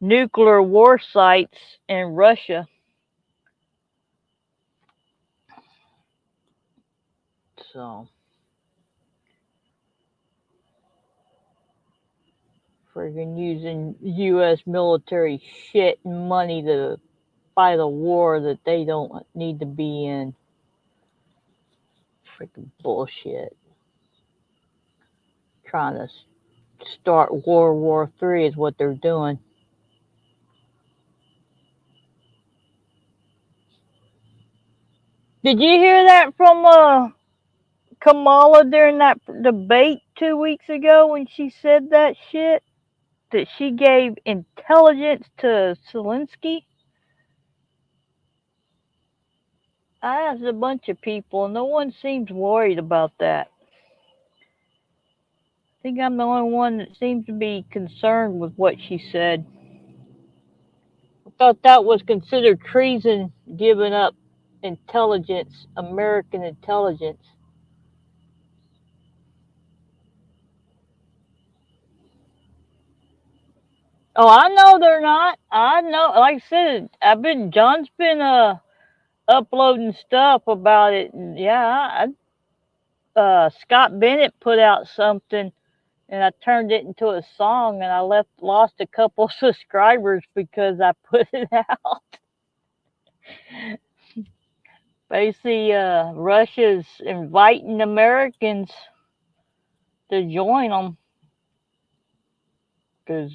Speaker 2: nuclear war sites in Russia. So, Friggin' using U.S. military shit and money to fight a war that they don't need to be in. Freaking bullshit. Trying to start World War III is what they're doing. Did you hear that from Kamala during that debate 2 weeks ago when she said that shit? That she gave intelligence to Zelensky? I asked a bunch of people, no one seems worried about that. I think I'm the only one that seems to be concerned with what she said. I thought that was considered treason, giving up intelligence, American intelligence. Oh, I know they're not. I know, like I said, John's been uploading stuff about it, and yeah, Scott Bennett put out something, and I turned it into a song, and I lost a couple subscribers because I put it out. Basically, Russia's inviting Americans to join them because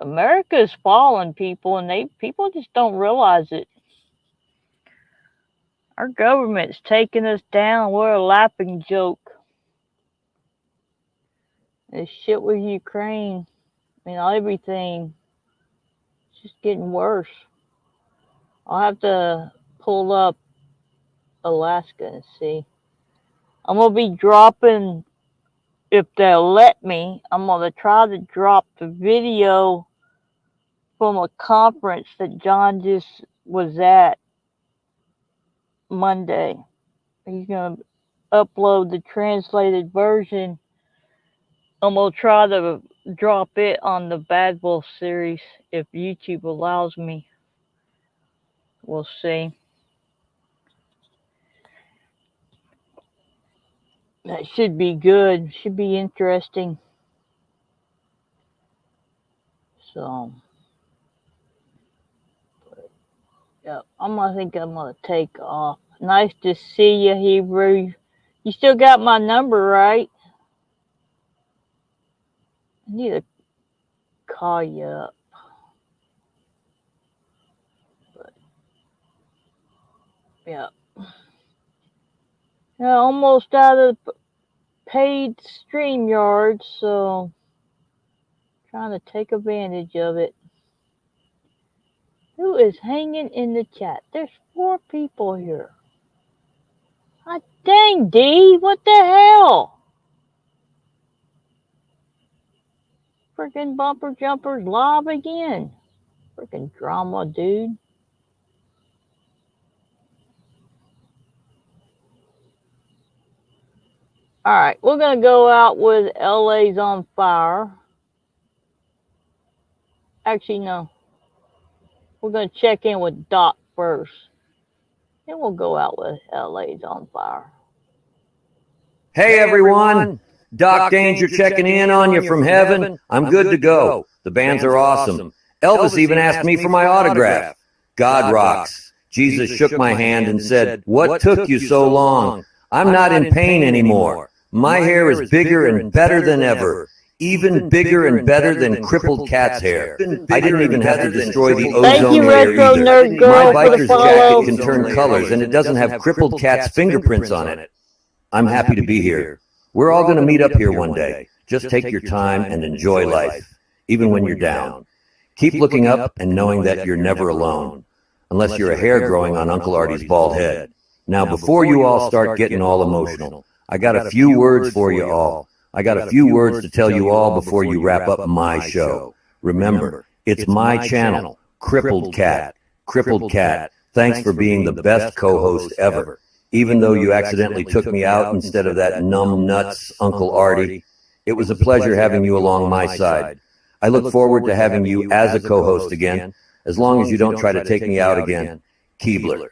Speaker 2: America's fallen, people, and people just don't realize it. Our government's taking us down. We're a laughing joke. This shit with Ukraine, everything, it's just getting worse. I'll have to pull up Alaska and see. I'm going to be dropping, if they'll let me, I'm going to try to drop the video from a conference that John just was at Monday. He's going to upload the translated version. I'm going to try to drop it on the Bad Wolf series if YouTube allows me. We'll see. That should be good. Should be interesting. So, yeah, I think I'm going to take off. Nice to see you, Hebrew. You still got my number, right? I need to call you up. But, yeah. Yeah, almost out of paid StreamYard, so trying to take advantage of it. Who is hanging in the chat? There's 4 people here. God dang, D, what the hell? Freaking bumper jumpers live again. Freaking drama, dude. Alright, we're going to go out with LA's on Fire. Actually, no. We're going to check in with Doc first. Then we'll go out with LA's on Fire.
Speaker 1: Hey, everyone. Doc Danger checking in on you from heaven. I'm good to go. The bands are awesome. Elvis even asked me for my autograph. God rocks. Jesus shook my hand and said, "What took you so long? I'm not in pain anymore. My hair is bigger and better than ever. Even bigger and better than crippled cat's hair. I didn't even have to destroy the ozone layer either. My biker's jacket can turn colors, and it doesn't have crippled cat's fingerprints on it. I'm happy to be here. We're all going to meet up here one day. Just take your time and enjoy life, even when you're down. Keep looking up and knowing that you're never alone, unless you're a hair growing on Uncle Artie's bald head. Now, before you all start getting all emotional, I got a few words for you all. I got a few words to tell you all before you wrap up my show. Remember, it's my channel, Crippled Cat. Crippled Cat, thanks for being the best co-host ever. Even though you accidentally took me out instead of that numb nuts Uncle Artie, it was a pleasure having you along my side. I look forward to having you as a co-host again, as long as you don't try to take me out again. Keebler.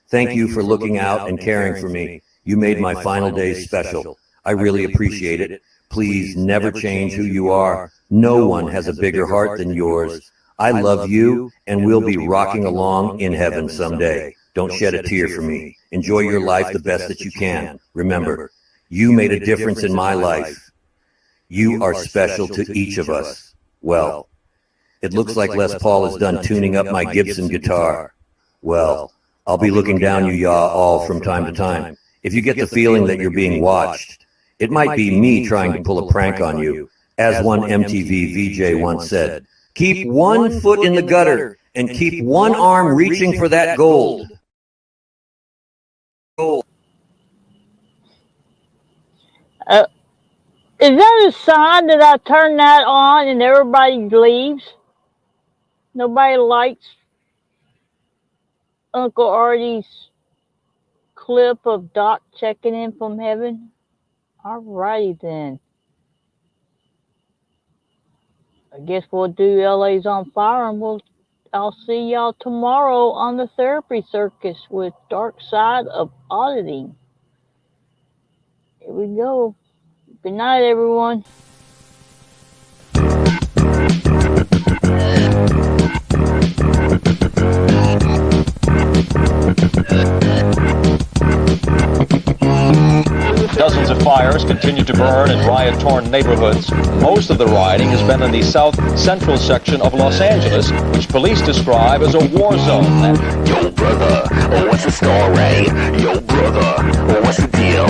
Speaker 1: Thank you for looking out and caring for me. You made my final days special. I really appreciate it. Please never change who you are. No one has a bigger heart than yours. I love you, and we'll be rocking along in heaven someday. Don't shed a tear for me. Enjoy your life the best that you can. Remember, you made a difference in my life. You are special to each of us. Well, it looks like Les Paul is done tuning up my Gibson guitar. Well, I'll be looking down you all from time to time. If you get the feeling that you're being watched, it might be me trying to pull a prank on you. As one MTV VJ once said, keep one foot in the gutter and keep one arm reaching for that gold.
Speaker 2: Is that a sign that I turn that on and everybody leaves? Nobody likes Uncle Artie's clip of Doc checking in from heaven? Alrighty then. I guess we'll do LA's on Fire, and I'll see y'all tomorrow on the Therapy Circus with Dark Side of Auditing. Here we go. Good night, everyone.
Speaker 21: Dozens of fires continue to burn in riot-torn neighborhoods. Most of the rioting has been in the south-central section of Los Angeles, which police describe as a war zone.
Speaker 13: Yo, brother, what's the story? Yo, brother, what's the deal?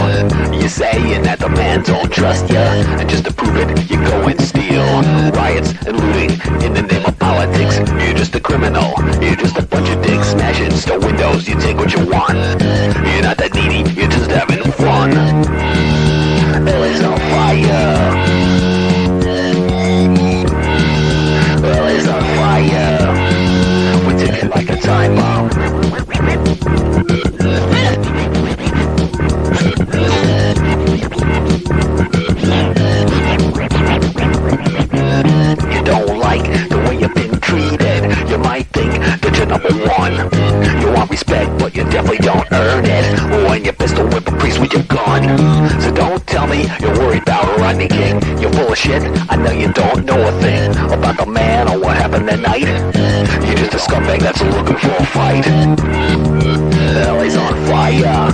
Speaker 13: You're saying that the man don't trust you, and just to prove it, you go and steal. Riots and looting in the name of politics. You're just a criminal. You're just a bunch of dicks smashing store windows. You take what you want. You're not that needy. You're just having fun. LA's on fire. LA's on fire. We're ticking like a time bomb. You don't like the way you've been treated. You might think that you're number one. You want respect, but you definitely don't earn it. When you pistol whip a priest with your gun. So don't tell me you're worried about Rodney King. You're full of shit. I know you don't know a thing about the man or what happened that night. You're just a scumbag that's looking for a fight. LA's on fire.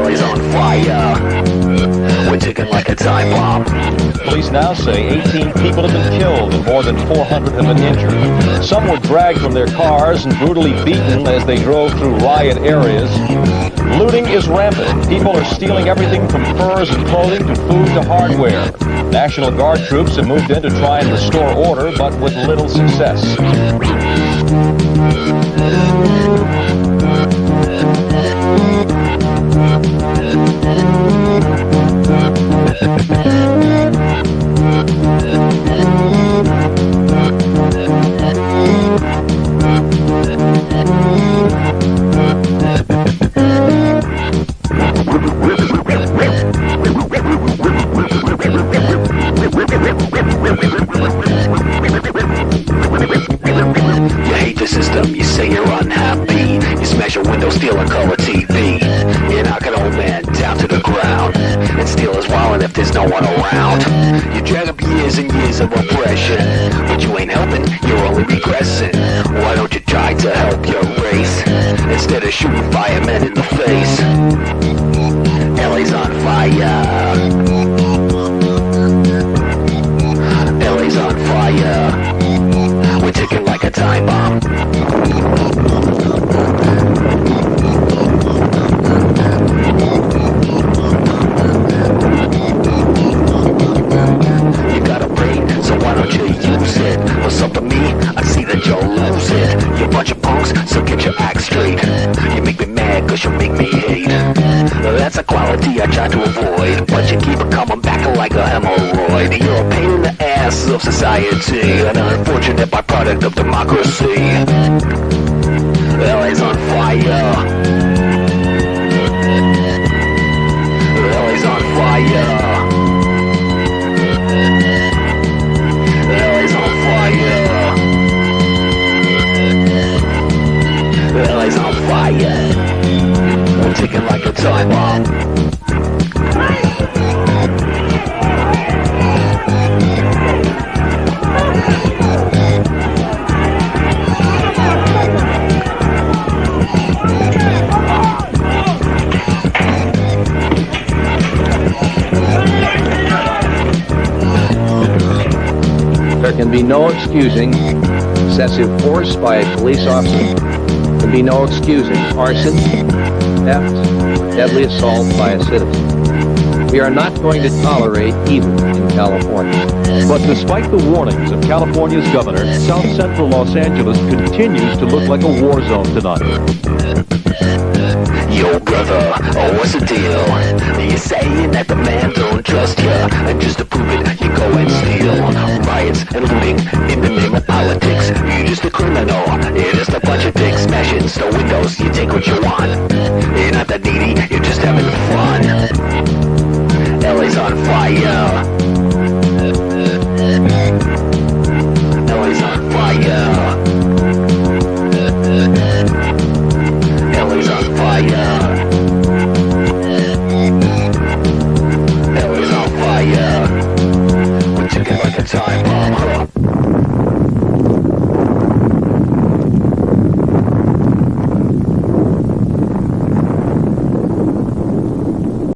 Speaker 13: LA's on fire. We're ticking like a time bomb.
Speaker 21: Police now say 18 people have been killed and more than 400 have been injured. Some were dragged from their cars and brutally beaten as they drove through riot areas. Looting is rampant. People are stealing everything from furs and clothing to food to hardware. National Guard troops have moved in to try and restore order, but with little success.
Speaker 13: You hate the system, you say you're unhappy. You smash a window, steal a color TV. You knock an old man down to the ground and steal his wallet if there's no one around. You drag up years and years of oppression, but you ain't helping, you're only regressing. Why don't you try to help your race instead of shooting firemen in the face? LA's on fire. LA's on fire. We're ticking like a time bomb. You got a brain, so why don't you use it? What's up with me? I see that you'll lose it. You bunch of punks, so get your act straight. You make me mad, cause you make me hate. That's a quality I try to avoid, but you keep it coming back like a hemorrhoid. You're a pain in the ass of society, an unfortunate byproduct of democracy. LA's on fire. LA's on fire. LA's on fire. LA's on fire. We're ticking like a time bomb.
Speaker 17: be no excusing excessive force by a police officer. There be no excusing arson, theft, deadly assault by a citizen. We are not going to tolerate either in California.
Speaker 21: But despite the warnings of California's governor, South Central Los Angeles continues to look like a war zone tonight.
Speaker 13: Yo, brother, oh, what's the deal? You're saying that the man don't trust you, and just to prove it, you go and steal. Riots and looting in the name of politics. You're just a criminal. You're just a bunch of dicks smashing store windows. You take what you want. You're not that needy.